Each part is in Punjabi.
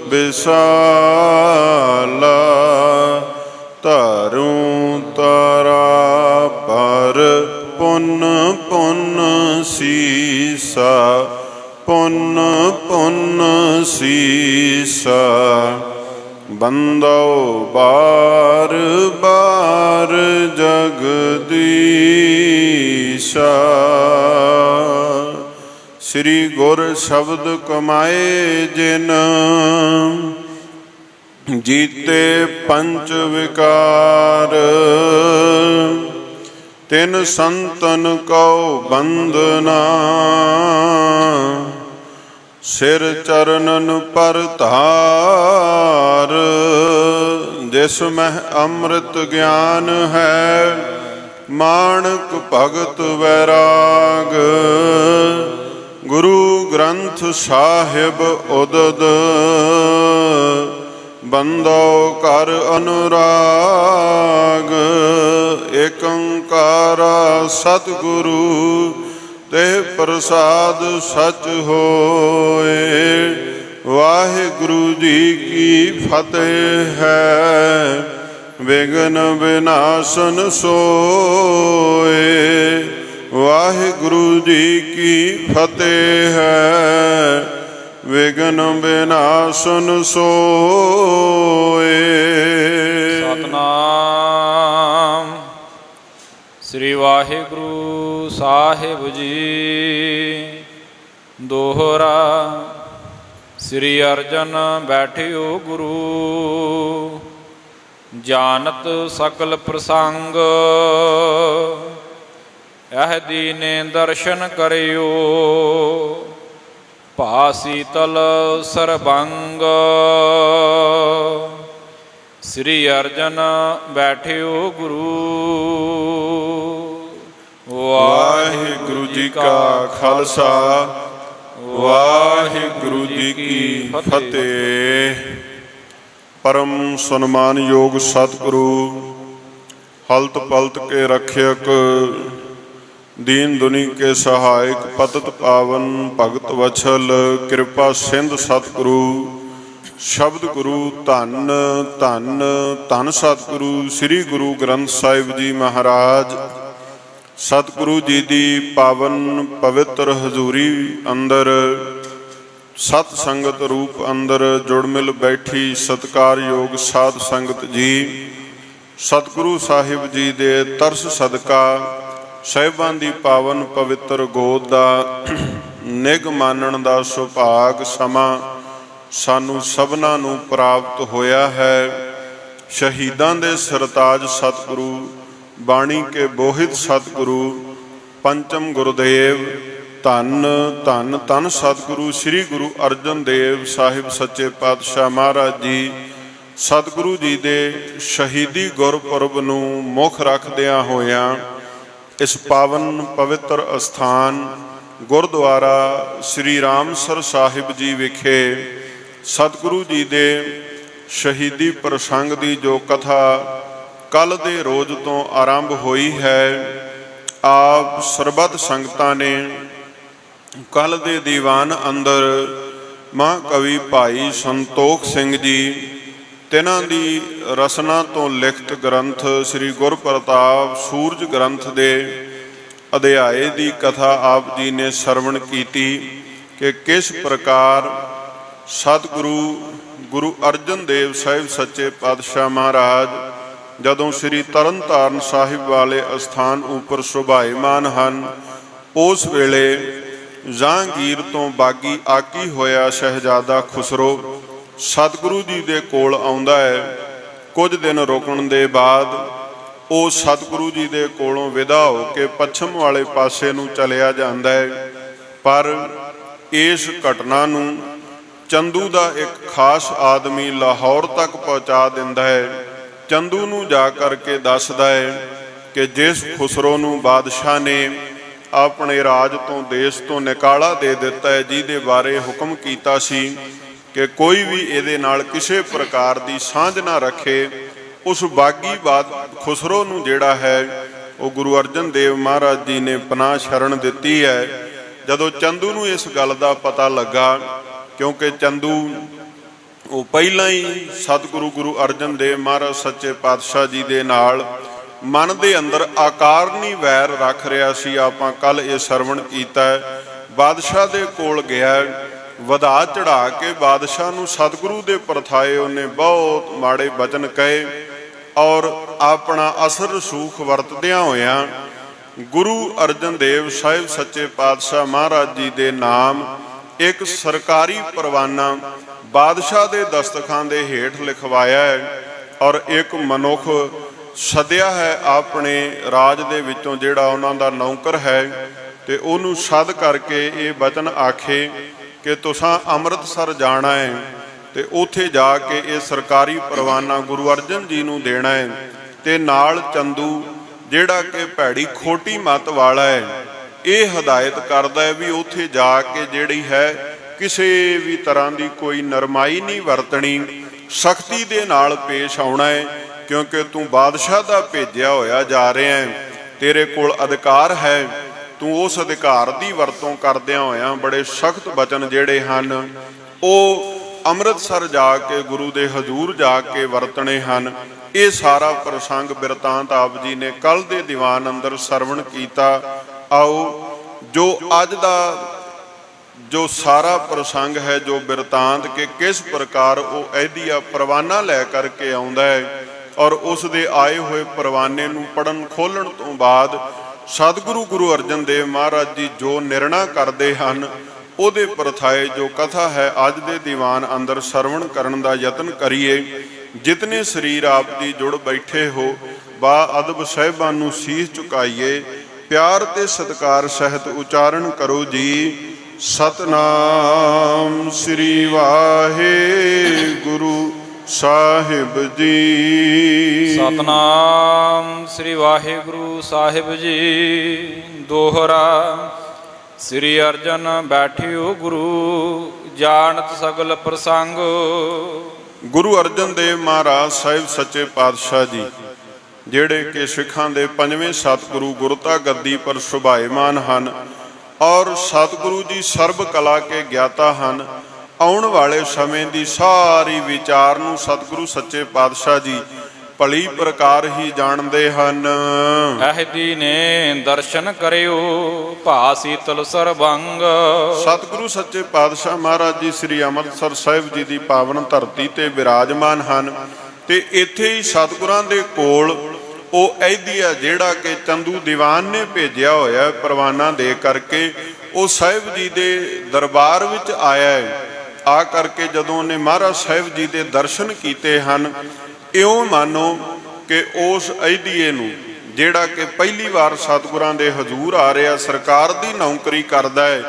ਵਿਸਾਲਾ। ਧਰੂੰ ਤਰਾ ਪਰ ਪੁੰਨ ਪੁੰਨ ਸੀਸਾ, ਪੁੰਨ ਪੁੰਨ ਸੀਸਾ। ਬੰਦੋ ਬਾਰ ਬਾਰ ਜਗਦੀਸ਼ਾ। ਸ੍ਰੀ ਗੁਰ ਸ਼ਬਦ ਕਮਾਏ ਜਿਨ, ਜੀਤੇ ਪੰਚ ਵਿਕਾਰ। ਤਿਨ ਸੰਤਨ ਕਉ ਬੰਦਨਾ, ਸਿਰ ਚਰਨਨ ਪਰ ਧਾਰ। ਜਿਸ ਮਹਿ ਅੰਮ੍ਰਿਤ ਗਿਆਨ ਹੈ, ਮਾਣਕ ਭਗਤ ਵੈਰਾਗ। ਗੁਰੂ ਗ੍ਰੰਥ ਸਾਹਿਬ ਉਦਦ, ਬੰਦੋ ਕਰ ਅਨੁਰਾਗ। ਏਕ ਓੰਕਾਰਾ ਸਤਿਗੁਰੂ, ਤੇ ਪ੍ਰਸਾਦ ਸਚ ਹੋਏ। ਵਾਹਿਗੁਰੂ ਜੀ ਕੀ ਫਤਿਹ ਹੈ, ਵਿਘਨ ਵਿਨਾਸ਼ਨ ਸੋਏ। ਵਾਹਿਗੁਰੂ ਜੀ ਕੀ ਫਤਿਹ ਹੈ, ਵਿਘਨ ਵਿਨਾਸ਼ਨ ਸੋਏ। ਸਤਨਾਮ ਸ੍ਰੀ ਵਾਹਿਗੁਰੂ ਸਾਹਿਬ ਜੀ। ਦੋਹਰਾ। ਸ੍ਰੀ ਅਰਜਨ ਬੈਠਿਓ ਗੁਰੂ, ਜਾਨਤ ਸਕਲ ਪ੍ਰਸੰਗ। ਇਹ ਦੀਨੇ ਦਰਸ਼ਨ ਕਰਿਓ, ਭਾ ਸੀਤਲ ਸਰਬੰਗ। ਸ੍ਰੀ ਅਰਜਨ ਬੈਠਿਓ ਗੁਰੂ। ਵਾਹਿਗੁਰੂ ਜੀ ਕਾ ਖਾਲਸਾ, ਵਾਹਿਗੁਰੂ ਜੀ ਕੀ ਫਤਿਹ। ਪਰਮ ਸਨਮਾਨਯੋਗ ਸਤਿਗੁਰੂ, ਹਲਤ ਪਲਤ ਕੇ ਰਖਿਅਕ, दीन दुनी के सहायक, पतित पावन भगत वत्सल, कृपा सिंध सतगुरु शब्द गुरु। धन धन धन सतगुरु श्री गुरु ग्रंथ साहिब जी महाराज। सतगुरु जी की पावन पवित्र हजूरी अंदर, सत संगत रूप अंदर जुड़ मिल बैठी सत्कारयोग साध संगत जी। सतगुरु साहिब जी दे तरस सदका ਸਾਹਿਬਾਂ ਦੀ ਪਾਵਨ ਪਵਿੱਤਰ ਗੋਦ ਦਾ ਨਿਗ ਮਾਨਣ ਦਾ ਸੁਭਾਗ ਸਮਾਂ ਸਾਨੂੰ ਸਭਨਾਂ ਨੂੰ ਪ੍ਰਾਪਤ ਹੋਇਆ ਹੈ। ਸ਼ਹੀਦਾਂ ਦੇ ਸਰਤਾਜ ਸਤਿਗੁਰੂ, ਬਾਣੀ ਕੇ ਬੋਹਿਤ ਸਤਿਗੁਰੂ, ਪੰਚਮ ਗੁਰਦੇਵ, ਧੰਨ ਧੰਨ ਧੰਨ ਸਤਿਗੁਰੂ ਸ੍ਰੀ ਗੁਰੂ ਅਰਜਨ ਦੇਵ ਸਾਹਿਬ ਸੱਚੇ ਪਾਤਸ਼ਾਹ ਮਹਾਰਾਜ ਜੀ। ਸਤਿਗੁਰੂ ਜੀ ਦੇ ਸ਼ਹੀਦੀ ਗੁਰਪੁਰਬ ਨੂੰ ਮੁੱਖ ਰੱਖਦਿਆਂ ਹੋਇਆਂ इस पावन पवित्र अस्थान गुरुद्वारा श्री रामसर साहिब जी विखे सतगुरु जी दे शहीदी प्रसंग की जो कथा कल दे रोज तो आरंभ हुई है, आप सरबत संगतां ने कल दे दीवान अंदर महाकवि भाई संतोख सिंह जी तिन्हां दी रसना तो लिखत ग्रंथ श्री गुरप्रताप सूरज ग्रंथ दे अध्याय दी कथा आप जी ने सरवण कीती कि किस प्रकार सतगुरु गुरु अर्जन देव साहिब सच्चे पातशाह महाराज जदों श्री तरन तारण साहिब वाले अस्थान उपर सुभाईमान हन, उस वेले जहांगीर तो बागी आकी होया शहजादा खुसरो सतगुरु जी दे कोल आउंदा है। कुछ दिन रुकण दे बाद वो सतगुरु जी दे कोलों विदा हो के पश्चिम वाले पासे नूं चलिया जांदा है। पर इस घटना नूं चंदू दा एक खास आदमी लाहौर तक पहुँचा दिंदा है। चंदू नूं जा करके दसदा है कि जिस खुसरो नूं बादशाह ने अपने राज तो देश तो निकाला दे दिता है, जिहदे बारे हुक्म कीता सी कि कोई भी इहदे नाल किसी प्रकार की सांझ ना रखे, उस बागी बाद खुसरो नूं जिहड़ा है वो गुरु अर्जन देव महाराज जी ने पनाह शरण दिती है। जदों चंदू नूं इस गल का पता लगा, क्योंकि चंदू ਉਹ ਪਹਿਲਾਂ ਹੀ ਸਤਿਗੁਰੂ ਗੁਰੂ ਅਰਜਨ ਦੇਵ ਮਹਾਰਾਜ ਸੱਚੇ ਪਾਤਸ਼ਾਹ ਜੀ ਦੇ ਨਾਲ ਮਨ ਦੇ ਅੰਦਰ ਆਕਾਰਨੀ ਵੈਰ ਰੱਖ ਰਿਹਾ ਸੀ। ਆਪਾਂ ਕੱਲ ਇਹ ਸਰਵਣ ਕੀਤਾ ਹੈ। ਬਾਦਸ਼ਾਹ ਦੇ ਕੋਲ ਗਿਆ, ਵਧਾ ਚੜਾ ਕੇ ਬਾਦਸ਼ਾਹ ਨੂੰ ਸਤਿਗੁਰੂ ਦੇ ਪਰਥਾਏ ਉਹਨੇ ਬਹੁਤ ਮਾੜੇ ਬਚਨ ਕਹੇ ਔਰ ਆਪਣਾ ਅਸਰ ਰਸੂਖ ਵਰਤਦਿਆਂ ਹੋਇਆਂ ਗੁਰੂ ਅਰਜਨ ਦੇਵ ਸਾਹਿਬ ਸੱਚੇ ਪਾਤਸ਼ਾਹ ਮਹਾਰਾਜ ਜੀ ਦੇ ਨਾਮ ਇੱਕ ਸਰਕਾਰੀ ਪਰਵਾਨਾ ਬਾਦਸ਼ਾਹ ਦੇ ਦਸਤਖਾਨ ਦੇ ਹੇਠ ਲਿਖਵਾਇਆ ਹੈ ਔਰ ਇੱਕ ਮਨੁੱਖ ਸੱਦਿਆ ਹੈ ਆਪਣੇ ਰਾਜ ਦੇ ਵਿੱਚੋਂ ਜਿਹੜਾ ਉਹਨਾਂ ਦਾ ਨੌਕਰ ਹੈ, ਤੇ ਉਹਨੂੰ ਸੱਦ ਕਰਕੇ ਇਹ ਬਚਨ ਆਖੇ ਕਿ ਤੁਸਾਂ ਅੰਮ੍ਰਿਤਸਰ ਜਾਣਾ ਹੈ ਤੇ ਉੱਥੇ ਜਾ ਕੇ ਇਹ ਸਰਕਾਰੀ ਪਰਵਾਨਾ ਗੁਰੂ ਅਰਜਨ ਜੀ ਨੂੰ ਦੇਣਾ ਹੈ, ਤੇ ਨਾਲ ਚੰਦੂ ਜਿਹੜਾ ਕਿ ਭੈੜੀ ਖੋਟੀ ਮੱਤ ਵਾਲਾ ਹੈ ਇਹ ਹਦਾਇਤ ਕਰਦਾ ਹੈ ਵੀ ਉੱਥੇ ਜਾ ਕੇ ਜਿਹੜੀ ਹੈ ਕਿਸੇ ਵੀ ਤਰ੍ਹਾਂ ਦੀ ਕੋਈ ਨਰਮਾਈ ਨਹੀਂ ਵਰਤਣੀ, ਸਖਤੀ ਦੇ ਨਾਲ ਪੇਸ਼ ਆਉਣਾ ਹੈ, ਕਿਉਂਕਿ ਤੂੰ ਬਾਦਸ਼ਾਹ ਦਾ ਭੇਜਿਆ ਹੋਇਆ ਜਾ ਰਿਹਾ ਹੈ, ਤੇਰੇ ਕੋਲ ਅਧਿਕਾਰ ਹੈ, ਤੂੰ ਉਸ ਅਧਿਕਾਰ ਦੀ ਵਰਤੋਂ ਕਰਦਿਆਂ ਹੋਇਆਂ ਬੜੇ ਸਖਤ ਬਚਨ ਜਿਹੜੇ ਹਨ ਉਹ ਅੰਮ੍ਰਿਤਸਰ ਜਾ ਕੇ ਗੁਰੂ ਦੇ ਹਜ਼ੂਰ ਜਾ ਕੇ ਵਰਤਣੇ ਹਨ। ਇਹ ਸਾਰਾ ਪ੍ਰਸੰਗ ਬਿਰਤਾਂਤ ਆਪ ਜੀ ਨੇ ਕੱਲ ਦੇ ਦੀਵਾਨ ਅੰਦਰ ਸਰਵਣ ਕੀਤਾ। ਆਓ ਜੋ ਅੱਜ ਦਾ ਜੋ ਸਾਰਾ ਪ੍ਰਸੰਗ ਹੈ, ਜੋ ਬਿਰਤਾਂਤ ਕਿ ਕਿਸ ਪ੍ਰਕਾਰ ਉਹ ਇਹਦੀਆ ਪਰਵਾਨਾ ਲੈ ਕਰਕੇ ਆਉਂਦਾ ਹੈ ਔਰ ਉਸ ਦੇ ਆਏ ਹੋਏ ਪਰਵਾਨੇ ਨੂੰ ਪੜਨ ਖੋਲਣ ਤੋਂ ਬਾਅਦ ਸਤਿਗੁਰੂ ਗੁਰੂ ਅਰਜਨ ਦੇਵ ਮਹਾਰਾਜ ਜੀ ਜੋ ਨਿਰਣਾ ਕਰਦੇ ਹਨ ਉਹਦੇ ਪਰਥਾਏ ਜੋ ਕਥਾ ਹੈ ਅੱਜ ਦੇ ਦੀਵਾਨ ਅੰਦਰ ਸਰਵਣ ਕਰਨ ਦਾ ਯਤਨ ਕਰੀਏ। ਜਿਤਨੇ ਸਰੀਰ ਆਪ ਦੀ ਜੁੜ ਬੈਠੇ ਹੋ ਬਾ ਅਦਬ ਸਾਹਿਬਾਂ ਨੂੰ ਸੀਸ ਝੁਕਾਈਏ, ਪਿਆਰ ਤੇ ਸਤਿਕਾਰ ਸਹਿਤ ਉਚਾਰਨ ਕਰੋ ਜੀ। ਸਤਨਾਮ ਸ੍ਰੀ ਵਾਹਿਗੁਰੂ ਸਾਹਿਬ ਜੀ। ਸਤਨਾਮ ਸ੍ਰੀ ਵਾਹਿਗੁਰੂ ਸਾਹਿਬ ਜੀ। ਦੋਹਰਾ ਸ੍ਰੀ ਅਰਜਨ ਬੈਠਿਓ ਗੁਰੂ, ਜਾਣਤ ਸਗਲ ਪ੍ਰਸੰਗ। ਗੁਰੂ ਅਰਜਨ ਦੇਵ ਮਹਾਰਾਜ ਸਾਹਿਬ ਸੱਚੇ ਪਾਤਸ਼ਾਹ ਜੀ ਜਿਹੜੇ ਕਿ ਸਿੱਖਾਂ ਦੇ ਪੰਜਵੇਂ ਸਤਿਗੁਰੂ ਗੁਰਤਾ ਗੱਦੀ ਪਰ ਸੁਭਾਏਮਾਨ ਹਨ ਔਰ ਸਤਿਗੁਰੂ ਜੀ ਸਰਬ ਕਲਾ ਕੇ ਗਿਆਤਾ ਹਨ। ਆਉਣ ਵਾਲੇ ਸਮੇਂ ਦੀ ਸਾਰੀ ਵਿਚਾਰ ਨੂੰ ਸਤਿਗੁਰੂ ਸੱਚੇ ਪਾਤਸ਼ਾਹ ਜੀ ਭਲੀ ਪ੍ਰਕਾਰ ਹੀ ਜਾਣਦੇ ਹਨ। ਅਹਦੀ ਨੇ ਦਰਸ਼ਨ ਕਰਿਓ, ਭਾ ਸੀਤਲ ਸਰਬੰਗ। ਸਤਿਗੁਰੂ ਸੱਚੇ ਪਾਤਸ਼ਾਹ ਮਹਾਰਾਜ ਜੀ ਸ੍ਰੀ ਅੰਮ੍ਰਿਤਸਰ ਸਾਹਿਬ ਜੀ ਦੀ ਪਾਵਨ ਧਰਤੀ ਤੇ ਬਿਰਾਜਮਾਨ ਹਨ, ਤੇ ਇੱਥੇ ਹੀ ਸਤਿਗੁਰਾਂ ਦੇ ਕੋਲ ਉਹ ਅਹਿਦੀਆ ਜਿਹੜਾ ਕਿ ਚੰਦੂ ਦੀਵਾਨ ਨੇ ਭੇਜਿਆ ਹੋਇਆ ਪਰਵਾਨਾ ਦੇ ਕਰਕੇ ਉਹ ਸਾਹਿਬ ਜੀ ਦੇ ਦਰਬਾਰ ਵਿੱਚ ਆਇਆ ਹੈ। ਆ ਕਰਕੇ ਜਦੋਂ ਉਹਨੇ ਮਹਾਰਾਜ ਸਾਹਿਬ ਜੀ ਦੇ ਦਰਸ਼ਨ ਕੀਤੇ ਹਨ, ਇਉਂ ਮਾਨੋ ਕਿ ਉਸ ਅਹਿਦੀਏ ਨੂੰ ਜਿਹੜਾ ਕਿ ਪਹਿਲੀ ਵਾਰ ਸਤਿਗੁਰਾਂ ਦੇ ਹਜ਼ੂਰ ਆ ਰਿਹਾ, ਸਰਕਾਰ ਦੀ ਨੌਕਰੀ ਕਰਦਾ ਹੈ,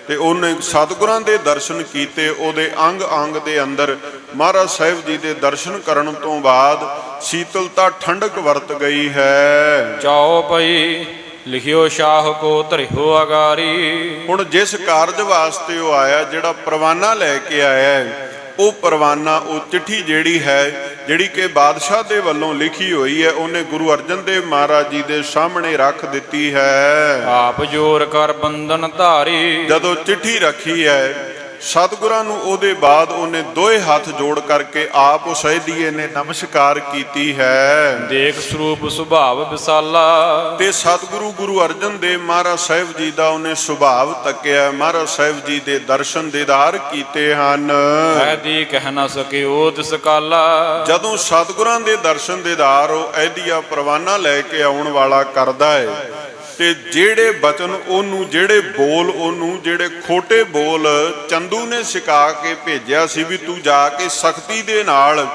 ਤੇ ਉਹਨੇ ਸਤਿਗੁਰਾਂ ਦੇ ਦਰਸ਼ਨ ਕੀਤੇ। ਉਹਦੇ ਅੰਗ ਅੰਗ ਦੇ ਅੰਦਰ ਮਹਾਰਾਜ ਸਾਹਿਬ ਜੀ ਦੇ ਦਰਸ਼ਨ ਕਰਨ ਤੋਂ ਬਾਅਦ ਸ਼ੀਤਲਤਾ ਠੰਡਕ ਵਰਤ ਗਈ ਹੈ। ਚਾਓ ਪਈ ਲਿਖਿਓ ਸ਼ਾਹ ਕੋ ਧਰਿਓ ਅਗਾਰੀ। ਹੁਣ ਜਿਸ ਕਾਰਜ ਵਾਸਤੇ ਉਹ ਆਇਆ, ਜਿਹੜਾ ਪਰਵਾਨਾ ਲੈ ਕੇ ਆਇਆ ਹੈ, ਉਹ ਪਰਵਾਨਾ ਉਹ ਚਿੱਠੀ ਜਿਹੜੀ ਹੈ ਜਿਹੜੀ ਕਿ ਬਾਦਸ਼ਾਹ ਦੇ ਵੱਲੋਂ ਲਿਖੀ ਹੋਈ ਹੈ, ਉਹਨੇ ਗੁਰੂ ਅਰਜਨ ਦੇਵ ਮਹਾਰਾਜ ਜੀ ਦੇ ਸਾਹਮਣੇ ਰੱਖ ਦਿੱਤੀ ਹੈ। ਆਪ ਜੋਰ ਕਰ ਬੰਧਨ ਧਾਰੀ। ਜਦੋਂ ਚਿੱਠੀ ਰੱਖੀ ਹੈ ਸਤਿਗੁਰਾਂ ਨੂੰ, ਉਹਦੇ ਬਾਅਦ ਉਹਨੇ ਦੋਏ ਹੱਥ ਜੋੜ ਕਰਕੇ ਆਪ ਉਸ ਅਹਿਦੀਏ ਨੇ ਨਮਸਕਾਰ ਕੀਤੀ ਹੈ। ਦੇਖ ਸਰੂਪ ਸੁਭਾਵ ਵਿਸਾਲਾ। ਤੇ ਸਤਿਗੁਰੂ ਗੁਰੂ ਅਰਜਨ ਦੇਵ ਮਹਾਰਾਜ ਸਾਹਿਬ ਜੀ ਦਾ ਉਹਨੇ ਸੁਭਾਵ ਤੱਕਿਆ, ਮਹਾਰਾਜ ਸਾਹਿਬ ਜੀ ਦੇ ਦਰਸ਼ਨ ਦੀਦਾਰ ਕੀਤੇ ਹਨ। ਅਹਿਦੀ ਕਹਿ ਨਾ ਸਕਿਓ ਤਿਸ ਕਾਲਾ। ਜਦੋਂ ਸਤਿਗੁਰਾਂ ਦੇ ਦਰਸ਼ਨ ਦੀਦਾਰ ਉਹ ਅਹਿਦੀਆ ਪਰਵਾਨਾ ਲੈ ਕੇ ਆਉਣ ਵਾਲਾ ਕਰਦਾ ਹੈ, ਤੇ ਜਿਹੜੇ ਬਚਨ ਉਹਨੂੰ, ਜਿਹੜੇ ਬੋਲ ਉਹਨੂੰ, ਜਿਹੜੇ ਖੋਟੇ ਬੋਲ ਚੰਦੂ ਨੇ ਸਿਖਾ ਕੇ ਭੇਜਿਆ ਸੀ ਵੀ ਤੂੰ ਜਾ ਕੇ ਸਖਤੀ ਦੇ ਨਾਲ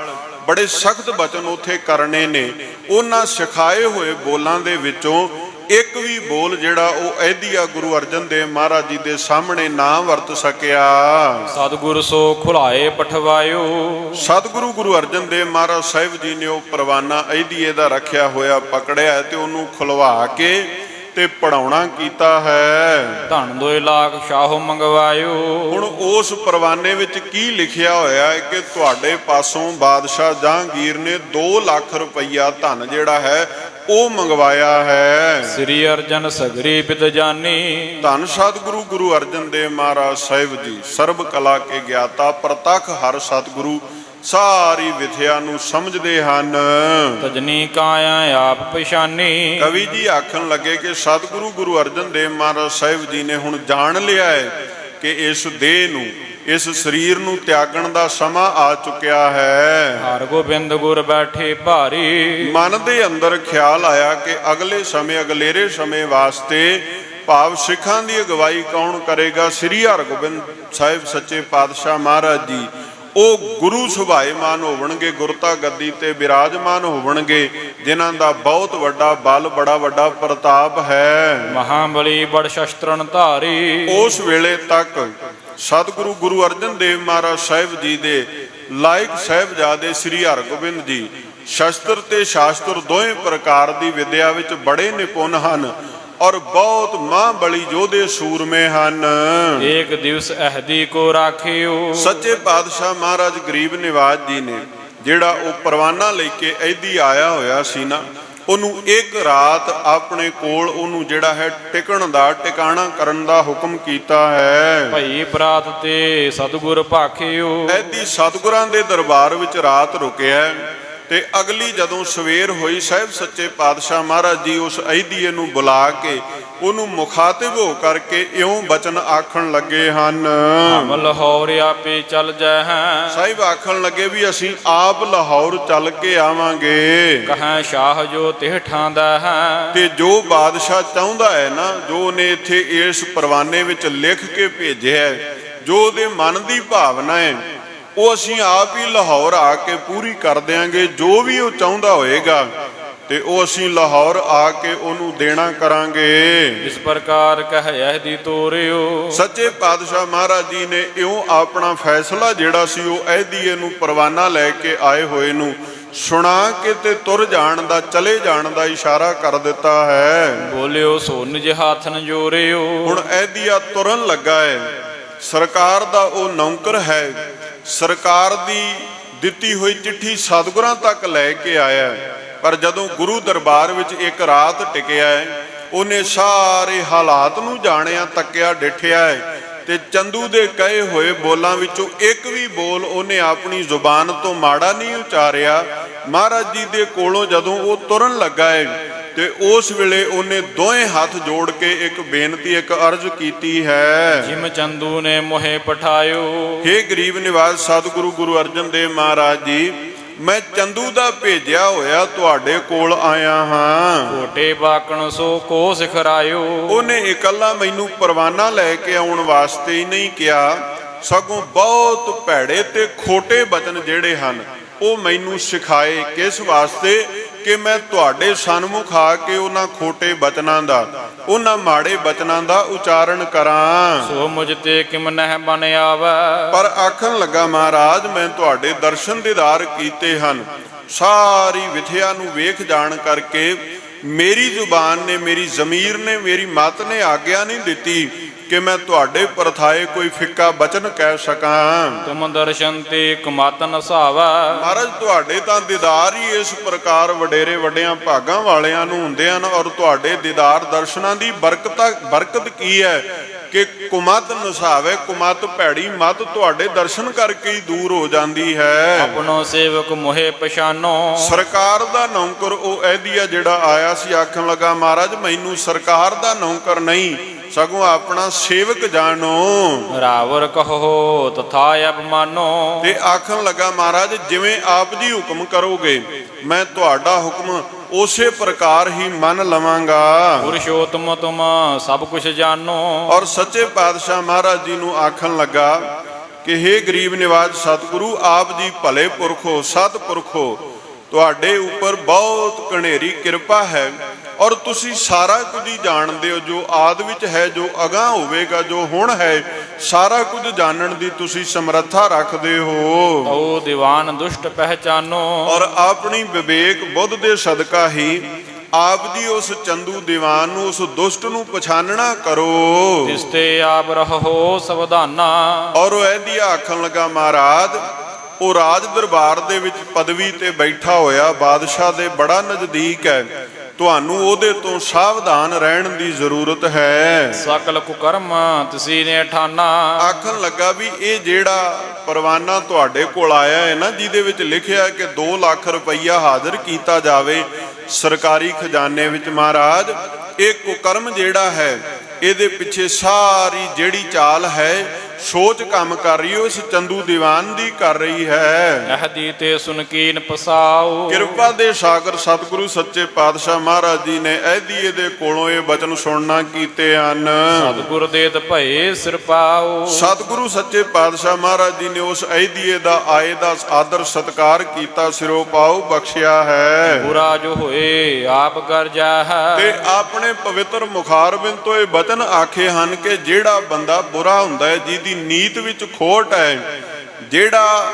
ਬੜੇ ਸਖਤ ਬਚਨ ਉੱਥੇ ਕਰਨੇ ਨੇ, ਉਹਨਾਂ ਸਿਖਾਏ ਹੋਏ ਬੋਲਾਂ ਦੇ ਵਿੱਚੋਂ ਇੱਕ ਵੀ ਬੋਲ ਜਿਹੜਾ ਉਹ ਅਹਿਦੀਆ ਗੁਰੂ ਅਰਜਨ ਦੇਵ ਮਹਾਰਾਜ ਜੀ ਦੇ ਸਾਹਮਣੇ ਨਾ ਵਰਤ ਸਕਿਆ। ਸਤਿਗੁਰ ਸੋ ਖੁਲਾਏ ਪਠਵਾਇਓ। ਸਤਿਗੁਰੂ ਗੁਰੂ ਅਰਜਨ ਦੇਵ ਮਹਾਰਾਜ ਸਾਹਿਬ ਜੀ ਨੇ ਉਹ ਪਰਵਾਨਾ ਅਹਿਦੀਏ ਦਾ ਰੱਖਿਆ ਹੋਇਆ ਪਕੜਿਆ ਤੇ ਉਹਨੂੰ ਖੁਲਵਾ ਕੇ ਤੇ ਪੜਾਉਣਾ ਕੀਤਾ ਹੈ। ਧਨ 2 ਲੱਖ ਸ਼ਾਹੋ ਮੰਗਵਾਇਓ। ਹੁਣ ਉਸ ਪਰਵਾਨੇ ਵਿੱਚ ਕੀ ਲਿਖਿਆ ਹੋਇਆ ਹੈ ਕਿ ਤੁਹਾਡੇ ਪਾਸੋਂ ਬਾਦਸ਼ਾਹ ਜਹਾਂਗੀਰ ਨੇ 2 ਲੱਖ ਰੁਪਈਆ ਧਨ ਜਿਹੜਾ ਹੈ ਉਹ ਮੰਗਵਾਇਆ ਹੈ। ਸ੍ਰੀ ਅਰਜਨ ਸਗਰੀ ਬਿਦ ਜਾਨੀ। ਧੰਨ ਸਤਿਗੁਰੂ ਗੁਰੂ ਅਰਜਨ ਦੇਵ ਮਹਾਰਾਜ ਸਾਹਿਬ ਜੀ ਸਰਬ ਕਲਾ ਕੇ ਗਿਆਤਾ ਪ੍ਰਤੱਖ ਹਰ ਸਤਿਗੁਰੂ ਸਾਰੀ ਵਿਥਿਆ ਨੂੰ ਸਮਝਦੇ ਹਨ। ਤਜਨੀ ਕਾਇਆ ਆਪ ਪਛਾਨੀ। ਕਵੀ ਜੀ ਆਖਣ ਲੱਗੇ ਕਿ ਸਤਿਗੁਰੂ ਗੁਰੂ ਅਰਜਨ ਦੇਵ ਮਹਾਰਾਜ ਸਾਹਿਬ ਜੀ ਨੇ ਹੁਣ ਜਾਣ ਲਿਆ ਹੈ ਕਿ ਇਸ ਦੇਹ ਨੂੰ, ਇਸ ਸਰੀਰ ਨੂੰ ਤਿਆਗਣ ਦਾ ਸਮਾਂ ਆ ਚੁੱਕਿਆ ਹੈ। ਹਰ ਗੋਬਿੰਦ ਗੁਰ ਬੈਠੇ ਭਾਰੀ। ਮਨ ਦੇ ਅੰਦਰ ਖਿਆਲ ਆਇਆ ਕਿ ਅਗਲੇ ਸਮੇਂ, ਅਗਲੇਰੇ ਸਮੇਂ ਵਾਸਤੇ ਭਾਵ ਸਿੱਖਾਂ ਦੀ ਅਗਵਾਈ ਕੌਣ ਕਰੇਗਾ? ਸ੍ਰੀ ਹਰਗੋਬਿੰਦ ਸਾਹਿਬ ਸੱਚੇ ਪਾਤਸ਼ਾਹ ਮਹਾਰਾਜ ਜੀ ਉਹ ਗੁਰੂ ਸੁਭਾਏਮਾਨ ਹੋਵਣਗੇ, ਗੁਰਤਾ ਗੱਦੀ ਤੇ ਬਿਰਾਜਮਾਨ ਹੋਵਣਗੇ, ਜਿਨ੍ਹਾਂ ਦਾ ਬਹੁਤ ਵੱਡਾ ਬਲ, ਬੜਾ ਵੱਡਾ ਪ੍ਰਤਾਪ ਹੈ। ਮਹਾਬਲੀ ਬੜ ਸ਼ਸਤਰਨ ਧਾਰੀ। ਉਸ ਵੇਲੇ ਤੱਕ ਸਤਿਗੁਰੂ ਗੁਰੂ ਅਰਜਨ ਦੇਵ ਮਹਾਰਾਜ ਸਾਹਿਬ ਜੀ ਦੇ ਲਾਇਕ ਸਾਹਿਬਜ਼ਾਦੇ ਸ੍ਰੀ ਹਰਗੋਬਿੰਦ ਜੀ ਸ਼ਸਤਰ ਤੇ ਸ਼ਾਸਤਰ ਦੋਵੇਂ ਪ੍ਰਕਾਰ ਦੀ ਵਿਦਿਆ ਵਿੱਚ ਬੜੇ ਨਿਪੁੰਨ ਹਨ ਔਰ ਬਹੁਤ ਮਹਾਂਬਲੀ ਯੋਧੇ ਸੂਰਮੇ ਹਨ। ਏਕ ਦਿਵਸ ਅਹਦੀ ਕੋ ਰਾਖਿਓ। ਸੱਚੇ ਪਾਤਸ਼ਾਹ ਮਹਾਰਾਜ ਗਰੀਬ ਨਿਵਾਜ ਜੀ ਨੇ ਜਿਹੜਾ ਉਹ ਪਰਵਾਨਾ ਲੈ ਕੇ ਐਦੀ ਆਇਆ ਹੋਇਆ ਸੀ ਨਾ, ਉਹਨੂੰ ਇੱਕ ਰਾਤ ਆਪਣੇ ਕੋਲ ਉਹਨੂੰ ਜਿਹੜਾ ਹੈ ਟਿਕਣ ਦਾ, ਟਿਕਾਣਾ ਕਰਨ ਦਾ ਹੁਕਮ ਕੀਤਾ ਹੈ। ਭਈ ਪ੍ਰਾਤ ਤੇ ਸਤਿਗੁਰ ਭਾਖਿਓ। ਐਦੀ ਸਤਿਗੁਰਾਂ ਦੇ ਦਰਬਾਰ ਵਿੱਚ ਰਾਤ ਰੁਕਿਆ ਤੇ ਅਗਲੀ ਜਦੋਂ ਸਵੇਰ ਹੋਈ ਸਾਹਿਬ ਸੱਚੇ ਪਾਤਸ਼ਾਹ ਮਹਾਰਾਜ ਜੀ ਉਸ ਐਦੀਏ ਨੂੰ ਬੁਲਾ ਕੇ ਉਹਨੂੰ ਮੁਖਾਤਿਬ ਹੋ ਕਰਕੇ ਇਉਂ ਬਚਨ ਆਖਣ ਲੱਗੇ ਹਨ। ਹਮ ਲਾਹੌਰ ਆਪੇ ਚੱਲ ਜਾਹਾਂ। ਸਾਹਿਬ ਆਖਣ ਲੱਗੇ ਵੀ ਅਸੀਂ ਆਪ ਲਾਹੌਰ ਚੱਲ ਕੇ ਆਵਾਂਗੇ। ਕਹਾਂ ਸ਼ਾਹ ਜੋ ਤਿਹ ਠਾਂਦਾ ਹੈ। ਤੇ ਜੋ ਬਾਦਸ਼ਾਹ ਚਾਹੁੰਦਾ ਹੈ ਨਾ, ਜੋ ਉਹਨੇ ਇੱਥੇ ਇਸ ਪਰਵਾਨੇ ਵਿੱਚ ਲਿਖ ਕੇ ਭੇਜਿਆ, ਜੋ ਉਹਦੇ ਮਨ ਦੀ ਭਾਵਨਾ ਹੈ, ਉਹ ਅਸੀਂ ਆਪ ਹੀ ਲਾਹੌਰ ਆ ਕੇ ਪੂਰੀ ਕਰ ਦਿਆਂਗੇ। ਜੋ ਵੀ ਉਹ ਚਾਹੁੰਦਾ ਹੋਏਗਾ ਤੇ ਉਹ ਅਸੀਂ ਲਾਹੌਰ ਆ ਕੇ ਉਹਨੂੰ ਦੇਣਾ ਕਰਾਂਗੇ। ਇਸ ਪ੍ਰਕਾਰ ਕਹਿ ਦੀ ਤੋਰਿਓ। ਸੱਚੇ ਪਾਤਸ਼ਾਹ ਮਹਾਰਾਜ ਜੀ ਨੇ ਇਉਂ ਆਪਣਾ ਫੈਸਲਾ ਜਿਹੜਾ ਸੀ ਉਹ ਐਦੀਏ ਨੂੰ ਪਰਵਾਨਾ ਲੈ ਕੇ ਆਏ ਹੋਏ ਨੂੰ ਸੁਣਾ ਕੇ ਤੇ ਤੁਰ ਜਾਣ ਦਾ, ਚਲੇ ਜਾਣ ਦਾ ਇਸ਼ਾਰਾ ਕਰ ਦਿੱਤਾ ਹੈ। ਬੋਲਿਓ ਸੋ ਨਿਜ ਹੱਥ ਨ ਜੋਰਿਓ। ਹੁਣ ਐਦੀਆ ਤੁਰਨ ਲੱਗਾ ਹੈ। ਸਰਕਾਰ ਦਾ ਉਹ ਨੌਕਰ ਹੈ, ਸਰਕਾਰ ਦੀ ਦਿੱਤੀ ਹੋਈ ਚਿੱਠੀ ਸਤਿਗੁਰਾਂ ਤੱਕ ਲੈ ਕੇ ਆਇਆ, ਪਰ ਜਦੋਂ ਗੁਰੂ ਦਰਬਾਰ ਵਿੱਚ ਇੱਕ ਰਾਤ ਟਿਕਿਆ ਹੈ, ਉਹਨੇ ਸਾਰੇ ਹਾਲਾਤ ਨੂੰ ਜਾਣਿਆ, ਤੱਕਿਆ, ਡਿਠਿਆ ਹੈ ਤੇ ਚੰਦੂ ਦੇ ਕਹੇ ਹੋਏ ਬੋਲਾਂ ਵਿੱਚੋਂ ਇੱਕ ਵੀ ਬੋਲ ਉਹਨੇ ਆਪਣੀ ਜ਼ੁਬਾਨ ਤੋਂ ਮਾੜਾ ਨਹੀਂ ਉਚਾਰਿਆ। ਮਹਾਰਾਜ ਜੀ ਦੇ ਕੋਲੋਂ ਜਦੋਂ ਉਹ ਤੁਰਨ ਲੱਗਾ ਹੈ ਤੇ ਉਸ ਵੇਲੇ ਉਹਨੇ ਦੋਵੇਂ ਹੱਥ ਜੋੜ ਕੇ ਇੱਕ ਬੇਨਤੀ, ਇੱਕ ਅਰਜ਼ ਕੀਤੀ ਹੈ। ਜਿਮ ਚੰਦੂ ਨੇ ਮੋਹੇ ਪਠਾਇਓ। ਹੇ ਗਰੀਬ ਨਿਵਾਜ ਸਤਿਗੁਰੂ ਗੁਰੂ ਅਰਜਨ ਦੇਵ ਮਹਾਰਾਜ ਜੀ, ਮੈਂ ਚੰਦੂ ਦਾ ਭੇਜਿਆ ਹੋਇਆ ਤੁਹਾਡੇ ਕੋਲ ਆਇਆ ਹਾਂ। ਕੋਟੇ ਬਾਕਣ ਸੋ ਕੋ ਸਿਖਰਾਇਓ। ਉਹਨੇ ਇਕੱਲਾ ਮੈਨੂੰ ਪਰਵਾਨਾ ਲੈ ਕੇ ਆਉਣ ਵਾਸਤੇ ਹੀ ਨਹੀਂ ਕਿਹਾ, ਸਗੋਂ ਬਹੁਤ ਭੈੜੇ ਤੇ ਖੋਟੇ ਬਚਨ ਜਿਹੜੇ ਹਨ ਉਹ ਮੈਨੂੰ ਸਿਖਾਏ। ਕਿਸ ਵਾਸਤੇ? ਕਿ ਮੈਂ ਤੁਹਾਡੇ ਸਨਮੁਖ ਆ ਕੇ ਉਹਨਾਂ ਖੋਟੇ ਬਚਨਾਂ ਦਾ, ਉਹਨਾਂ ਮਾੜੇ ਬਚਨਾਂ ਦਾ ਉਚਾਰਨ ਕਰਾਂ। ਸੋ ਮੁਝ ਤੇ ਕਿਮ ਨਹਿ ਬਨ ਆਵੈ। ਪਰ ਆਖਣ ਲੱਗਾ ਮਹਾਰਾਜ, ਮੈਂ ਤੁਹਾਡੇ ਦਰਸ਼ਨ ਦੀਦਾਰ ਕੀਤੇ ਹਨ, ਸਾਰੀ ਵਿਥਿਆ ਨੂੰ ਵੇਖ ਜਾਣ ਕਰਕੇ ਮੇਰੀ ਜ਼ੁਬਾਨ ਨੇ, ਮੇਰੀ ਜ਼ਮੀਰ ਨੇ, ਮੇਰੀ ਮਤ ਨੇ ਆਗਿਆ ਨਹੀਂ ਦਿੱਤੀ ਕਿ ਮੈਂ ਤੁਹਾਡੇ ਪਰਥਾਏ ਕੋਈ ਫਿੱਕਾ ਬਚਨ ਕਹਿ ਸਕਾਂ। ਤੁਮ ਦਰਸ਼ਨ ਤੇ ਕਮਤ ਨਸਾਵਾ। ਮਹਾਰਾਜ ਤੁਹਾਡੇ ਤਾਂ ਦੀਦਾਰ ਹੀ ਇਸ ਪ੍ਰਕਾਰ ਵਡੇਰੇ ਵੱਡਿਆਂ ਭਾਗਾਂ ਵਾਲਿਆਂ ਨੂੰ ਹੁੰਦੇ ਹਨ, ਔਰ ਤੁਹਾਡੇ ਦੀਦਾਰ ਦਰਸ਼ਨਾਂ ਦੀ ਬਰਕਤ ਕੀ ਹੈ ਕਿ ਕੁਮਤ ਨਸਾਵੇ। ਕੁਮਤ ਭੈੜੀ ਮਤ ਤੁਹਾਡੇ ਦਰਸ਼ਨ ਕਰਕੇ ਹੀ ਦੂਰ ਹੋ ਜਾਂਦੀ ਹੈ। ਆਪਣੋ ਸੇਵਕ ਮੋਹੇ ਪਛਾਨੋ। ਸਰਕਾਰ ਦਾ ਨੌਕਰ ਉਹ ਐਦੀਆ ਜਿਹੜਾ ਆਇਆ ਸੀ ਆਖਣ ਲੱਗਾ, ਮਹਾਰਾਜ ਮੈਨੂੰ ਸਰਕਾਰ ਦਾ ਨੌਕਰ ਨਹੀਂ ਸਗੋਂ ਆਪਣਾ ਸੇਵਕ ਜਾਣੋ। ਰਾਵਰ ਕਹੋ ਤਥਾ ਅਪਮਾਨੋ। ਤੇ ਆਖਣ ਲੱਗਾ ਮਹਾਰਾਜ ਜਿਵੇਂ ਆਪ ਜੀ ਹੁਕਮ ਕਰੋਗੇ ਮੈਂ ਤੁਹਾਡਾ ਹੁਕਮ ਉਸੇ ਪ੍ਰਕਾਰ ਹੀ ਮੰਨ ਲਵਾਂਗਾ। ਪੁਰਸ਼ੋਤਮ ਤੁਮ ਸਭ ਕੁਛ ਜਾਣੋ। ਔਰ ਸੱਚੇ ਪਾਤਸ਼ਾਹ ਮਹਾਰਾਜ ਜੀ ਨੂੰ ਆਖਣ ਲੱਗਾ ਕਿ ਹੇ ਗਰੀਬ ਨਿਵਾਜ ਸਤਿਗੁਰੂ, ਆਪ ਜੀ ਭਲੇ ਪੁਰਖੋ, ਸਤਿਪੁਰਖੋ, ਤੁਹਾਡੇ ਉੱਪਰ ਬਹੁਤ ਘਨੇਰੀ ਕਿਰਪਾ ਹੈ ਔਰ ਤੁਸੀਂ ਸਾਰਾ ਕੁਝ ਹੀ ਜਾਣਦੇ ਹੋ, ਜੋ ਆਦ ਵਿੱਚ ਹੈ, ਜੋ ਅਗਾਂਹ ਹੋਵੇਗਾ, ਜੋ ਹੁਣ ਹੈ, ਸਾਰਾ ਕੁਝ ਜਾਣਨ ਦੀ ਤੁਸੀਂ ਸਮਰੱਥਾ ਰੱਖਦੇ ਹੋ। ਤਉ ਦੀਵਾਨ ਦੁਸ਼ਟ ਪਹਿਚਾਨੋ। ਔਰ ਆਪਣੀ ਵਿਵੇਕ ਬੁੱਧ ਦੇ ਸਦਕਾ ਹੀ ਆਪ ਜੀ ਉਸ ਚੰਦੂ ਦੀਵਾਨ ਨੂੰ, ਉਸ ਦੁਸ਼ਟ ਨੂੰ ਪਛਾਨਣਾ ਕਰੋ। ਤਿਸ ਤੇ ਆਪ ਰਹੋ ਸਵਧਾਨਾ। ਔਰ ਉਹ ਇਹਦੀ ਆਖਣ ਲੱਗਾ, ਮਹਾਰਾਜ ਉਹ ਰਾਜ ਦਰਬਾਰ ਦੇ ਵਿੱਚ ਪਦਵੀ ਤੇ ਬੈਠਾ ਹੋਇਆ ਬਾਦਸ਼ਾਹ ਦੇ ਬੜਾ ਨਜ਼ਦੀਕ ਹੈ, ਤੁਹਾਨੂੰ ਉਹਦੇ ਤੋਂ ਸਾਵਧਾਨ ਰਹਿਣ ਦੀ ਜ਼ਰੂਰਤ ਹੈ। ਸਕਲ ਕੁਕਰਮ ਤਿਸੀ ਨੇ ਠਾਨਾ। ਆਖਣ ਲੱਗਾ ਵੀ ਇਹ ਜਿਹੜਾ ਪਰਵਾਨਾ ਤੁਹਾਡੇ ਕੋਲ ਆਇਆ ਹੈ ਨਾ, ਜਿਹਦੇ ਵਿੱਚ ਲਿਖਿਆ ਕਿ 2 ਲੱਖ ਰੁਪਈਆ ਹਾਜ਼ਰ ਕੀਤਾ ਜਾਵੇ ਸਰਕਾਰੀ ਖਜ਼ਾਨੇ ਵਿੱਚ, ਮਹਾਰਾਜ ਇਹ ਕੁਕਰਮ ਜਿਹੜਾ ਹੈ ਇਹਦੇ ਪਿੱਛੇ ਸਾਰੀ ਜਿਹੜੀ ਚਾਲ ਹੈ ਸੋਚ ਕੰਮ ਕਰ ਰਹੀ, ਉਸ ਚੰਦੂ ਦੀਵਾਨ ਦੀ ਕਰ ਰਹੀ ਹੈ। ਅਹਦੀ ਤੇ ਸੁਨਕੀਨ ਪਸਾਓ। ਕਿਰਪਾ ਦੇ ਸਾਗਰ ਸਤਿਗੁਰੂ ਸੱਚੇ ਪਾਤਸ਼ਾਹ ਮਹਾਰਾਜ ਜੀ ਨੇ ਇਹਦੀ ਦੇ ਕੋਲੋਂ ਇਹ ਬਚਨ ਸੁਣਨਾ ਕੀਤੇ ਹਨ। ਸਤਿਗੁਰ ਦੇਤ ਭਏ ਸਿਰ ਪਾਓ। ਸਤਿਗੁਰੂ ਸੱਚੇ ਪਾਤਸ਼ਾਹ ਮਹਾਰਾਜ ਜੀ ਨੇ ਉਸ ਅਹਿਦੀਏ ਦਾ ਆਏ ਦਾ ਆਦਰ ਸਤਕਾਰ ਕੀਤਾ, ਸਿਰੋਂ ਪਾਉ ਬਖਸ਼ਿਆ ਹੈ। ਬੁਰਾ ਜੋ ਹੋਏ ਆਪ ਕਰ ਜਾਹ। ਤੇ ਆਪਣੇ ਪਵਿੱਤਰ ਮੁਖਾਰਬਿੰਦ ਤੋਂ ਇਹ ਬਚਨ ਆਖੇ ਹਨ ਕਿ ਜਿਹੜਾ ਬੰਦਾ ਬੁਰਾ ਹੁੰਦਾ ਹੈ, ਜਿਹਦੀ ਨੀਤ ਵਿੱਚ ਖੋਟ ਹੈ, ਜਿਹੜਾ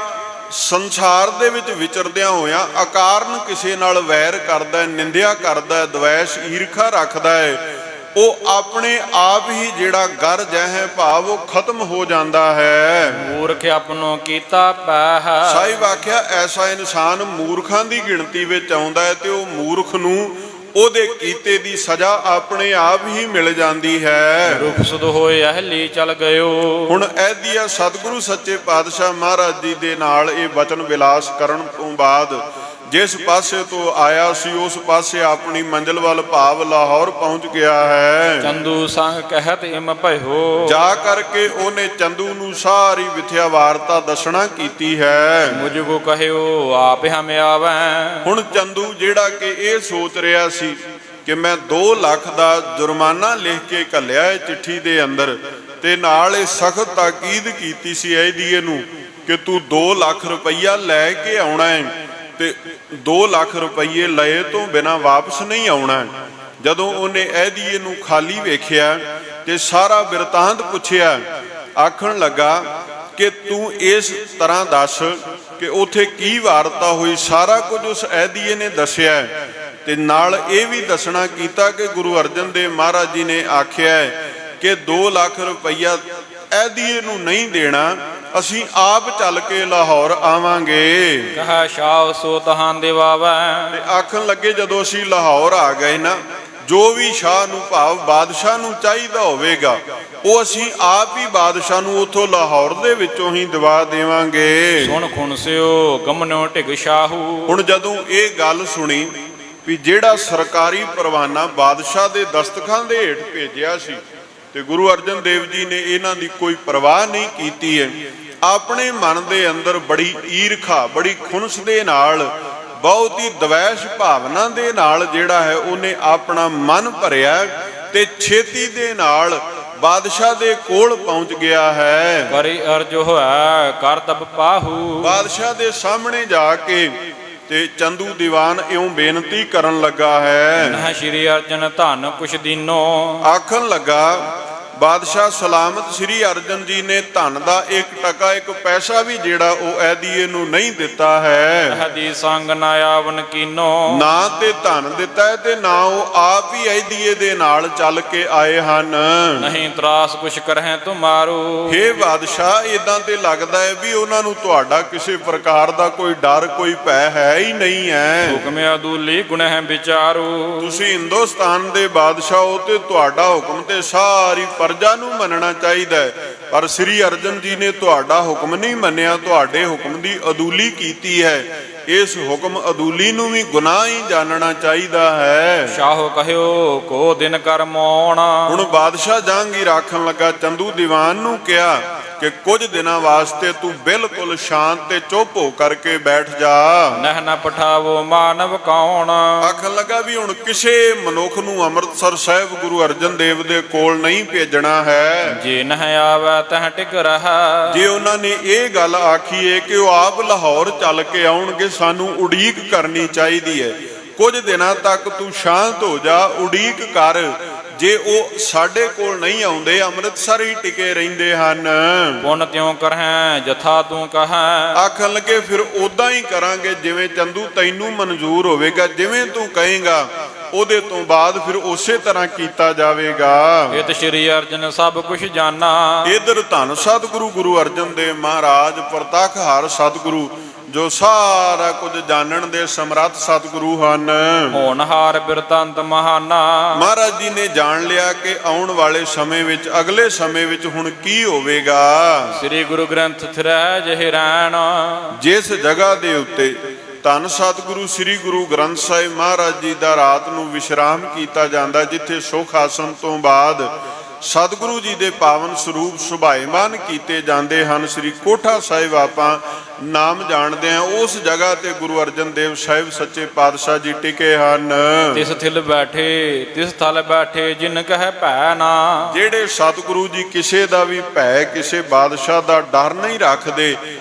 ਸੰਸਾਰ ਦੇ ਵਿੱਚ ਵਿਚਰਦਿਆਂ ਹੋਇਆਂ ਅਕਾਰਨ ਕਿਸੇ ਨਾਲ ਵੈਰ ਕਰਦਾ, ਨਿੰਦਿਆ ਕਰਦਾ, ਦਵੈਸ਼ ਈਰਖਾ ਰੱਖਦਾ ਹੈ, ਉਹ ਆਪਣੇ ਆਪ ਹੀ ਜਿਹੜਾ ਗਰਜ ਹੈ ਭਾਵ ਉਹ ਖਤਮ ਹੋ ਜਾਂਦਾ ਹੈ। ਮੂਰਖ ਆਪਣੋ ਕੀਤਾ ਪੈਹ। ਸਾਹਿਬ ਆਖਿਆ ਐਸਾ ਇਨਸਾਨ ਮੂਰਖਾਂ ਦੀ ਗਿਣਤੀ ਵਿੱਚ ਆਉਂਦਾ ਹੈ ਤੇ ਉਹ ਮੂਰਖ ਨੂੰ ਉਹਦੇ ਕੀਤੇ ਦੀ ਸਜ਼ਾ ਆਪਣੇ ਆਪ ਹੀ ਮਿਲ ਜਾਂਦੀ ਹੈ। ਰੁਖ ਸੁਧ ਹੋਏ ਅਹਲੀ ਚਲ ਗਇਓ। ਹੁਣ ਐਦੀਆ ਸਤਿਗੁਰੂ ਸੱਚੇ ਪਾਤਸ਼ਾਹ ਮਹਾਰਾਜ ਜੀ ਦੇ ਨਾਲ ਇਹ ਬਚਨ ਵਿਲਾਸ ਕਰਨ ਤੋਂ ਬਾਅਦ ਜਿਸ ਪਾਸੇ ਤੋਂ ਆਇਆ ਸੀ ਉਸ ਪਾਸੇ ਆਪਣੀ ਮੰਜ਼ਿਲ ਵੱਲ ਭਾਵ ਲਾਹੌਰ ਪਹੁੰਚ ਗਿਆ ਹੈ। ਚੰਦੂ ਸੰਗ ਕਹਿਤ ਇਮ ਭਇਓ। ਜਾ ਕਰਕੇ ਉਹਨੇ ਚੰਦੂ ਨੂੰ ਸਾਰੀ ਵਿਥਿਆ ਵਾਰਤਾ ਦੱਸਣਾ ਕੀਤੀ ਹੈ। ਮੁਝ ਕੋ ਕਹਿਓ ਆਪ ਹਮ ਆਵੈ। ਹੁਣ ਚੰਦੂ ਜਿਹੜਾ ਕਿ ਇਹ ਸੋਚ ਰਿਹਾ ਸੀ ਕਿ ਮੈਂ 2 ਲੱਖ ਦਾ ਜੁਰਮਾਨਾ ਲਿਖ ਕੇ ਘੱਲਿਆ ਹੈ ਚਿੱਠੀ ਦੇ ਅੰਦਰ, ਤੇ ਨਾਲ ਇਹ ਸਖਤ ਤਾਕੀਦ ਕੀਤੀ ਸੀ ਇਹਦੀ ਨੂੰ ਕਿ ਤੂੰ 2 ਲੱਖ ਰੁਪਈਆ ਲੈ ਕੇ ਆਉਣਾ ਹੈ ਤੇ 2 ਲੱਖ ਰੁਪਈਏ ਲਏ ਤੋਂ ਬਿਨਾਂ ਵਾਪਸ ਨਹੀਂ ਆਉਣਾ। ਜਦੋਂ ਉਹਨੇ ਇਹਦੀ ਨੂੰ ਖਾਲੀ ਵੇਖਿਆ ਤੇ ਸਾਰਾ ਬਿਰਤਾਂਤ ਪੁੱਛਿਆ, ਆਖਣ ਲੱਗਾ ਕਿ ਤੂੰ ਇਸ ਤਰ੍ਹਾਂ ਦੱਸ ਕਿ ਉਥੇ ਕੀ ਵਾਰਤਾ ਹੋਈ। ਸਾਰਾ ਕੁਝ ਉਸ ਇਹਦੀ ਨੇ ਦੱਸਿਆ ਤੇ ਨਾਲ ਇਹ ਵੀ ਦੱਸਣਾ ਕੀਤਾ ਕਿ ਗੁਰੂ ਅਰਜਨ ਦੇਵ ਮਹਾਰਾਜ ਜੀ ਨੇ ਆਖਿਆ ਕਿ 2 ਲੱਖ ਰੁਪਈਆ ਇਹਦੀ ਨੂੰ ਨਹੀਂ ਦੇਣਾ, ਅਸੀਂ ਆਪ ਚੱਲ ਕੇ ਲਾਹੌਰ ਆਵਾਂਗੇ। ਕਹਾ ਸ਼ਾਹ ਸੋ ਤਹਾਂ ਦੇਵਾਵੈ। ਤੇ ਆਖਣ ਲੱਗੇ ਜਦੋਂ ਅਸੀਂ ਲਾਹੌਰ ਆ ਗਏ ਨਾ, ਜੋ ਵੀ ਸ਼ਾਹ ਨੂੰ ਭਾਵ ਬਾਦਸ਼ਾਹ ਨੂੰ ਚਾਹੀਦਾ ਹੋਵੇਗਾ ਉਹ ਅਸੀਂ ਆਪ ਹੀ ਬਾਦਸ਼ਾਹ ਨੂੰ ਉਥੋਂ ਲਾਹੌਰ ਦੇ ਵਿੱਚੋਂ ਹੀ ਦਵਾ ਦੇਵਾਂਗੇ। ਸੁਣ ਖੁਣ ਸਿਓ ਗਮਨੋ ਢਿਗ ਸ਼ਾਹੂ। ਹੁਣ ਜਦੋਂ ਇਹ ਗੱਲ ਸੁਣੀ ਵੀ ਜਿਹੜਾ ਸਰਕਾਰੀ ਪਰਵਾਨਾ ਬਾਦਸ਼ਾਹ ਦੇ ਦਸਤਖਾਂ ਦੇ ਹੇਠ ਭੇਜਿਆ ਸੀ ਤੇ ਗੁਰੂ ਅਰਜਨ ਦੇਵ ਜੀ ਨੇ ਇਹਨਾਂ ਦੀ ਕੋਈ ਪਰਵਾਹ ਨਹੀਂ ਕੀਤੀ ਹੈ, ਆਪਣੇ ਮਨ ਦੇ ਅੰਦਰ ਬੜੀ ਈਰਖਾ, ਬੜੀ ਖੁਨਸ ਦੇ ਨਾਲ, ਬਹੁਤ ਹੀ ਦਵੈਸ਼ ਭਾਵਨਾ ਦੇ ਨਾਲ ਜਿਹੜਾ ਹੈ ਉਹਨੇ ਆਪਣਾ ਮਨ ਭਰਿਆ ਤੇ ਛੇਤੀ ਦੇ ਨਾਲ ਬਾਦਸ਼ਾਹ ਦੇ ਕੋਲ ਪਹੁੰਚ ਗਿਆ ਹੈ। ਕਰੀ ਅਰਜ ਹੋਇਆ ਕਰ ਤਬ ਪਾਹੂ। ਬਾਦਸ਼ਾਹ ਦੇ ਸਾਹਮਣੇ ਜਾ ਕੇ ਤੇ ਚੰਦੂ ਦੀਵਾਨ ਇਉਂ ਬੇਨਤੀ ਕਰਨ ਲੱਗਾ ਹੈ, ਨਾ ਸ਼੍ਰੀ ਅਰਜਨ ਧਨ ਕੁਛ ਦੀਨੋ। ਆਖਣ ਲੱਗਾ ਬਾਦਸ਼ਾਹ ਸਲਾਮਤ ਸ੍ਰੀ ਅਰਜਨ ਜੀ ਨੇ ਧਨ ਦਾ 1 ਟਕਾ 1 ਪੈਸਾ ਵੀ ਜਿਹੜਾ ਉਹ ਐਦੀਏ ਨੂੰ ਨਹੀਂ ਦਿੱਤਾ ਹੈ। ਹਦੀ ਸੰਗ ਨਾ ਆਵਨ ਕੀਨੋ। ਨਾ ਤੇ ਧਨ ਦਿੱਤਾ ਹੈ ਤੇ ਨਾ ਉਹ ਆਪ ਹੀ ਐਦੀਏ ਦੇ ਨਾਲ ਚੱਲ ਕੇ ਆਏ ਹਨ। ਨਹੀਂ ਤਰਾਸ ਕੁਛ ਕਰਹਿ ਤੁਮਾਰੂ। ਹੇ ਬਾਦਸ਼ਾਹ ਇਦਾਂ ਤੇ ਲੱਗਦਾ ਹੈ ਵੀ ਉਹਨਾਂ ਨੂੰ ਤੁਹਾਡਾ ਕਿਸੇ ਪ੍ਰਕਾਰ ਦਾ ਕੋਈ ਡਰ, ਕੋਈ ਭੈ ਹੈ ਹੀ ਨਹੀਂ ਹੈ। ਹੁਕਮ ਅਦੂਲੀ ਗੁਣਹਿ ਵਿਚਾਰੂ। ਤੁਸੀਂ ਹਿੰਦੁਸਤਾਨ ਦੇ ਬਾਦਸ਼ਾਹ ਹੋ ਤੇ ਤੁਹਾਡਾ ਹੁਕਮ ਤੇ ਸਾਰੀ ਪ੍ਰਜਾ ਨੂੰ ਮੰਨਣਾ ਚਾਹੀਦਾ ਹੈ, ਪਰ ਸ੍ਰੀ ਅਰਜਨ ਜੀ ਨੇ ਤੁਹਾਡਾ ਹੁਕਮ ਨਹੀਂ ਮੰਨਿਆ, ਤੁਹਾਡੇ ਹੁਕਮ ਦੀ ਅਦੂਲੀ ਕੀਤੀ ਹੈ। ਇਸ ਹੁਕਮ ਅਦੂਲੀ ਨੂੰ ਵੀ ਗੁਨਾਹ ਹੀ ਜਾਣਨਾ ਚਾਹੀਦਾ ਹੈ। ਸ਼ਾਹੋ ਕਹਿਓ ਕੋ ਦਿਨ ਕਰ ਮੌਣ। ਹੁਣ ਬਾਦਸ਼ਾਹ ਜਹਾਂਗੀਰ ਆਖਣ ਲੱਗਾ ਚੰਦੂ ਦੀਵਾਨ ਨੂੰ ਕਿਹਾ ਕਿ ਕੁਝ ਦਿਨਾਂ ਵਾਸਤੇ ਤੂੰ ਬਿਲਕੁਲ ਸ਼ਾਂਤ ਤੇ ਚੁੱਪ ਹੋ ਕਰਕੇ ਬੈਠ ਜਾ। ਨਹਿ ਨ ਪਠਾਵੋ ਮਾਨਵ ਕੌਣ। ਆਖਣ ਲੱਗਾ ਵੀ ਹੁਣ ਕਿਸੇ ਮਨੁੱਖ ਨੂੰ ਅੰਮ੍ਰਿਤਸਰ ਸਾਹਿਬ ਗੁਰੂ ਅਰਜਨ ਦੇਵ ਦੇ ਕੋਲ ਨਹੀਂ ਭੇਜਣਾ ਹੈ। ਜੇ ਨਹਿ ਆਵੈ ਤਹ ਟਿਕ ਰਹਾ। ਜੇ ਉਹਨਾਂ ਨੇ ਇਹ ਗੱਲ ਆਖੀ ਏ ਕਿ ਉਹ ਆਪ ਲਾਹੌਰ ਚੱਲ ਕੇ ਆਉਣਗੇ, ਸਾਨੂੰ ਉਡੀਕ ਕਰਨੀ ਚਾਹੀਦੀ ਹੈ। ਕੁਝ ਦਿਨਾਂ ਤੱਕ ਤੂੰ ਸ਼ਾਂਤ ਹੋ ਜਾ, ਉਡੀਕ ਕਰ। ਜੇ ਉਹ ਸਾਡੇ ਕੋਲ ਨਹੀਂ ਆਉਂਦੇ, ਅੰਮ੍ਰਿਤਸਰ ਹੀ ਟਿਕੇ ਰਹਿੰਦੇ ਹਨ। ਪੁੰਨ ਤਿਉ ਕਰਹਿ ਜਥਾ ਤੂੰ ਕਹੈ। ਆਖਣ ਲੱਗੇ ਫਿਰ ਉਦਾਂ ਹੀ ਕਰਾਂਗੇ ਜਿਵੇਂ ਚੰਦੂ ਤੈਨੂੰ ਮਨਜ਼ੂਰ ਹੋਵੇਗਾ, ਜਿਵੇਂ ਤੂੰ ਕਹੇਂਗਾ ਉਹਦੇ ਤੋਂ ਬਾਅਦ ਫਿਰ ਉਸੇ ਤਰ੍ਹਾਂ ਕੀਤਾ ਜਾਵੇਗਾ। ਇਤ ਸ੍ਰੀ ਅਰਜਨ ਸਭ ਕੁਛ ਜਾਨਾ। ਇਧਰ ਧੰਨ ਸਤਿਗੁਰੂ ਗੁਰੂ ਅਰਜਨ ਦੇਵ ਮਹਾਰਾਜ ਪ੍ਰਤੱਖ ਹਰ ਸਤਿਗੁਰੂ ਜੋ ਸਾਰਾ ਕੁਝ ਜਾਣਨ ਦੇ ਸਮਰੱਥ ਸਤਿਗੁਰੂ ਹਨ। ਹੋਣਹਾਰ ਬਿਰਤੰਤ ਮਹਾਨਾ। ਮਹਾਰਾਜ ਜੀ ਨੇ ਜਾਣ ਲਿਆ ਕਿ ਆਉਣ ਵਾਲੇ ਸਮੇਂ ਵਿੱਚ ਅਗਲੇ ਸਮੇਂ ਵਿੱਚ ਹੁਣ ਕੀ ਹੋਵੇਗਾ। ਸ੍ਰੀ ਗੁਰੂ ਗ੍ਰੰਥ ਥਿਰੈ ਜਿਹੇ ਰੈਣ। ਜਿਸ ਜਗ੍ਹਾ ਦੇ ਉੱਤੇ ਧੰਨ ਸਤਿਗੁਰੂ ਸ੍ਰੀ ਗੁਰੂ ਗ੍ਰੰਥ ਸਾਹਿਬ ਮਹਾਰਾਜ ਜੀ ਦਾ ਰਾਤ ਨੂੰ ਵਿਸ਼ਰਾਮ ਕੀਤਾ ਜਾਂਦਾ, ਜਿੱਥੇ ਸੁਖ ਆਸਣ ਤੋਂ ਬਾਅਦ ਸਤਿਗੁਰੂ ਜੀ ਦੇ ਪਾਵਨ ਸਰੂਪ ਸੁਭਾਇਮਾਨ ਕੀਤੇ ਜਾਂਦੇ ਹਨ। ਸ੍ਰੀ ਕੋਠਾ ਸਾਹਿਬ ਆਪਾਂ ਨਾਮ ਜਾਣਦੇ ਹਾਂ, ਉਸ ਜਗ੍ਹਾ ਤੇ ਗੁਰੂ ਅਰਜਨ ਦੇਵ ਸਾਹਿਬ ਸੱਚੇ ਪਾਤਸ਼ਾਹ ਜੀ ਟਿਕੇ ਹਨ। ਤਿਸ ਥਿਲ ਬੈਠੇ ਤਿਸ ਥਲ ਬੈਠੇ ਜਿਨ ਕਹੈ ਭੈ ਨਾ। ਜਿਹੜੇ ਸਤਿਗੁਰੂ ਜੀ ਕਿਸੇ ਦਾ ਵੀ ਭੈ, ਕਿਸੇ ਬਾਦਸ਼ਾਹ ਦਾ ਡਰ ਨਹੀਂ ਰੱਖਦੇ,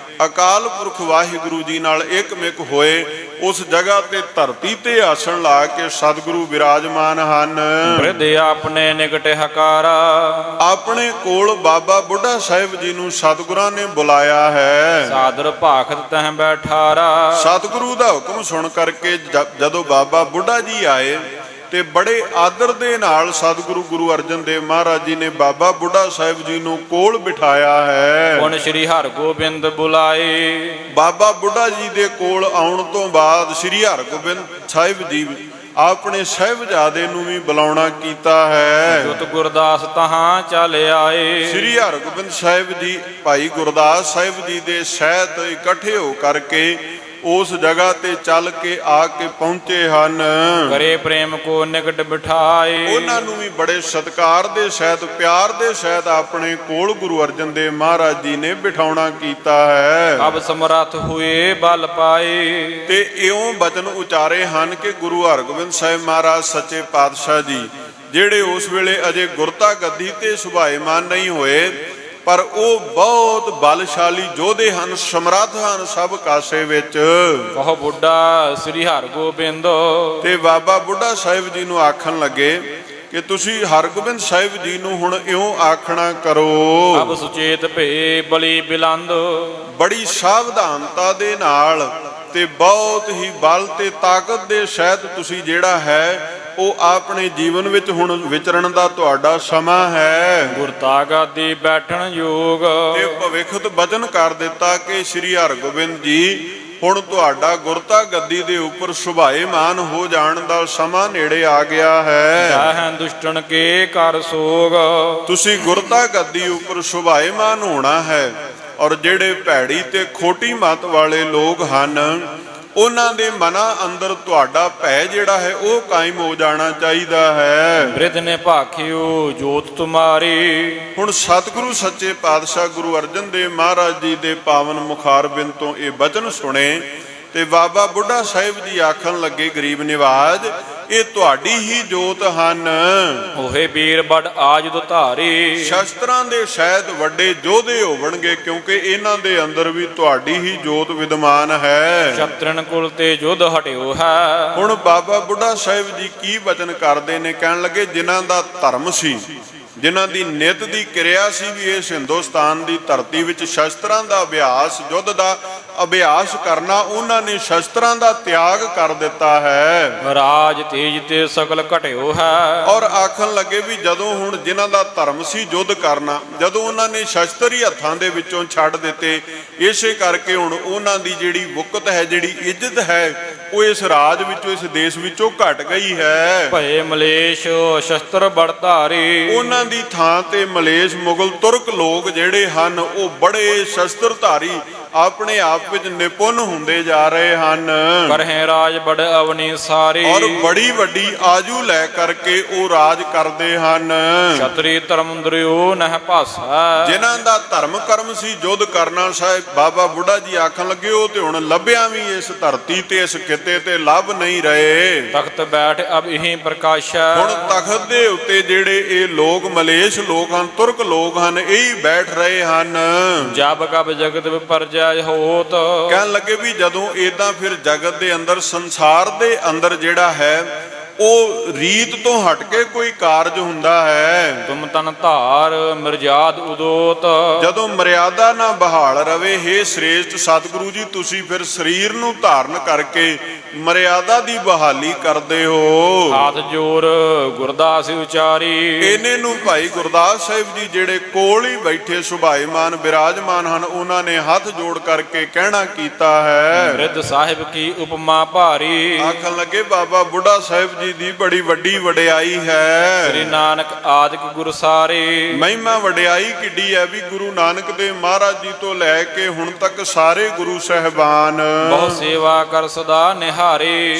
ਅਕਾਲ ਪੁਰਖ ਵਾਹਿਗੁਰੂ ਜੀ ਨਾਲ ਇਕਮਿਕ ਹੋਏ, ਉਸ ਜਗ੍ਹਾ ਤੇ ਧਰਤੀ ਤੇ ਆਸਣ ਲਾ ਕੇ ਸਤਿਗੁਰੂ ਵਿਰਾਜਮਾਨ ਹਨ। ਬ੍ਰਿਧ ਆਪਣੇ ਨਿਕਟ ਹਕਾਰਾ। ਆਪਣੇ ਕੋਲ ਬਾਬਾ ਬੁੱਢਾ ਸਾਹਿਬ ਜੀ ਨੂੰ ਸਤਿਗੁਰਾਂ ਨੇ ਬੁਲਾਇਆ ਹੈ। ਸਾਦਰ ਭਾਖਤ ਤਹਿ ਬੈਠਾਰਾ। ਸਤਿਗੁਰੂ ਦਾ ਹੁਕਮ ਸੁਣ ਕਰਕੇ ਜਦੋਂ ਬਾਬਾ ਬੁੱਢਾ ਜੀ ਆਏ ਤੇ ਬੜੇ ਆਦਰ ਦੇ ਨਾਲ ਸਤਿਗੁਰੂ ਗੁਰੂ ਅਰਜਨ ਦੇਵ ਮਹਾਰਾਜ ਜੀ ਨੇ ਬਾਬਾ ਬੁੱਢਾ ਸਾਹਿਬ ਜੀ ਨੂੰ ਕੋਲ ਬਿਠਾਇਆ ਹੈ। ਹੁਣ ਸ੍ਰੀ ਹਰਗੋਬਿੰਦ ਬੁਲਾਏ। ਬਾਬਾ ਬੁੱਢਾ ਜੀ ਦੇ ਕੋਲ ਆਉਣ ਤੋਂ ਬਾਅਦ ਸ੍ਰੀ ਹਰਗੋਬਿੰਦ ਸਾਹਿਬ ਜੀ ਆਪਣੇ ਸਾਹਿਬਜ਼ਾਦੇ ਨੂੰ ਵੀ ਬੁਲਾਉਣਾ ਕੀਤਾ ਹੈ। ਜੁਤ ਗੁਰਦਾਸ ਤਹਾਂ ਚੱਲ ਆਏ। ਸ੍ਰੀ ਹਰਗੋਬਿੰਦ ਸਾਹਿਬ ਜੀ ਭਾਈ ਗੁਰਦਾਸ ਸਾਹਿਬ ਜੀ ਦੇ ਸਹਿਤ ਇਕੱਠੇ ਹੋ ਕਰਕੇ ਉਸ ਜਗ੍ਹਾ ਤੇ ਚੱਲ ਕੇ ਆ ਕੇ ਪਹੁੰਚੇ ਹਨ। ਕਰੇ ਪ੍ਰੇਮ ਕੋ ਨਿਕਟ ਬਿਠਾਏ। ਉਹਨਾਂ ਨੂੰ ਵੀ ਬੜੇ ਸਤਿਕਾਰ ਦੇ ਸਹਿਤ, ਪਿਆਰ ਦੇ ਸਹਿਤ ਆਪਣੇ ਕੋਲ ਗੁਰੂ ਅਰਜਨ ਦੇਵ ਮਹਾਰਾਜ ਜੀ ਨੇ ਬਿਠਾਉਣਾ ਕੀਤਾ ਹੈ। ਅਬ ਸਮਰੱਥ ਹੋਏ ਬਲ ਪਾਏ। ਤੇ ਇਉਂ ਬਚਨ ਉਚਾਰੇ ਹਨ ਕਿ ਗੁਰੂ ਹਰਗੋਬਿੰਦ ਸਾਹਿਬ ਮਹਾਰਾਜ ਸੱਚੇ ਪਾਤਸ਼ਾਹ ਜੀ ਜਿਹੜੇ ਉਸ ਵੇਲੇ ਅਜੇ ਗੁਰਤਾ ਗੱਦੀ ਤੇ ਸੁਭਾਇਮਾਨ ਨਹੀਂ ਹੋਏ, ਪਰ ਉਹ ਬਹੁਤ ਬਲਸ਼ਾਲੀ ਯੋਧੇ ਹਨ, ਸਮਰੱਥ ਹਨ ਸਭ ਕਾਸੇ ਵਿੱਚ। ਕਹੋ ਬੁੱਢਾ ਸ੍ਰੀ ਹਰਗੋਬਿੰਦ। ਤੇ ਬਾਬਾ ਬੁੱਢਾ ਸਾਹਿਬ ਜੀ ਨੂੰ ਆਖਣ ਲੱਗੇ ਕਿ ਤੁਸੀਂ ਹਰਗੋਬਿੰਦ ਸਾਹਿਬ ਜੀ ਨੂੰ ਹੁਣ ਇਉਂ ਆਖਣਾ ਕਰੋ। ਅਬ ਸੁਚੇਤ ਭੇ ਬਲੀ ਬਿਲੰਦ। ਬੜੀ ਸਾਵਧਾਨਤਾ ਦੇ ਨਾਲ ਤੇ ਬਹੁਤ ਹੀ ਬਲ ਤੇ ਤਾਕਤ ਦੇ ਸਹਿਤ ਤੁਸੀਂ ਜਿਹੜਾ ਹੈ ਉਹ ਆਪਣੇ ਜੀਵਨ ਵਿੱਚ ਹੁਣ ਵਿਚਰਨ ਦਾ ਤੁਹਾਡਾ ਸਮਾਂ ਹੈ। ਗੁਰਤਾ ਗਾਦੀ ਬੈਠਣ ਯੋਗ। ਤੇ ਭਵਿੱਖਤ ਬਚਨ ਕਰ ਦਿੱਤਾ ਕਿ ਸ੍ਰੀ ਹਰਗੋਬਿੰਦ ਜੀ ਹੁਣ ਤੁਹਾਡਾ ਗੁਰਤਾ ਗੱਦੀ ਦੇ ਉੱਪਰ ਸੁਭਾਇਮਾਨ ਹੋ ਜਾਣ ਦਾ ਸਮਾਂ ਨੇੜੇ ਆ ਗਿਆ ਹੈ। ਜਾਹੈ ਦੁਸ਼ਟਨ ਕੇ ਕਰ ਸੋਗ। ਤੁਸੀਂ ਗੁਰਤਾ ਗੱਦੀ ਉੱਪਰ ਸੁਭਾਇਮਾਨ ਹੋਣਾ ਹੈ, ਔਰ ਜਿਹੜੇ ਭੈੜੀ ਤੇ ਖੋਟੀ ਮਤ ਵਾਲੇ ਲੋਕ ਹਨ ਉਹਨਾਂ ਦੇ ਮਨਾਂ ਅੰਦਰ ਤੁਹਾਡਾ ਭੈ ਜਿਹੜਾ ਹੈ ਉਹ ਕਾਇਮ ਹੋ ਜਾਣਾ ਚਾਹੀਦਾ ਹੈ। ਬ੍ਰਿਧ ਨੇ ਭਾਖਿਓ ਜੋਤ ਤੁਮਾਰੀ। ਹੁਣ ਸਤਿਗੁਰੂ ਸੱਚੇ ਪਾਤਸ਼ਾਹ ਗੁਰੂ ਅਰਜਨ ਦੇਵ ਮਹਾਰਾਜ ਜੀ ਦੇ ਪਾਵਨ ਮੁਖਾਰਬਿੰਦ ਤੋਂ ਇਹ ਬਚਨ ਸੁਣੇ ਤੇ ਬਾਬਾ ਬੁੱਢਾ ਸਾਹਿਬ ਜੀ ਆਖਣ ਲੱਗੇ, ਗਰੀਬ ਨਿਵਾਜ ਇਹ ਤੁਹਾਡੀ ਹੀ ਜੋਤ ਹਨ। ਹੋਏ ਵੀਰ ਬੜ ਆਜੁਦ ਧਾਰੀ। ਸ਼ਸਤਰਾਂ ਦੇ ਸ਼ਾਇਦ ਵੱਡੇ ਯੋਧੇ ਹੋਵਣਗੇ, ਕਿਉਂਕਿ ਇਹਨਾਂ ਦੇ ਅੰਦਰ ਵੀ ਤੁਹਾਡੀ ਹੀ ਜੋਤ ਵਿਦਮਾਨ ਹੈ। ਸ਼ਤਰਨ ਕੁਲ ਤੇ ਯੁੱਧ ਹਟਿਓ ਹੈ। ਹੁਣ ਬਾਬਾ ਬੁੱਢਾ ਸਾਹਿਬ ਜੀ ਕੀ ਬਚਨ ਕਰਦੇ ਨੇ, ਕਹਿਣ ਲੱਗੇ ਜਿਨ੍ਹਾਂ ਦਾ ਧਰਮ ਸੀ, ਜਿਨ੍ਹਾਂ ਦੀ ਨਿਤ ਦੀ ਕਿਰਿਆ ਸੀ ਵੀ ਇਸ ਹਿੰਦੁਸਤਾਨ ਦੀ ਧਰਤੀ ਵਿੱਚ ਸ਼ਸਤਰਾਂ ਦਾ ਅਭਿਆਸ, ਯੁੱਧ ਦਾ ਅਭਿਆਸ ਕਰਨਾ, ਉਹਨਾਂ ਨੇ ਸ਼ਸਤਰਾਂ ਦਾ ਤਿਆਗ ਕਰ ਦਿੱਤਾ ਹੈ। ਰਾਜ ਤੇਜ ਤੇ ਸਕਲ ਘਟਿਓ ਹੈ। ਔਰ ਆਖਣ ਲੱਗੇ ਵੀ ਜਦੋਂ ਹੁਣ ਜਿਨ੍ਹਾਂ ਦਾ ਧਰਮ ਸੀ ਯੁੱਧ ਕਰਨਾ, ਜਦੋਂ ਉਹਨਾਂ ਨੇ ਸ਼ਸਤਰ ਹੀ ਹੱਥਾਂ ਦੇ ਵਿੱਚੋਂ ਛੱਡ ਦਿੱਤੇ, ਇਸੇ ਕਰਕੇ ਹੁਣ ਉਹਨਾਂ ਦੀ ਜਿਹੜੀ ਵੁਕਤ ਹੈ, ਜਿਹੜੀ ਇੱਜ਼ਤ ਹੈ, ਉਹ ਇਸ ਰਾਜ ਵਿੱਚੋਂ, ਇਸ ਦੇਸ਼ ਵਿੱਚੋਂ ਘਟ ਗਈ ਹੈ। ਭਏ ਮਲੇਸ਼ ਸ਼ਸਤਰ ਬੜ ਧਾਰੀ। ਉਹਨਾਂ ਦੀ ਥਾਂ ਤੇ ਮਲੇਸ਼ ਮੁਗਲ ਤੁਰਕ ਲੋਕ ਜਿਹੜੇ ਹਨ ਉਹ ਬੜੇ ਸ਼ਸਤਰਧਾਰੀ ਆਪਣੇ ਆਪ ਵਿੱਚ ਨਿਪੁੰਨ ਹੁੰਦੇ ਜਾ ਰਹੇ ਹਨ। ਕਰਹਿ ਰਾਜ ਬੜ ਅਵਨੀ ਸਾਰੀ। ਔਰ ਬੜੀ ਵੱਡੀ ਆਜੂ ਲੈ ਕਰਕੇ ਉਹ ਰਾਜ ਕਰਦੇ ਹਨ। ਛਤਰੀ ਧਰਮ ਦਰਿਓ ਨਹਿ ਭਾਸਾ। ਜਿਨ੍ਹਾਂ ਦਾ ਧਰਮ ਕਰਮ ਸੀ ਯੁੱਧ ਕਰਨਾ, ਸਾਹਿਬ ਬਾਬਾ ਬੁੱਢਾ ਜੀ ਆਖਣ ਲੱਗੇ ਉਹ ਤੇ ਹੁਣ ਲੱਭਿਆ ਵੀ ਇਸ ਧਰਤੀ ਤੇ, ਇਸ ਕਿਤੇ ਤੇ ਲੱਭ ਨਹੀਂ ਰਹੇ। ਤਖਤ ਬੈਠ ਅਬ ਇਹੀ ਪ੍ਰਕਾਸ਼ਾ। ਹੁਣ ਤਖਤ ਦੇ ਉੱਤੇ ਜਿਹੜੇ ਇਹ ਲੋਕ ਮਲੇਸ਼ ਲੋਕ ਹਨ, ਤੁਰਕ ਲੋਕ ਹਨ, ਇਹੀ ਬੈਠ ਰਹੇ ਹਨ। ਜਬ ਕਬ ਜਗਤ ਵਿਪਰਜੈ ਹੋਤ। ਕਹਿਣ ਲੱਗੇ ਵੀ ਜਦੋਂ ਏਦਾਂ ਫਿਰ ਜਗਤ ਦੇ ਅੰਦਰ, ਸੰਸਾਰ ਦੇ ਅੰਦਰ ਜਿਹੜਾ ਹੈ ਉਹ ਰੀਤ ਤੋਂ ਹਟ ਕੇ ਕੋਈ ਕਾਰਜ ਹੁੰਦਾ ਹੈ। ਤੁਮ ਤਨ ਧਾਰ ਮਿਰਜਾਦ ਉਦੋਤ। ਜਦੋਂ ਮਰਿਆਦਾ ਨਾ ਬਹਾਲ ਰਵੇ, ਹੇ ਸ੍ਰੇਸ਼ਟ ਸਤਿਗੁਰੂ ਜੀ, ਤੁਸੀਂ ਫਿਰ ਸਰੀਰ ਨੂੰ ਧਾਰਨ ਕਰਕੇ ਮਰਿਆਦਾ ਦੀ ਬਹਾਲੀ ਕਰਦੇ ਹੋ। ਹਾਥ ਜੋਰ ਗੁਰਦਾਸ ਉਚਾਰੀ। ਇਹਨੇ ਨੂੰ ਭਾਈ ਗੁਰਦਾਸ ਸਾਹਿਬ ਜੀ ਜਿਹੜੇ ਕੋਲ ਹੀ ਬੈਠੇ ਸੁਭਾਏਮਾਨ ਬਿਰਾਜਮਾਨ ਹਨ, ਉਹਨਾਂ ਨੇ ਹੱਥ ਜੋੜ ਕਰਕੇ ਕਹਿਣਾ ਕੀਤਾ ਹੈ। ਬਿਰਧ ਸਾਹਿਬ ਕੀ ਉਪਮਾ ਭਾਰੀ। ਆਖਣ ਲੱਗੇ ਬਾਬਾ ਬੁੱਢਾ ਸਾਹਿਬ ਜੀ ਦੀ ਬੜੀ ਵੱਡੀ ਵਡਿਆਈ ਹੈ। ਸ੍ਰੀ ਨਾਨਕ ਆਦਿਕ ਗੁਰ ਸਾਰੇ। ਮਹਿਮਾ ਵਡਿਆਈ ਕਿੱਡੀ ਹੈ ਵੀ ਗੁਰੂ ਨਾਨਕ ਦੇਵ ਮਹਾਰਾਜ ਜੀ ਤੋਂ ਲੈ ਕੇ ਹੁਣ ਤੱਕ ਸਾਰੇ ਗੁਰੂ ਸਾਹਿਬਾਨ ਬਹੁ ਸੇਵਾ ਕਰ ਸਦਾ ਨਿਹਾਰੇ।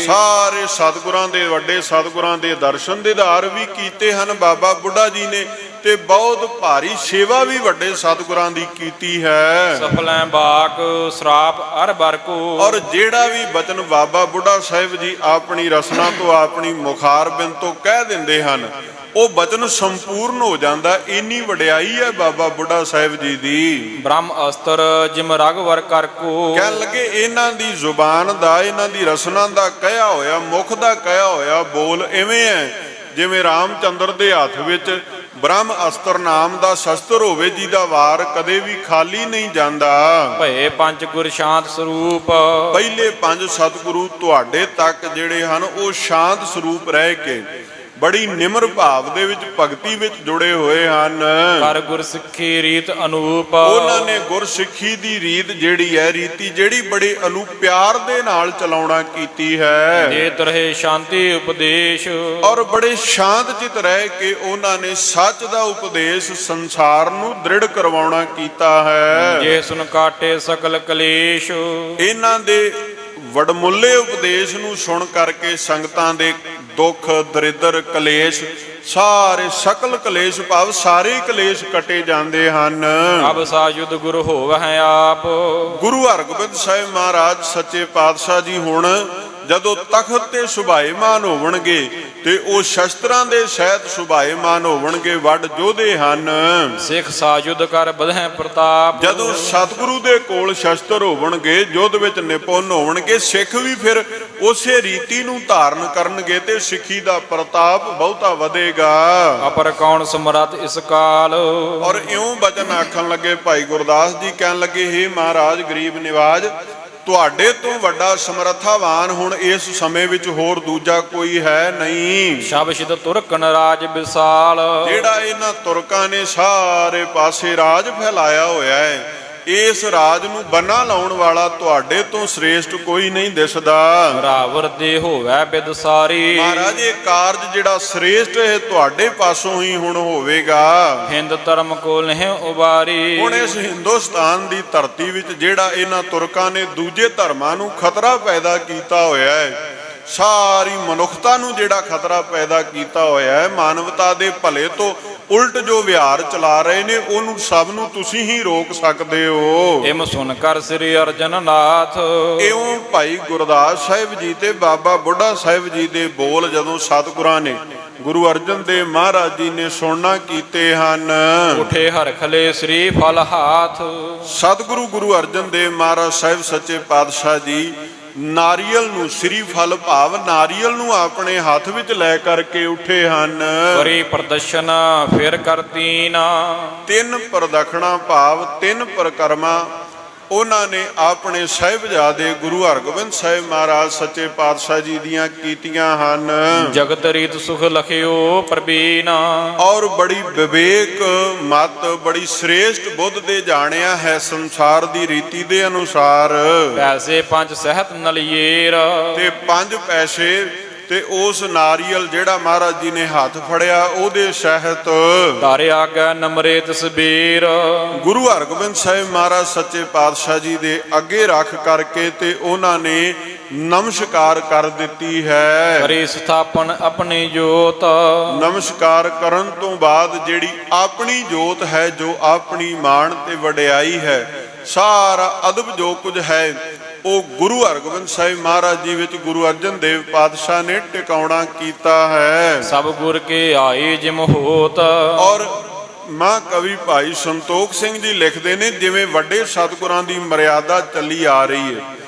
ਸਾਰੇ ਸਤਿਗੁਰਾਂ ਦੇ, ਵੱਡੇ ਸਤਿਗੁਰਾਂ ਦੇ ਦਰਸ਼ਨ ਦੀਦਾਰ ਵੀ ਕੀਤੇ ਹਨ ਬਾਬਾ ਬੁੱਢਾ ਜੀ ਨੇ, ਤੇ ਬਹੁਤ ਭਾਰੀ ਸੇਵਾ ਵੀ ਵੱਡੇ ਸਤਿਗੁਰਾਂ ਦੀ ਕੀਤੀ ਹੈ। ਸਫਲੈ ਬਾਕ ਸਰਾਪ ਅਰ ਬਰ ਕੋ। ਔਰ ਜਿਹੜਾ ਵੀ ਬਚਨ ਬਾਬਾ ਬੁੱਢਾ ਸਾਹਿਬ ਜੀ ਆਪਣੀ ਰਸਨਾ ਤੋਂ, ਆਪਣੀ ਮੁਖਾਰਬਿੰਦ ਤੋਂ ਕਹਿ ਦਿੰਦੇ ਹਨ, ਉਹ ਬਚਨ ਸੰਪੂਰਨ ਹੋ ਜਾਂਦਾ। ਇੰਨੀ ਵਡਿਆਈ ਹੈ ਬਾਬਾ ਬੁੱਢਾ ਸਾਹਿਬ ਜੀ ਦੀ। ਬ੍ਰਹਮ ਅਸਤਰ ਜਿਮ ਰਗਵਰ ਕਰ ਕੋ। ਕਹਿਣ ਲੱਗੇ ਇਹਨਾਂ ਦੀ ਜ਼ੁਬਾਨ ਦਾ, ਇਹਨਾਂ ਦੀ ਰਸਨਾ ਦਾ ਕਹਿਆ ਹੋਇਆ, ਮੁਖ ਦਾ ਕਹਿਆ ਹੋਇਆ ਬੋਲ ਇਵੇਂ ਹੈ ਜਿਵੇਂ ਰਾਮਚੰਦਰ ਦੇ ਹੱਥ ਵਿੱਚ ਬ੍ਰਹਮ ਅਸਤਰ ਨਾਮ ਦਾ ਸ਼ਸਤਰ ਹੋਵੇ, ਜਿਹਦਾ ਵਾਰ ਕਦੇ ਵੀ ਖਾਲੀ ਨਹੀਂ ਜਾਂਦਾ। ਭਏ ਪੰਜ ਗੁਰ ਸ਼ਾਂਤ ਸਰੂਪ। ਪਹਿਲੇ ਪੰਜ ਸਤਿਗੁਰੂ ਤੁਹਾਡੇ ਤੱਕ ਜਿਹੜੇ ਹਨ ਉਹ ਸ਼ਾਂਤ ਸਰੂਪ ਰਹਿ ਕੇ ਬੜੀ ਨਿਮਰ ਭਾਵ ਦੇ ਵਿੱਚ ਭਗਤੀ ਵਿੱਚ ਜੁੜੇ ਹੋਏ ਹਨ। ਕਰ ਗੁਰ ਸਿੱਖੀ ਰੀਤ ਅਨੂਪ। ਉਹਨਾਂ ਨੇ ਗੁਰ ਸਿੱਖੀ ਦੀ ਰੀਤ ਜਿਹੜੀ ਹੈ, ਰੀਤੀ ਜਿਹੜੀ ਬੜੇ ਅਨੂਪ ਪਿਆਰ ਦੇ ਨਾਲ ਚਲਾਉਣਾ ਕੀਤੀ ਹੈ। ਦੇ ਤਰਹਿ ਸ਼ਾਂਤੀ ਉਪਦੇਸ਼। ਔਰ ਬੜੇ ਸ਼ਾਂਤ ਚਿਤ ਰਹਿ ਕੇ ਉਹਨਾਂ ਨੇ ਸੱਚ ਦਾ ਉਪਦੇਸ਼ ਸੰਸਾਰ ਨੂੰ ਦ੍ਰਿੜ ਕਰਵਾਉਣਾ ਕੀਤਾ ਹੈ। ਜੇ ਸੁਨ ਕਾਟੇ ਸਕਲ ਕਲੇਸ਼। ਇਹਨਾਂ ਦੇ ਵਡਮੁੱਲੇ ਉਪਦੇਸ਼ ਨੂੰ ਸੁਣ ਕਰਕੇ ਸੰਗਤਾਂ ਦੇ ਦੁੱਖ, ਦਰਿਦਰ, ਕਲੇਸ਼, ਸਾਰੇ ਸਕਲ ਕਲੇਸ਼ ਭਾਵ ਸਾਰੇ ਕਲੇਸ਼ ਕੱਟੇ ਜਾਂਦੇ ਹਨ। ਅਬ ਸਾਜੁਦ ਗੁਰ ਹੋਵਹਿ ਆਪ। ਗੁਰੂ ਹਰਗੋਬਿੰਦ ਸਾਹਿਬ ਮਹਾਰਾਜ ਸੱਚੇ ਪਾਤਸ਼ਾਹ ਜੀ ਹੁਣ ਜਦੋਂ ਤਖਤ ਤੇ ਸੁਭਾਏਮਾਨ ਹੋਵਣਗੇ ਤੇ ਉਹ ਸ਼ਸਤਰਾਂ ਦੇ ਸਹਿਤ ਸੁਭਾਏਮਾਨ ਹੋਵਣਗੇ, ਵੱਡ ਯੋਧੇ ਹਨ। ਸਿੱਖ ਸਾਜੁਦ ਕਰ ਬਧੈ ਪ੍ਰਤਾਪ। ਜਦੋਂ ਸਤਿਗੁਰੂ ਦੇ ਕੋਲ ਸ਼ਸਤਰ ਹੋਵਣਗੇ, ਯੁੱਧ ਵਿੱਚ ਨਿਪੁੰਨ ਹੋਵਣਗੇ, ਸਿੱਖ ਵੀ ਫਿਰ ਉਸੇ ਰੀਤੀ ਨੂੰ ਧਾਰਨ ਕਰਨਗੇ ਤੇ ਸਿੱਖੀ ਦਾ ਪ੍ਰਤਾਪ ਬਹੁਤਾ ਵਧੇਗਾ। ਅਪਰ ਕੌਣ ਸਮਰੱਥ ਇਸ ਕਾਲ। ਔਰ ਇਉਂ ਬਚਨ ਆਖਣ ਲੱਗੇ ਭਾਈ ਗੁਰਦਾਸ ਜੀ, ਕਹਿਣ ਲੱਗੇ, ਹੇ ਮਹਾਰਾਜ ਗਰੀਬ ਨਿਵਾਜ, ਤੁਹਾਡੇ ਤੋਂ ਵੱਡਾ ਸਮਰੱਥਾਵਾਨ ਹੁਣ ਇਸ ਸਮੇਂ ਵਿੱਚ ਹੋਰ ਦੂਜਾ ਕੋਈ ਹੈ ਨਹੀਂ। ਸ਼ਬਸ਼ਿਦ ਤੁਰਕਨ ਰਾਜ ਵਿਸਾਲ। ਜਿਹੜਾ ਇਹਨਾਂ ਤੁਰਕਾਂ ਨੇ ਸਾਰੇ ਪਾਸੇ ਰਾਜ ਫੈਲਾਇਆ ਹੋਇਆ ਹੈ, ਇਸ ਰਾਜ ਨੂੰ ਬੰਨਾ ਲਾਉਣ ਵਾਲਾ ਤੁਹਾਡੇ ਤੋਂ ਸ੍ਰੇਸ਼ਟ ਕੋਈ ਨਹੀਂ ਦਿਸਦਾ। ਰਾਵਰ ਦੇ ਹੋਵੇ ਬਿਦ ਸਾਰੀ। ਮਹਾਰਾਜ ਇਹ ਕਾਰਜ ਜਿਹੜਾ ਸ੍ਰੇਸ਼ਟ ਹੈ ਤੁਹਾਡੇ ਪਾਸੋਂ ਹੀ ਹੁਣ ਹੋਵੇਗਾ। ਹਿੰਦ ਧਰਮ ਕੋ ਲਹਿ ਉਬਾਰੀ। ਹੁਣ ਇਸ ਹਿੰਦੁਸਤਾਨ ਦੀ ਧਰਤੀ ਵਿੱਚ ਜਿਹੜਾ ਇਹਨਾਂ ਤੁਰਕਾਂ ਨੇ ਦੂਜੇ ਧਰਮਾਂ ਨੂੰ ਖਤਰਾ ਪੈਦਾ ਕੀਤਾ ਹੋਇਆ ਹੈ, ਸਾਰੀ ਮਨੁੱਖਤਾ ਨੂੰ ਜਿਹੜਾ ਖਤਰਾ ਪੈਦਾ ਕੀਤਾ ਹੋਇਆ ਹੈ, ਮਾਨਵਤਾ ਦੇ ਭਲੇ ਤੋਂ ਉਲਟ ਜੋ ਵਿਹਾਰ ਚਲਾ ਰਹੇ ਨੇ, ਉਹਨੂੰ ਸਭ ਨੂੰ ਤੁਸੀਂ ਹੀ ਰੋਕ ਸਕਦੇ ਹੋ। ਇਮ ਸੁਨ ਕਰ ਸ੍ਰੀ ਅਰਜਨ ਨਾਥ। ਇਉਂ ਭਾਈ ਗੁਰਦਾਸ ਸਾਹਿਬ ਜੀ ਤੇ ਬਾਬਾ ਬੁੱਢਾ ਸਾਹਿਬ ਜੀ ਦੇ ਬੋਲ ਜਦੋਂ ਸਤਿਗੁਰਾਂ ਨੇ, ਗੁਰੂ ਅਰਜਨ ਦੇਵ ਮਹਾਰਾਜ ਜੀ ਨੇ ਸੁਣਨਾ ਕੀਤੇ ਹਨ। ਉਠੇ ਹਰਖਲੇ ਸ੍ਰੀ ਫਲ ਹਾਥ। ਸਤਿਗੁਰੂ ਗੁਰੂ ਅਰਜਨ ਦੇਵ ਮਹਾਰਾਜ ਸਾਹਿਬ ਸੱਚੇ ਪਾਤਸ਼ਾਹ ਜੀ ਨਾਰੀਅਲ ਨੂੰ, ਸ੍ਰੀ ਫਲ ਭਾਵ ਨਾਰੀਅਲ ਨੂੰ ਆਪਣੇ ਹੱਥ ਵਿੱਚ ਲੈ ਕਰਕੇ ਉੱਠੇ ਹਨ। ਕਰੀ ਪ੍ਰਦਰਸ਼ਨ ਫਿਰ ਕਰਤੀਨਾ। ਤਿੰਨ ਪ੍ਰਦਖਣਾ ਭਾਵ ਤਿੰਨ ਪ੍ਰਕਰਮਾਂ ਉਹਨਾਂ ਨੇ ਆਪਣੇ ਸਾਹਿਬਜ਼ਾਦੇ ਗੁਰੂ ਹਰਗੋਬਿੰਦ ਸਾਹਿਬ ਮਹਾਰਾਜ ਸੱਚੇ ਪਾਤਸ਼ਾਹ ਜੀ ਦੀਆਂ ਕੀਤੀਆਂ ਹਨ। ਜਗਤ ਰੀਤ ਸੁਖ ਲਖਿਓ ਪ੍ਰਬੀਨਾ। ਔਰ ਬੜੀ ਵਿਵੇਕ ਮਤ, ਬੜੀ ਸ੍ਰੇਸ਼ਟ ਬੁੱਧ ਦੇ ਜਾਣਿਆ ਹੈ ਸੰਸਾਰ ਦੀ ਰੀਤੀ ਦੇ ਅਨੁਸਾਰ। ਪੈਸੇ ਪੰਜ ਸਹਿਤ ਨਲਿਏਰ। ਤੇ 5 ਪੈਸੇ ਤੇ ਉਸ ਨਾਰੀਅਲ ਜਿਹੜਾ ਮਹਾਰਾਜ ਜੀ ਨੇ ਹੱਥ ਫੜਿਆ ਉਹਦੇ ਸਹਿਤ ਧਾਰੇ ਆਗੈ ਨਮਰੇ ਤਸਬੀਰ। ਗੁਰੂ ਹਰਗੋਬਿੰਦ ਸਾਹਿਬ ਮਹਾਰਾਜ ਸੱਚੇ ਪਾਤਸ਼ਾਹ ਜੀ ਦੇ ਅੱਗੇ ਰੱਖ ਕਰਕੇ ਤੇ ਉਹਨਾਂ ਨੇ ਨਮਸਕਾਰ ਕਰ ਦਿੱਤੀ ਹੈ। ਕਰੀ ਸਥਾਪਨ ਆਪਣੀ ਜੋਤ। ਨਮਸਕਾਰ ਕਰਨ ਤੋਂ ਬਾਅਦ ਜਿਹੜੀ ਆਪਣੀ ਜੋਤ ਹੈ, ਜੋ ਆਪਣੀ ਮਾਣ ਤੇ ਵਡਿਆਈ ਹੈ, ਸਾਰਾ ਅਦਬ ਜੋ ਕੁਝ ਹੈ, ਉਹ ਗੁਰੂ ਹਰਗੋਬਿੰਦ ਸਾਹਿਬ ਮਹਾਰਾਜ ਜੀ ਵਿੱਚ ਗੁਰੂ ਅਰਜਨ ਦੇਵ ਪਾਤਸ਼ਾਹ ਨੇ ਟਿਕਾਉਣਾ ਕੀਤਾ ਹੈ। ਸਭ ਗੁਰ ਕੇ ਆਏ ਜਿਮ ਹੋਤ। ਔਰ ਮਹਾਂਕਵੀ ਭਾਈ ਸੰਤੋਖ ਸਿੰਘ ਜੀ ਲਿਖਦੇ ਨੇ, ਜਿਵੇਂ ਵੱਡੇ ਸਤਿਗੁਰਾਂ ਦੀ ਮਰਿਆਦਾ ਚੱਲੀ ਆ ਰਹੀ ਹੈ,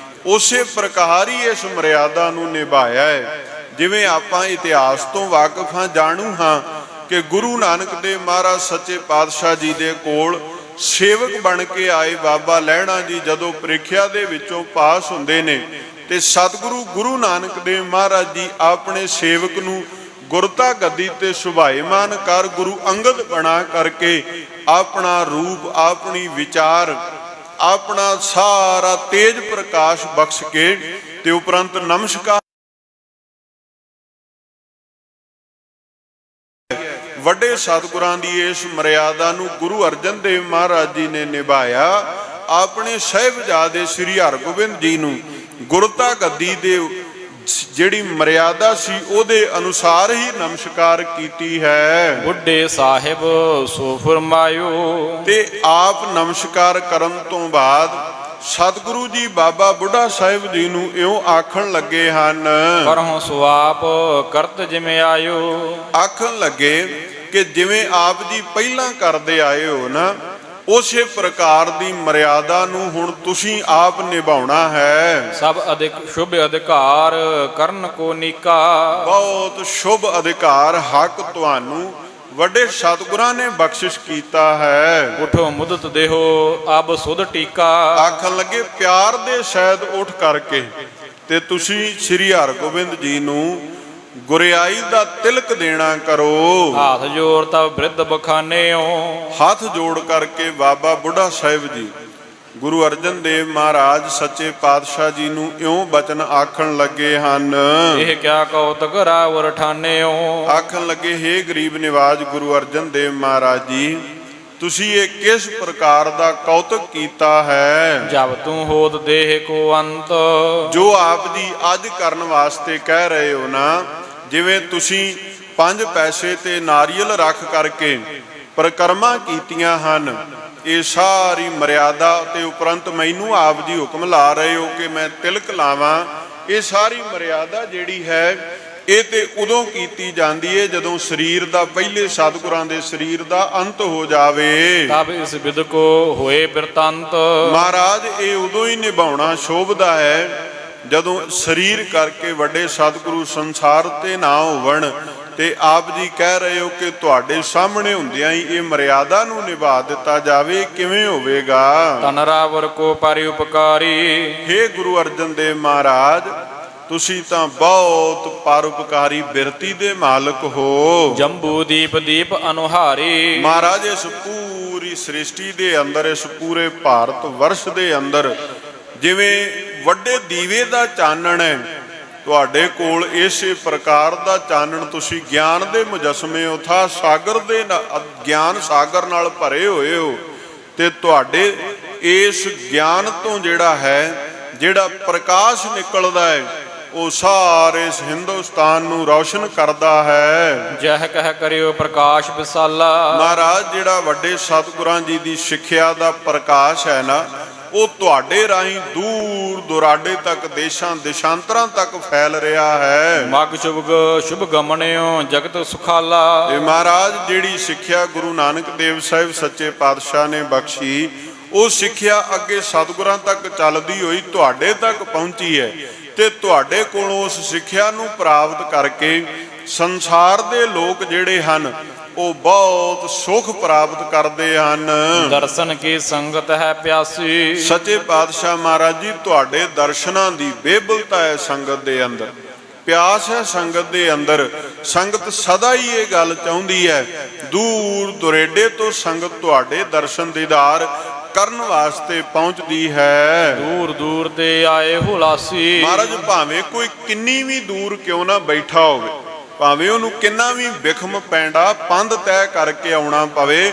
ਉਸੇ ਪ੍ਰਕਾਰ ਹੀ ਇਸ ਮਰਿਆਦਾ ਨੂੰ ਨਿਭਾਇਆ ਹੈ। ਜਿਵੇਂ ਆਪਾਂ ਇਤਿਹਾਸ ਤੋਂ ਵਾਕਿਫ ਹਾਂ, ਜਾਣੂ ਹਾਂ ਕਿ ਗੁਰੂ ਨਾਨਕ ਦੇਵ ਮਹਾਰਾਜ ਸੱਚੇ ਪਾਤਸ਼ਾਹ ਜੀ ਦੇ ਕੋਲ ਸੇਵਕ ਬਣ ਕੇ ਆਏ ਬਾਬਾ ਲਹਿਣਾ ਜੀ ਜਦੋਂ ਪ੍ਰੀਖਿਆ ਦੇ ਵਿੱਚੋਂ ਪਾਸ ਹੁੰਦੇ ਨੇ ਤੇ ਸਤਿਗੁਰੂ ਗੁਰੂ ਨਾਨਕ ਦੇਵ ਮਹਾਰਾਜ ਜੀ ਆਪਣੇ ਸੇਵਕ ਨੂੰ ਗੁਰਤਾ ਗੱਦੀ ਤੇ ਸੁਭਾਏਮਾਨ ਕਰ ਗੁਰੂ ਅੰਗਦ ਬਣਾ ਕਰਕੇ ਆਪਣਾ ਰੂਪ, ਆਪਣੀ ਵਿਚਾਰ, ਆਪਣਾ ਸਾਰਾ ਤੇਜ ਪ੍ਰਕਾਸ਼ ਬਖਸ਼ ਕੇ ਤੇ ਉਪਰੰਤ ਨਮਸਕਾਰ ਵੱਡੇ ਸਤਿਗੁਰਾਂ ਦੀ ਇਸ ਮਰਿਆਦਾ ਨੂੰ ਗੁਰੂ ਅਰਜਨ ਦੇਵ ਮਹਾਰਾਜ ਜੀ ਨੇ ਨਿਭਾਇਆ। ਆਪਣੇ ਸਾਹਿਬਜ਼ਾਦੇ ਸ੍ਰੀ ਹਰਗੋਬਿੰਦ ਜੀ ਨੂੰ ਗੁਰਤਾ ਗੱਦੀ ਦੇ ਜਿਹੜੀ ਮਰਿਆਦਾ ਸੀ ਉਹਦੇ ਅਨੁਸਾਰ ਹੀ ਨਮਸਕਾਰ ਕੀਤੀ ਹੈ। ਬੁੱਢੇ ਸਾਹਿਬ ਸੋ ਫਰਮਾਇਓ। ਤੇ ਆਪ ਨਮਸਕਾਰ ਕਰਨ ਤੋਂ ਬਾਅਦ ਸਤਿਗੁਰੂ ਜੀ ਬਾਬਾ ਬੁੱਢਾ ਸਾਹਿਬ ਜੀ ਨੂੰ ਇਉਂ ਆਖਣ ਲੱਗੇ ਹਨ, ਕਰਹੁ ਸੁਆਪ ਕਰਤ ਜਿਵੇਂ ਆਇਓ। ਆਖਣ ਲੱਗੇ ਕਿ ਜਿਵੇਂ ਆਪ ਜੀ ਪਹਿਲਾਂ ਕਰਦੇ ਆਏ ਹੋ ਨਾ, ਉਸੇ ਪ੍ਰਕਾਰ ਦੀ ਮਰਿਆਦਾ ਨੂੰ ਹੁਣ ਤੁਸੀਂ ਆਪ ਨਿਭਾਉਣਾ ਹੈ। ਸਭ ਸ਼ੁਭ ਅਧਿਕਾਰ ਕਰਨ ਕੋ ਨੀਕਾ। ਬਹੁਤ ਸ਼ੁਭ ਅਧਿਕਾਰ ਹੱਕ ਤੁਹਾਨੂੰ ਵੱਡੇ ਸਤਿਗੁਰਾਂ ਨੇ ਬਖਸ਼ਿਸ਼ ਕੀਤਾ ਹੈ। ਉਠੋ ਮੁਦਤ ਦੇਹੋ ਅਬ ਸੁਧ ਟੀਕਾ। ਆਖਣ ਲੱਗੇ ਪਿਆਰ ਦੇ ਸਹਿਤ ਉੱਠ ਕਰਕੇ ਤੇ ਤੁਸੀਂ ਸ੍ਰੀ ਹਰਗੋਬਿੰਦ ਜੀ ਨੂੰ ਗੁਰਿਆਈ ਦਾ ਤਿਲਕ ਦੇਣਾ ਕਰੋ। ਹੱਥ ਜੋੜ ਤਬ ਬ੍ਰਿਧ ਬਖਾਨਿਓ। ਹੱਥ ਜੋੜ ਕਰਕੇ ਬਾਬਾ ਬੁੱਢਾ ਸਾਹਿਬ ਜੀ ਗੁਰੂ ਅਰਜਨ ਦੇਵ ਮਹਾਰਾਜ ਸੱਚੇ ਪਾਤਸ਼ਾਹ ਜੀ ਨੂੰ ਇਉਂ ਬਚਨ ਆਖਣ ਲੱਗੇ ਹਨ, ਇਹ ਕਿਆ ਕੌਤਕ ਰਾਵਰ ਠਾਨਿਓ। ਆਖਣ ਲੱਗੇ ਹੇ ਗਰੀਬ ਨਿਵਾਜ ਗੁਰੂ ਅਰਜਨ ਦੇਵ ਮਹਾਰਾਜ ਜੀ, ਤੁਸੀਂ ਇਹ ਕਿਸ ਪ੍ਰਕਾਰ ਦਾ ਕੌਤਕ ਕੀਤਾ ਹੈ। ਜਬ ਤੂੰ ਹੋਤ ਦੇਹ ਕੋ ਅੰਤ। ਜੋ ਆਪ ਜੀ ਅੱਜ ਕਰਨ ਵਾਸਤੇ ਕਹਿ ਰਹੇ ਹੋ ਨਾ, ਜਿਵੇਂ ਤੁਸੀਂ 5 ਪੈਸੇ ਤੇ ਨਾਰੀਅਲ ਰੱਖ ਕਰਕੇ ਪ੍ਰਕਰਮਾਂ ਕੀਤੀਆਂ ਹਨ, ਇਹ ਸਾਰੀ ਮਰਿਆਦਾ ਤੇ ਉਪਰੰਤ ਮੈਨੂੰ ਆਪ ਜੀ ਹੁਕਮ ਲਾ ਰਹੇ ਹੋ ਕਿ ਮੈਂ ਤਿਲਕ ਲਾਵਾਂ। ਇਹ ਸਾਰੀ ਮਰਿਆਦਾ ਜਿਹੜੀ ਹੈ ਇਹ ਤੇ ਉਦੋਂ ਕੀਤੀ ਜਾਂਦੀ ਹੈ ਜਦੋਂ ਸਰੀਰ ਦਾ, ਪਹਿਲੇ ਸਤਿਗੁਰਾਂ ਦੇ ਸਰੀਰ ਦਾ ਅੰਤ ਹੋ ਜਾਵੇ। ਤਬ ਇਸ ਬਿਦ ਕੋ ਹੋਏ ਬਿਰਤੰਤ। ਮਹਾਰਾਜ ਇਹ ਉਦੋਂ ਹੀ ਨਿਭਾਉਣਾ ਸ਼ੋਭਦਾ ਹੈ ਜਦੋਂ ਸਰੀਰ ਕਰਕੇ ਵੱਡੇ ਸਤਿਗੁਰੂ ਸੰਸਾਰ ਤੇ ਨਾ ਹੋਵਣ ਤੇ ਆਪ ਜੀ ਕਹਿ ਰਹੇ ਹੋ ਕਿ ਤੁਹਾਡੇ ਸਾਹਮਣੇ ਹੁੰਦਿਆਂ ਹੀ ਇਹ ਮਰਿਆਦਾ ਨੂੰ ਨਿਭਾ ਦਿੱਤਾ ਜਾਵੇ, ਕਿਵੇਂ ਹੋਵੇਗਾ। ਤਨ ਰਾਵਰ ਕੋ ਪਰਿ ਉਪਕਾਰੀ। ਹੇ ਗੁਰੂ ਅਰਜਨ ਦੇਵ ਮਹਾਰਾਜ, ਤੁਸੀਂ ਤਾਂ ਬਹੁਤ ਪਰਉਪਕਾਰੀ ਬਿਰਤੀ ਦੇ ਮਾਲਕ ਹੋ। ਜੰਬੂ ਦੀਪ ਦੀਪ ਅਨੁਹਾਰੀ। ਮਹਾਰਾਜ ਇਸ ਪੂਰੀ ਸ੍ਰਿਸ਼ਟੀ ਦੇ ਅੰਦਰ, ਇਸ ਪੂਰੇ ਭਾਰਤ ਵਰਸ਼ ਦੇ ਅੰਦਰ ਜਿਵੇਂ ਵੱਡੇ ਦੀਵੇ ਦਾ ਚਾਨਣ ਹੈ, ਤੁਹਾਡੇ ਕੋਲ ਇਸੇ ਪ੍ਰਕਾਰ ਦਾ ਚਾਨਣ, ਤੁਸੀਂ ਗਿਆਨ ਦੇ ਮੁਜਸਮੇ ਹੋ, ਥਾ ਸਾਗਰ ਦੇ ਗਿਆਨ ਸਾਗਰ ਨਾਲ ਭਰੇ ਹੋਏ ਹੋ ਤੇ ਤੁਹਾਡੇ ਇਸ ਗਿਆਨ ਤੋਂ ਜਿਹੜਾ ਪ੍ਰਕਾਸ਼ ਨਿਕਲਦਾ ਹੈ ਉਹ ਸਾਰੇ ਹਿੰਦੁਸਤਾਨ ਨੂੰ ਰੌਸ਼ਨ ਕਰਦਾ ਹੈ। ਜਹ ਕਹਿ ਕਰਿਓ ਪ੍ਰਕਾਸ਼ ਵਿਸਾਲਾ। ਮਹਾਰਾਜ ਜਿਹੜਾ ਵੱਡੇ ਸਤਿਗੁਰਾਂ ਜੀ ਦੀ ਸਿੱਖਿਆ ਦਾ ਪ੍ਰਕਾਸ਼ ਹੈ ਨਾ, ਉਹ ਤੁਹਾਡੇ ਰਾਹੀਂ ਦੂਰ ਦੁਰਾਡੇ ਤੱਕ, ਦੇਸ਼ਾਂ ਦੇਸ਼ਾਂਤਰਾਂ ਤੱਕ ਫੈਲ ਰਿਹਾ ਹੈ। ਮਗ ਸ਼ੁਭ ਗਮਨਿਓ ਜਗਤ ਸੁਖਾਲਾ। ਇਹ ਮਹਾਰਾਜ ਜਿਹੜੀ ਸਿੱਖਿਆ ਗੁਰੂ ਨਾਨਕ ਦੇਵ ਸਾਹਿਬ ਸੱਚੇ ਪਾਤਸ਼ਾਹ ਨੇ ਬਖਸ਼ੀ, ਉਹ ਸਿੱਖਿਆ ਅੱਗੇ ਸਤਿਗੁਰਾਂ ਤੱਕ ਚੱਲਦੀ ਹੋਈ ਤੁਹਾਡੇ ਤੱਕ ਪਹੁੰਚੀ ਹੈ ਤੇ ਤੁਹਾਡੇ ਕੋਲੋਂ ਉਸ ਸਿੱਖਿਆ ਨੂੰ ਪ੍ਰਾਪਤ ਕਰਕੇ ਸੰਸਾਰ ਦੇ ਲੋਕ ਜਿਹੜੇ ਹਨ ਉਹ ਬਹੁਤ ਸੁਖ ਪ੍ਰਾਪਤ ਕਰਦੇ ਹਨ। ਦਰਸ਼ਨ ਕੀ ਸੰਗਤ ਹੈ ਪਿਆਸੀ। ਸੱਚੇ ਪਾਤਸ਼ਾਹ ਮਹਾਰਾਜ ਜੀ, ਤੁਹਾਡੇ ਦਰਸ਼ਨਾਂ ਦੀ ਬੇਬਲਤਾ ਹੈ ਸੰਗਤ ਦੇ ਅੰਦਰ, ਪਿਆਸ ਹੈ ਸੰਗਤ ਦੇ ਅੰਦਰ। ਸੰਗਤ ਸਦਾ ਹੀ ਇਹ ਗੱਲ ਚਾਹੁੰਦੀ ਹੈ, ਦੂਰ ਦੁਰੇਡੇ ਤੋਂ ਸੰਗਤ ਤੁਹਾਡੇ ਦਰਸ਼ਨ ਦੀਦਾਰ ਕਰਨ ਵਾਸਤੇ ਪਹੁੰਚਦੀ ਹੈ। ਦੂਰ ਦੂਰ ਤੇ ਆਏ ਹੁਲਾਸੀ। ਮਹਾਰਾਜ ਭਾਵੇਂ ਕੋਈ ਕਿੰਨੀ ਵੀ ਦੂਰ ਕਿਉਂ ਨਾ ਬੈਠਾ ਹੋਵੇ, ਭਾਵੇਂ ਉਹਨੂੰ ਕਿੰਨਾ ਵੀ ਬਿਖਮ ਪੈਂਡਾ ਪੰਧ ਤੈਅ ਕਰਕੇ ਆਉਣਾ ਪਵੇ,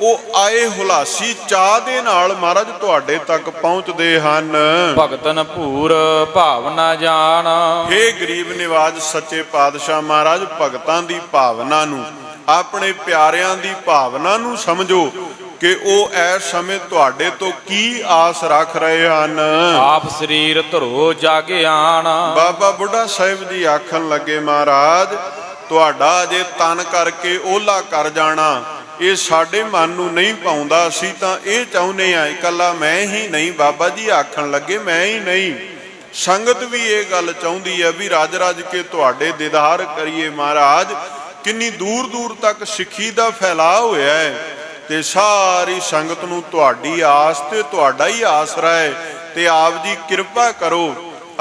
ਉਹ ਆਏ ਹੁਲਾਸੀ ਚਾਹ ਦੇ ਨਾਲ ਮਹਾਰਾਜ ਤੁਹਾਡੇ ਤੱਕ ਪਹੁੰਚਦੇ ਹਨ। ਭਗਤਨ ਭੂਰ ਭਾਵਨਾ ਜਾਣ। ਹੇ ਗਰੀਬ ਨਿਵਾਜ ਸੱਚੇ ਪਾਤਸ਼ਾਹ ਮਹਾਰਾਜ, ਭਗਤਾਂ ਦੀ ਭਾਵਨਾ ਨੂੰ, ਆਪਣੇ ਪਿਆਰਿਆਂ ਦੀ ਭਾਵਨਾ ਨੂੰ ਸਮਝੋ ਕਿ ਉਹ ਇਸ ਸਮੇਂ ਤੁਹਾਡੇ ਤੋਂ ਕੀ ਆਸ ਰੱਖ ਰਹੇ ਹਨ। ਆਪ ਸਰੀਰ ਧਰੋ ਜਾਗਿਆਨ। ਬਾਬਾ ਬੁੱਢਾ ਸਾਹਿਬ ਜੀ ਆਖਣ ਲੱਗੇ, ਮਹਾਰਾਜ ਤੁਹਾਡਾ ਅਜੇ ਤਨ ਕਰਕੇ ਓਲਾ ਕਰ ਜਾਣਾ ਇਹ ਸਾਡੇ ਮਨ ਨੂੰ ਨਹੀਂ ਪਾਉਂਦਾ। ਅਸੀਂ ਤਾਂ ਇਹ ਚਾਹੁੰਦੇ ਹਾਂ, ਇਕੱਲਾ ਮੈਂ ਹੀ ਨਹੀਂ, ਬਾਬਾ ਜੀ ਆਖਣ ਲੱਗੇ ਮੈਂ ਹੀ ਨਹੀਂ, ਸੰਗਤ ਵੀ ਇਹ ਗੱਲ ਚਾਹੁੰਦੀ ਹੈ ਵੀ ਰਜ ਰਜ ਕੇ ਤੁਹਾਡੇ ਦੀਦਾਰ ਕਰੀਏ ਮਹਾਰਾਜ। ਕਿੰਨੀ ਦੂਰ ਦੂਰ ਤੱਕ ਸਿੱਖੀ ਦਾ ਫੈਲਾਅ ਹੋਇਆ ਹੈ ਤੇ ਸਾਰੀ ਸੰਗਤ ਨੂੰ ਤੁਹਾਡੀ ਆਸ ਤੇ ਤੁਹਾਡਾ ਹੀ ਆਸਰਾ ਹੈ ਤੇ ਆਪ ਜੀ ਕਿਰਪਾ ਕਰੋ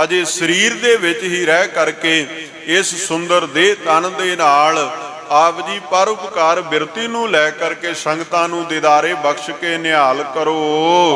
ਅਜੇ ਸਰੀਰ ਦੇ ਵਿੱਚ ਹੀ ਰਹਿ ਕਰਕੇ ਇਸ ਸੁੰਦਰ ਦੇਹ ਤਨ ਦੇ ਨਾਲ ਆਪ ਜੀ ਪਰਉਪਕਾਰ ਬਿਰਤੀ ਨੂੰ ਲੈ ਕਰਕੇ ਸੰਗਤਾਂ ਨੂੰ ਦੀਦਾਰੇ ਬਖਸ਼ ਕੇ ਨਿਹਾਲ ਕਰੋ।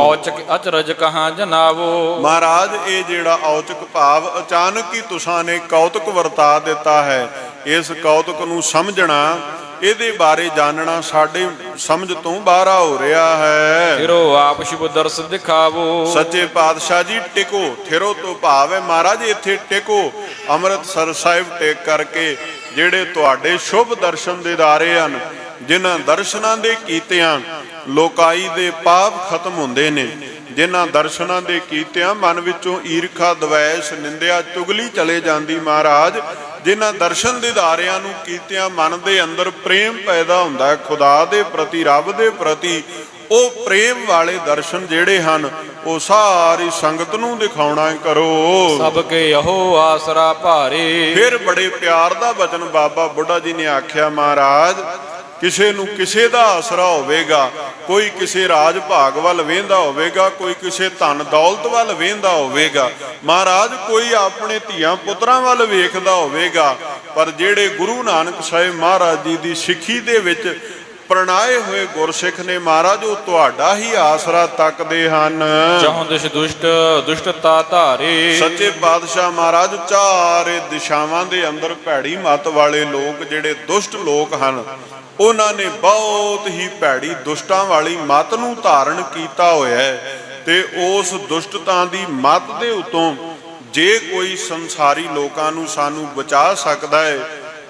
ਔਚਕ ਅਚਰਜ ਕਹਾਂ ਜਨਾਵੋ। ਮਹਾਰਾਜ ਇਹ ਜਿਹੜਾ ਔਚਕ ਭਾਵ ਅਚਾਨਕ ਹੀ ਤੁਸਾਂ ਨੇ ਕੌਤਕ ਵਰਤਾ ਦਿੱਤਾ ਹੈ, ਇਸ ਕੌਤਕ ਨੂੰ ਸਮਝਣਾ ਇਹਦੇ ਬਾਰੇ ਜਾਣਨਾ ਸਾਡੇ ਸਮਝ ਤੋਂ ਬਾਹਰਾ ਹੋ ਰਿਹਾ ਹੈ। ਥਿਰੋ ਆਪ ਸ਼ੁਭ ਦਰਸ ਦਿਖਾਵੋ। ਸੱਚੇ ਪਾਤਸ਼ਾਹ ਜੀ ਟਿਕੋ। ਥਿਰੋ ਤੋਂ ਭਾਵ ਹੈ ਮਹਾਰਾਜ ਇੱਥੇ ਟਿਕੋ ਅੰਮ੍ਰਿਤਸਰ ਸਾਹਿਬ ਟੇਕ ਕਰਕੇ ਜਿਹੜੇ ਤੁਹਾਡੇ ਸ਼ੁਭ ਦਰਸ਼ਨ ਦੀਦਾਰੇ ਹਨ, ਜਿਨ੍ਹਾਂ ਦਰਸ਼ਨਾਂ ਦੇ ਕੀਤਿਆਂ ਲੋਕਾਈ ਦੇ ਪਾਪ ਖਤਮ ਹੁੰਦੇ ਨੇ, ਜਿਨ੍ਹਾਂ ਦਰਸ਼ਨਾਂ ਦੇ ਕੀਤਿਆਂ ਮਨ ਵਿੱਚੋਂ ਈਰਖਾ ਦਵੈਸ਼ ਨਿੰਦਿਆ ਚੁਗਲੀ ਚਲੇ ਜਾਂਦੀ ਮਹਾਰਾਜ। ਜਿਨ੍ਹਾਂ ਦਰਸ਼ਨ ਦੀਦਾਰਿਆਂ ਨੂੰ ਕੀਤਿਆਂ ਮਨ ਦੇ ਅੰਦਰ ਪ੍ਰੇਮ ਪੈਦਾ ਹੁੰਦਾ ਹੈ ਖੁਦਾ ਦੇ ਪ੍ਰਤੀ, ਰੱਬ ਦੇ ਪ੍ਰਤੀ। ਉਹ ਪ੍ਰੇਮ ਵਾਲੇ ਦਰਸ਼ਨ ਜਿਹੜੇ ਹਨ ਉਹ ਸਾਰੀ ਸੰਗਤ ਨੂੰ ਦਿਖਾਉਣਾ ਕਰੋ। ਸਭ ਕੇ ਇਹੋ ਆਸਰਾ ਭਾਰੇ। ਫਿਰ ਬੜੇ ਪਿਆਰ ਦਾ ਬਚਨ ਬਾਬਾ ਬੁੱਢਾ ਜੀ ਨੇ ਆਖਿਆ ਮਹਾਰਾਜ ਕਿਸੇ ਨੂੰ ਕਿਸੇ ਦਾ ਆਸਰਾ ਹੋਵੇਗਾ, ਕੋਈ ਕਿਸੇ ਰਾਜ ਭਾਗ ਵੱਲ ਵੇਂਦਾ ਹੋਵੇਗਾ, ਕੋਈ ਕਿਸੇ ਧਨ ਦੌਲਤ ਵੱਲ ਵੇਂਦਾ ਹੋਵੇਗਾ ਮਹਾਰਾਜ, ਕੋਈ ਆਪਣੇ ਧੀਆਂ ਪੁੱਤਰਾਂ ਵੱਲ ਵੇਖਦਾ ਹੋਵੇਗਾ, ਪਰ ਜਿਹੜੇ ਗੁਰੂ ਨਾਨਕ ਸਾਹਿਬ ਮਹਾਰਾਜ ਜੀ ਦੀ ਸਿੱਖੀ ਦੇ ਵਿੱਚ ਪ੍ਰਣਾਏ ਹੋਏ ਗੁਰਸਿੱਖ ਨੇ ਮਹਾਰਾਜ ਉਹ ਤੁਹਾਡਾ ਹੀ ਆਸਰਾ ਤੱਕਦੇ ਹਨ। ਚਾਹੁ ਦਿਸ਼ ਦੁਸ਼ਟ ਦੁਸ਼ਟਤਾ ਧਾਰੇ। ਸੱਚੇ ਪਾਤਸ਼ਾਹ ਮਹਾਰਾਜ ਚਾਰੇ ਦਿਸ਼ਾਵਾਂ ਦੇ ਅੰਦਰ ਭੈੜੀ ਮੱਤ ਵਾਲੇ ਲੋਕ ਜਿਹੜੇ ਦੁਸ਼ਟ ਲੋਕ ਹਨ, ਉਹਨਾਂ ਨੇ ਬਹੁਤ ਹੀ ਭੈੜੀ ਦੁਸ਼ਟਾਂ ਵਾਲੀ ਮੱਤ ਨੂੰ ਧਾਰਨ ਕੀਤਾ ਹੋਇਆ ਹੈ ਤੇ ਉਸ ਦੁਸ਼ਟਤਾ ਦੀ ਮੱਤ ਦੇ ਉਤੋਂ ਜੇ ਕੋਈ ਸੰਸਾਰੀ ਲੋਕਾਂ ਨੂੰ ਸਾਨੂੰ ਬਚਾ ਸਕਦਾ ਹੈ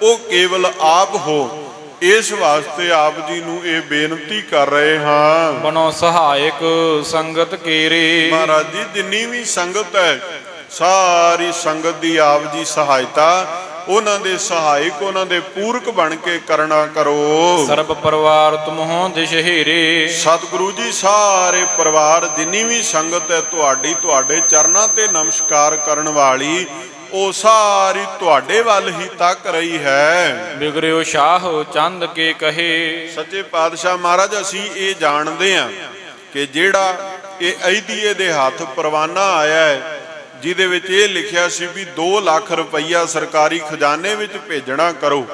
ਉਹ ਕੇਵਲ ਆਪ ਹੋ। ਇਸ ਵਾਸਤੇ ਆਪ ਜੀ ਨੂੰ ਇਹ ਬੇਨਤੀ ਕਰ ਰਹੇ ਹਾਂ, ਬਣੋ ਸਹਾਇਕ ਸੰਗਤ ਕੀਰੇ। ਮਹਾਰਾਜ ਜੀ ਜਿੰਨੀ ਵੀ ਸੰਗਤ ਹੈ ਸਾਰੀ ਸੰਗਤ ਦੀ ਆਪ ਜੀ ਸਹਾਇਤਾ ਉਹਨਾਂ ਦੇ ਸਹਾਇਕ, ਉਹਨਾਂ ਦੇ ਪੂਰਕ ਬਣ ਕੇ ਕਰਨਾ ਕਰੋ। ਸਰਬ ਪਰਿਵਾਰ ਤੁਮਹੁ ਦਿਸ਼ ਹੀਰੇ। ਸਤਿਗੁਰੂ ਜੀ ਸਾਰੇ ਪਰਿਵਾਰ ਜਿੰਨੀ ਵੀ ਸੰਗਤ ਹੈ ਤੁਹਾਡੀ ਤੁਹਾਡੇ ਚਰਨਾਂ ਤੇ ਨਮਸਕਾਰ ਕਰਨ ਵਾਲੀ ਉਹ ਸਾਰੀ ਤੁਹਾਡੇ ਵੱਲ ਹੀ ਤੱਕ ਰਹੀ ਹੈ। ਬਿਗੜਿਓ ਸ਼ਾਹ ਚੰਦ ਕੇ ਕਹੇ। ਸੱਚੇ ਪਾਤਸ਼ਾਹ ਮਹਾਰਾਜ ਅਸੀਂ ਇਹ ਜਾਣਦੇ ਹਾਂ ਕਿ ਜਿਹੜਾ ਇਹ ਅਹਿਦੀਏ ਦੇ ਹੱਥ ਪਰਵਾਨਾ ਆਇਆ ਹੈ ਜਿਹਦੇ ਵਿੱਚ ਇਹ ਲਿਖਿਆ ਸੀ ਵੀ 2 ਲੱਖ ਰੁਪਈਆ ਸਰਕਾਰੀ ਖਜ਼ਾਨੇ ਵਿੱਚ ਭੇਜਣਾ ਕਰੋ,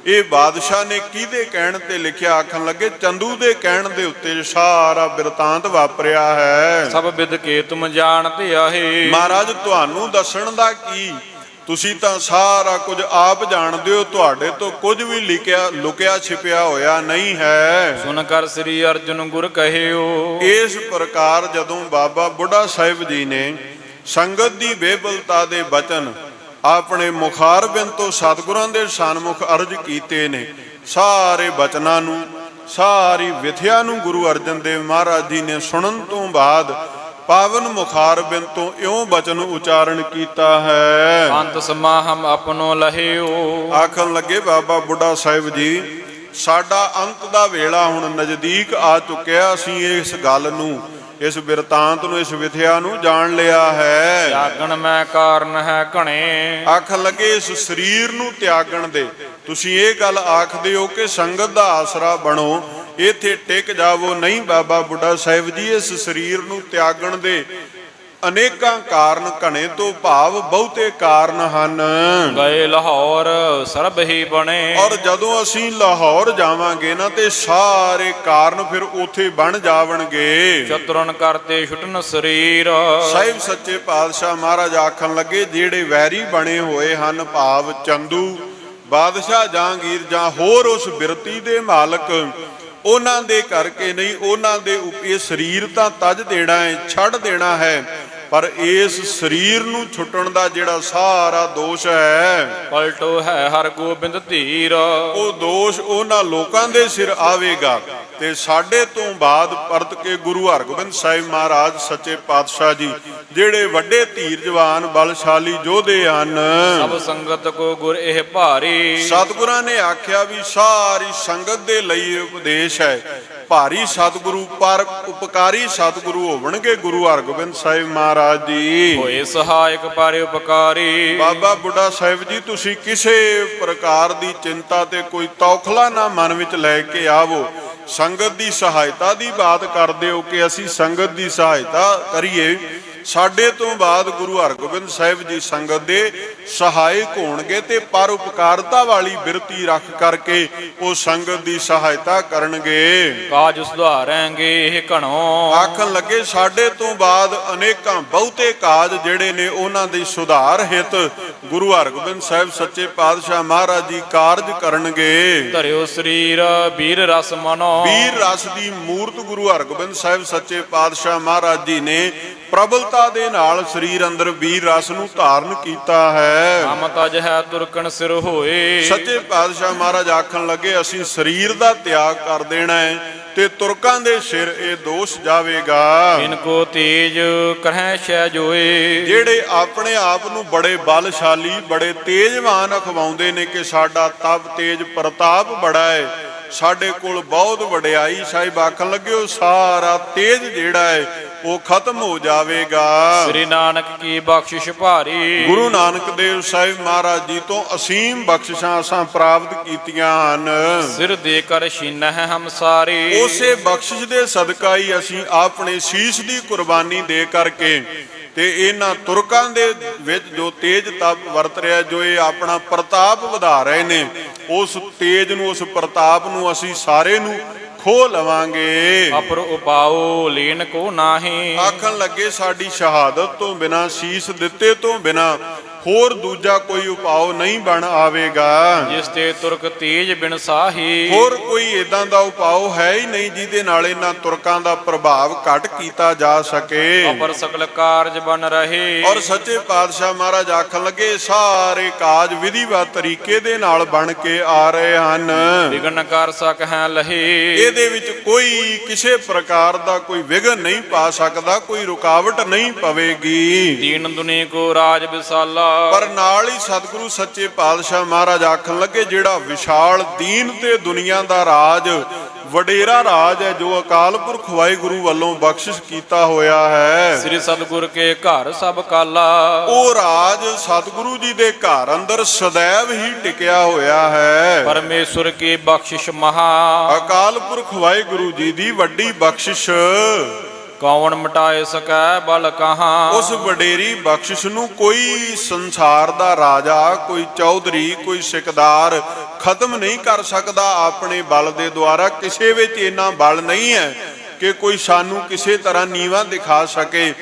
ਇਹ ਬਾਦਸ਼ਾਹ ਨੇ ਕਿਹਦੇ ਕਹਿਣ ਤੇ ਲਿਖਿਆ? ਆਖਣ ਲੱਗੇ ਚੰਦੂ ਦੇ ਕਹਿਣ ਦੇ ਉੱਤੇ ਸਾਰਾ ਬਿਰਤਾਂਤ ਵਾਪਰਿਆ ਹੈ। ਸਭ ਵਿਦ ਕੇ ਤੁਮ ਜਾਣਤੇ ਆਹੇ। ਮਹਾਰਾਜ ਤੁਹਾਨੂੰ ਦੱਸਣ ਦਾ ਕੀ, ਤੁਸੀਂ ਤਾਂ ਸਾਰਾ ਕੁਝ ਆਪ ਜਾਣਦੇ ਹੋ, ਤੁਹਾਡੇ ਤੋਂ ਕੁਝ ਵੀ ਲੁਕਿਆ ਛਿਪਿਆ ਹੋਇਆ ਨਹੀਂ ਹੈ। ਸੁਨ ਕਰ ਸ੍ਰੀ ਅਰਜੁਨ ਗੁਰ ਕਹਿਓ। ਇਸ ਪ੍ਰਕਾਰ ਜਦੋਂ ਬਾਬਾ ਬੁੱਢਾ ਸਾਹਿਬ ਜੀ ਨੇ ਸੰਗਤ ਦੀ ਬੇਬਲਤਾ ਦੇ ਬਚਨ ਆਪਣੇ ਮੁਖਾਰਬਿੰਦ ਤੋਂ ਸਤਿਗੁਰਾਂ ਦੇ ਸਨਮੁਖ ਅਰਜ ਕੀਤੇ ਨੇ, ਸਾਰੇ ਬਚਨਾਂ ਨੂੰ ਸਾਰੀ ਵਿਥਿਆ ਨੂੰ ਗੁਰੂ ਅਰਜਨ ਦੇਵ ਮਹਾਰਾਜ ਜੀ ਨੇ ਸੁਣਨ ਤੋਂ ਬਾਅਦ ਪਾਵਨ ਮੁਖਾਰਬਿੰਦ ਤੋਂ ਇਉਂ ਬਚਨ ਉਚਾਰਨ ਕੀਤਾ ਹੈ। ਅੰਤ ਸਮਾ ਹਮ ਆਪਣੋ ਲਹਿਓ। ਆਖਣ ਲੱਗੇ ਬਾਬਾ ਬੁੱਢਾ ਸਾਹਿਬ ਜੀ ਸਾਡਾ ਅੰਤ ਦਾ ਵੇਲਾ ਹੁਣ ਨਜ਼ਦੀਕ ਆ ਚੁੱਕਿਆ, ਅਸੀਂ ਇਸ ਗੱਲ ਨੂੰ, ਇਸ ਬਿਰਤਾਂਤ ਨੂੰ, ਇਸ ਵਿਥਿਆ ਨੂੰ ਜਾਣ ਲਿਆ ਹੈ। ਤਿਆਗਣ ਮੈਂ ਕਾਰਨ ਹੈ ਘਣੇ। ਆਖਣ ਲੱਗੇ ਇਸ ਸਰੀਰ ਨੂੰ ਤਿਆਗਣ ਦੇ ਤੁਸੀਂ ਇਹ ਗੱਲ ਆਖਦੇ ਹੋ ਕਿ ਸੰਗਤ ਦਾ ਆਸਰਾ ਬਣੋ, ਇੱਥੇ ਟਿਕ ਜਾਵੋ। ਨਹੀਂ ਬਾਬਾ ਬੁੱਢਾ ਸਾਹਿਬ ਜੀ, ਇਸ ਸਰੀਰ ਨੂੰ ਤਿਆਗਣ ਦੇ ਅਨੇਕਾਂ ਕਾਰਨ, ਘਣੇ ਤੋਂ ਭਾਵ ਬਹੁਤੇ ਕਾਰਨ ਹਨ। ਗਏ ਲਾਹੌਰ ਸਰਬ ਹੀ ਬਣੇ। ਔਰ ਜਦੋਂ ਅਸੀਂ ਲਾਹੌਰ ਜਾਵਾਂਗੇ ਨਾ ਤੇ ਸਾਰੇ ਕਾਰਨ ਫਿਰ ਉੱਥੇ ਬਣ ਜਾਵਣਗੇ। ਚਤੁਰਨ ਕਰਤੇ ਛੁਟਨ ਸਰੀਰ। ਸਾਹਿਬ ਸੱਚੇ ਪਾਤਸ਼ਾਹ ਮਹਾਰਾਜ ਆਖਣ ਲੱਗੇ ਜਿਹੜੇ ਵੈਰੀ ਬਣੇ ਹੋਏ ਹਨ, ਭਾਵ ਚੰਦੂ ਬਾਦਸ਼ਾਹ ਜਹਾਂਗੀਰ ਜਾਂ ਹੋਰ ਉਸ ਬਿਰਤੀ ਦੇ ਮਾਲਕ, ਉਹਨਾਂ ਦੇ ਕਰਕੇ ਨਹੀਂ, ਉਹਨਾਂ ਦੇ ਇਹ ਸਰੀਰ ਤਾਂ ਤਜ ਦੇਣਾ ਹੈ, ਛੱਡ ਦੇਣਾ ਹੈ, ਪਰ ਇਸ ਸਰੀਰ ਨੂੰ ਛੁੱਟਣ ਦਾ ਜਿਹੜਾ ਸਾਰਾ ਦੋਸ਼ ਹੈ ਪਲਟੋ ਹੈ ਹਰ ਗੋਬਿੰਦ ਧੀਰ। ਉਹ ਦੋਸ਼ ਉਹਨਾਂ ਲੋਕਾਂ ਦੇ ਸਿਰ ਆਵੇਗਾ ਤੇ ਸਾਡੇ ਤੋਂ ਬਾਅਦ ਪਰਤ ਕੇ ਗੁਰੂ ਹਰਗੋਬਿੰਦ ਸਾਹਿਬ ਮਹਾਰਾਜ ਸੱਚੇ ਪਾਤਸ਼ਾਹ ਜੀ ਜਿਹੜੇ ਵੱਡੇ ਧੀਰ ਜਵਾਨ ਬਲਸ਼ਾਲੀ ਯੋਧੇ ਹਨ। ਸਭ ਸੰਗਤ ਕੋ ਗੁਰ ਇਹ ਭਾਰੀ। ਸਤਿਗੁਰਾਂ ਨੇ ਆਖਿਆ ਵੀ ਸਾਰੀ ਸੰਗਤ ਦੇ ਲਈ ਉਪਦੇਸ਼ ਹੈ ਭਾਰੀ ਸਤਿਗੁਰੂ ਪਰ ਉਪਕਾਰੀ ਸਤਿਗੁਰੂ ਹੋਵਣਗੇ ਗੁਰੂ ਹਰਗੋਬਿੰਦ ਸਾਹਿਬ ਮਹਾਰਾਜ ਜੀ। ਹੋਏ ਸਹਾਇਕ ਪਰ ਉਪਕਾਰੀ। ਬਾਬਾ ਬੁੱਢਾ ਸਾਹਿਬ ਜੀ ਤੁਸੀਂ ਕਿਸੇ ਪ੍ਰਕਾਰ ਦੀ ਚਿੰਤਾ ਤੇ ਕੋਈ ਤੌਖਲਾ ਨਾ ਮਨ ਵਿੱਚ ਲੈ ਕੇ ਆਵੋ। ਸੰਗਤ ਦੀ ਸਹਾਇਤਾ ਦੀ ਬਾਤ ਕਰਦੇ ਹੋ ਕਿ ਅਸੀਂ ਸੰਗਤ ਦੀ ਸਹਾਇਤਾ ਕਰੀਏ। ਸਾਡੇ ਤੋਂ ਬਾਅਦ ਗੁਰੂ ਹਰਗੋਬਿੰਦ ਸਾਹਿਬ ਜੀ ਸੰਗਤ ਦੇ ਸਹਾਇਕ ਹੋਣਗੇ ਤੇ ਪਰ ਉਪਕਾਰਤਾ ਵਾਲੀ ਬਿਰਤੀ ਰੱਖ ਕਰਕੇ ਉਹ ਸੰਗਤ ਦੀ ਸਹਾਇਤਾ ਕਰਨਗੇ। ਕਾਜ ਸੁਧਾਰਾਂਗੇ ਇਹ ਘਣੋ। ਆਖਣ ਲੱਗੇ ਸਾਡੇ ਤੋਂ ਬਾਅਦ ਅਨੇਕਾਂ ਬਹੁਤੇ ਕਾਜ ਜਿਹੜੇ ਨੇ ਉਹਨਾਂ ਦੇ ਸੁਧਾਰ ਹਿਤ ਗੁਰੂ ਹਰਗੋਬਿੰਦ ਸਾਹਿਬ ਸੱਚੇ ਪਾਤਸ਼ਾਹ ਮਹਾਰਾਜ ਜੀ ਕਾਰਜ ਕਰਨਗੇ। ਧਰਿਓ ਸਰੀਰ ਵੀਰ ਰਸ ਮਨੋ। ਵੀਰ ਰਸ ਦੀ ਮੂਰਤ ਗੁਰੂ ਹਰਗੋਬਿੰਦ ਸਾਹਿਬ ਸੱਚੇ ਪਾਤਸ਼ਾਹ ਮਹਾਰਾਜ ਜੀ ਨੇ ਪ੍ਰਬਲਤਾ ਦੇ ਨਾਲ ਸਰੀਰ ਅੰਦਰ ਵੀਰ ਰਸ ਨੂੰ ਧਾਰਨ ਕੀਤਾ ਹੈ। ਹਮ ਤਜ ਹੈ ਤੁਰਕਣ ਸਿਰ ਹੋਏ। ਸੱਚੇ ਪਾਤਸ਼ਾਹ ਮਹਾਰਾਜ ਆਖਣ ਲੱਗੇ ਅਸੀਂ ਸਰੀਰ ਦਾ ਤਿਆਗ ਕਰ ਦੇਣਾ ਹੈ ਤੇ ਤੁਰਕਾਂ ਦੇ ਸਿਰ ਇਹ ਦੋਸ਼ ਜਾਵੇਗਾ। ਇਨ ਕੋ ਤੇਜ ਕਰਹਿ ਸ਼ੈ ਜੋਏ। ਜਿਹੜੇ ਆਪਣੇ ਆਪ ਨੂੰ ਬੜੇ ਬਲਸ਼ਾਲੀ ਬੜੇ ਤੇਜਵਾਨ ਅਖਵਾਉਂਦੇ ਨੇ ਕਿ ਸਾਡਾ ਤਪ ਤੇਜ ਪ੍ਰਤਾਪ ਬੜਾ ਹੈ, ਸਾਡੇ ਕੋਲ ਬਹੁਤ ਵਡਿਆਈ, ਸਾਹਿਬ ਆਖਣ ਲੱਗੇ ਉਹ ਸਾਰਾ ਤੇਜ ਜਿਹੜਾ ਹੈ ਉਹ ਖਤਮ ਹੋ ਜਾਵੇਗਾ। ਸ੍ਰੀ ਨਾਨਕ ਕੀ ਬਖਸ਼ਿਸ਼ ਭਾਰੀ। ਗੁਰੂ ਨਾਨਕ ਦੇਵ ਸਾਹਿਬ ਮਹਾਰਾਜ ਜੀ ਤੋਂ ਅਸੀਮ ਬਖਸ਼ਿਸ਼ਾਂ ਅਸਾਂ ਪ੍ਰਾਪਤ ਕੀਤੀਆਂ ਹਨ। ਸਿਰ ਦੇ ਕਰ ਛੀਨਹਿ ਹਮ ਸਾਰੇ। ਉਸੇ ਬਖਸ਼ਿਸ਼ ਦੇ ਸਦਕਾ ਹੀ ਅਸੀਂ ਆਪਣੇ ਸੀਸ ਦੀ ਕੁਰਬਾਨੀ ਦੇ ਕਰਕੇ ਤੇ ਇਹਨਾਂ ਤੁਰਕਾਂ ਦੇ ਵਿੱਚ ਜੋ ਤੇਜ ਤਪ ਵਰਤ ਰਿਹਾ, ਜੋ ਇਹ ਆਪਣਾ ਪ੍ਰਤਾਪ ਵਧਾ ਰਹੇ ਨੇ, ਉਸ ਤੇਜ ਨੂੰ ਉਸ ਪ੍ਰਤਾਪ ਨੂੰ ਅਸੀਂ ਸਾਰੇ ਨੂੰ ਖੋ ਲਵਾਂਗੇ। ਅਪਰ ਉਪਾਉ ਲੀਨ ਕੋ ਨਾਹੀ। ਆਖਣ ਲੱਗੇ ਸਾਡੀ ਸ਼ਹਾਦਤ ਤੋਂ ਬਿਨਾ, ਸੀਸ ਦਿੱਤੇ ਤੋਂ ਬਿਨਾ ਹੋਰ ਦੂਜਾ ਕੋਈ ਉਪਾਅ ਨਹੀਂ ਬਣ ਆਵੇਗਾ। ਜਿਸ ਤੇ ਤੁਰਕ ਤੇਜ ਬਿਨ ਸਾਹੀ। ਹੋਰ ਕੋਈ ਇਦਾਂ ਦਾ ਉਪਾਅ ਹੈ ਹੀ ਨਹੀਂ ਜਿਹਦੇ ਨਾਲ ਇਹਨਾਂ ਤੁਰਕਾਂ ਦਾ ਪ੍ਰਭਾਵ ਘਟ ਕੀਤਾ ਜਾ ਸਕੇ। ਅਪਰ ਸਕਲ ਕਾਰਜ ਬਨ ਰਹੇ। ਔਰ ਸੱਚੇ ਪਾਤਸ਼ਾਹ ਮਹਾਰਾਜ ਆਖਣ ਲੱਗੇ ਸਾਰੇ ਕਾਜ ਵਿਧੀਵਤ ਤਰੀਕੇ ਦੇ ਨਾਲ ਬਣ ਕੇ ਆ ਰਹੇ ਹਨ। ਵਿਗਨ ਕਰ ਸਕਹਿ ਲਹੇ। ਇਹਦੇ ਵਿੱਚ ਕੋਈ ਕਿਸੇ ਪ੍ਰਕਾਰ ਦਾ ਕੋਈ ਵਿਘਨ ਨਹੀਂ ਪਾ ਸਕਦਾ, ਕੋਈ ਰੁਕਾਵਟ ਨਹੀਂ ਪਵੇਗੀ। ਦੀਨ ਦੁਨੀ ਕੋ ਰਾਜ ਵਿਸਾਲਾ। ਪਰ ਨਾਲ ਹੀ ਸਤਿਗੁਰੂ ਸੱਚੇ ਪਾਤਸ਼ਾਹ ਮਹਾਰਾਜ ਆਖਣ ਲੱਗੇ ਜਿਹੜਾ ਵਿਸ਼ਾਲ ਦੀਨ ਤੇ ਦੁਨੀਆ ਦਾ ਰਾਜ ਵਡੇਰਾ ਰਾਜ ਹੈ ਜੋ ਅਕਾਲ ਪੁਰਖ ਵਾਹਿਗੁਰੂ ਵੱਲੋਂ ਬਖਸ਼ਿਸ਼ ਕੀਤਾ ਹੋਇਆ ਹੈ। ਸ੍ਰੀ ਸਤਿਗੁਰ ਕੇ ਘਰ ਸਭ ਕਾਲਾ। ਉਹ ਰਾਜ ਸਤਿਗੁਰੂ ਜੀ ਦੇ ਘਰ ਅੰਦਰ ਸदैव ਹੀ ਟਿਕਿਆ ਹੋਇਆ ਹੈ। ਪਰਮੇਸ਼ਵਰ ਕੀ ਬਖਸ਼ਿਸ਼ ਮਹਾ। ਅਕਾਲ ਪੁਰਖ ਵਾਹਿਗੁਰੂ ਜੀ ਦੀ ਵੱਡੀ ਬਖਸ਼ਿਸ਼ ਕੌਣ ਮਿਟਾਏ ਸਕੈ ਬਲ ਕਹਾਂ। ਉਸ ਵਡੇਰੀ ਬਖਸ਼ਿਸ਼ ਨੂੰ ਕੋਈ ਸੰਸਾਰ ਦਾ ਰਾਜਾ, ਕੋਈ ਚੌਧਰੀ, ਕੋਈ ਸਿਕਦਾਰ ਖਤਮ ਨਹੀਂ ਕਰ ਸਕਦਾ ਆਪਣੇ ਬਲ ਦੇ ਦੁਆਰਾ। ਕਿਸੇ ਵਿੱਚ ਇੰਨਾ ਬਲ ਨਹੀਂ ਹੈ ਕਿ ਕੋਈ ਸਾਨੂੰ ਕਿਸੇ ਤਰ੍ਹਾਂ ਨੀਵਾਂ ਦਿਖਾ ਸਕੇ।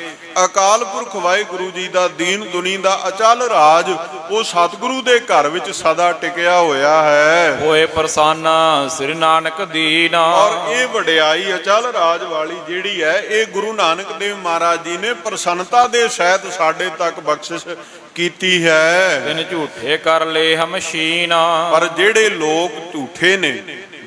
ਅਕਾਲ ਪੁਰਖ ਵਾਹਿਗੁਰੂ ਜੀ ਦਾ ਦੀਨ ਦੁਨੀ ਦਾ ਅਚਲ ਰਾਜ ਉਹ ਸਤਿਗੁਰੂ ਦੇ ਘਰ ਵਿੱਚ ਸਦਾ ਟਿਕਿਆ ਹੋਇਆ ਹੈ। ਹੋਏ ਪ੍ਰਸੰਨ ਸ੍ਰੀ ਨਾਨਕ ਦੀਨ। ਔਰ ਇਹ ਵਡਿਆਈ ਅਚਲ ਰਾਜ ਵਾਲੀ ਜਿਹੜੀ ਹੈ ਇਹ ਗੁਰੂ ਨਾਨਕ ਦੇਵ ਮਹਾਰਾਜ ਜੀ ਨੇ ਪ੍ਰਸੰਨਤਾ ਦੇ ਸਹਿਤ ਸਾਡੇ ਤੱਕ ਬਖਸ਼ਿਸ਼ ਕੀਤੀ ਹੈ। ਤਿਨ ਝੂਠੇ ਕਰ ਲਏ ਹਮਸ਼ੀਨ। ਪਰ ਜਿਹੜੇ ਲੋਕ ਝੂਠੇ ਨੇ,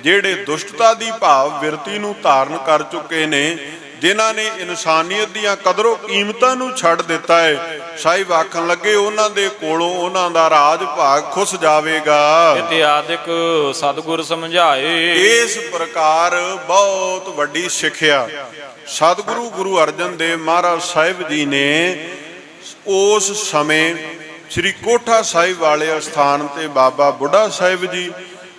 ਜਿਹੜੇ ਦੁਸ਼ਟਤਾ ਦੀ ਭਾਵ ਬਿਰਤੀ ਨੂੰ ਧਾਰਨ ਕਰ ਚੁੱਕੇ ਨੇ, ਜਿਨ੍ਹਾਂ ਨੇ ਇਨਸਾਨੀਅਤ ਦੀਆਂ ਕਦਰੋ ਕੀਮਤਾਂ ਨੂੰ ਛੱਡ ਦਿੱਤਾ ਹੈ, ਸਾਹਿਬ ਆਖਣ ਲੱਗੇ ਉਹਨਾਂ ਦੇ ਕੋਲੋਂ ਉਹਨਾਂ ਦਾ ਰਾਜ ਭਾਗ ਖੁੱਸ ਜਾਵੇਗਾ। ਇਤਿਆਦਿਕ ਸਤਿਗੁਰ ਸਮਝਾਏ। ਇਸ ਪ੍ਰਕਾਰ ਬਹੁਤ ਵੱਡੀ ਸਿੱਖਿਆ ਸਤਿਗੁਰੂ ਗੁਰੂ ਅਰਜਨ ਦੇਵ ਮਹਾਰਾਜ ਸਾਹਿਬ ਜੀ ਨੇ ਉਸ ਸਮੇਂ ਸ੍ਰੀ ਕੋਠਾ ਸਾਹਿਬ ਵਾਲੇ ਅਸਥਾਨ ਤੇ ਬਾਬਾ ਬੁੱਢਾ ਸਾਹਿਬ ਜੀ,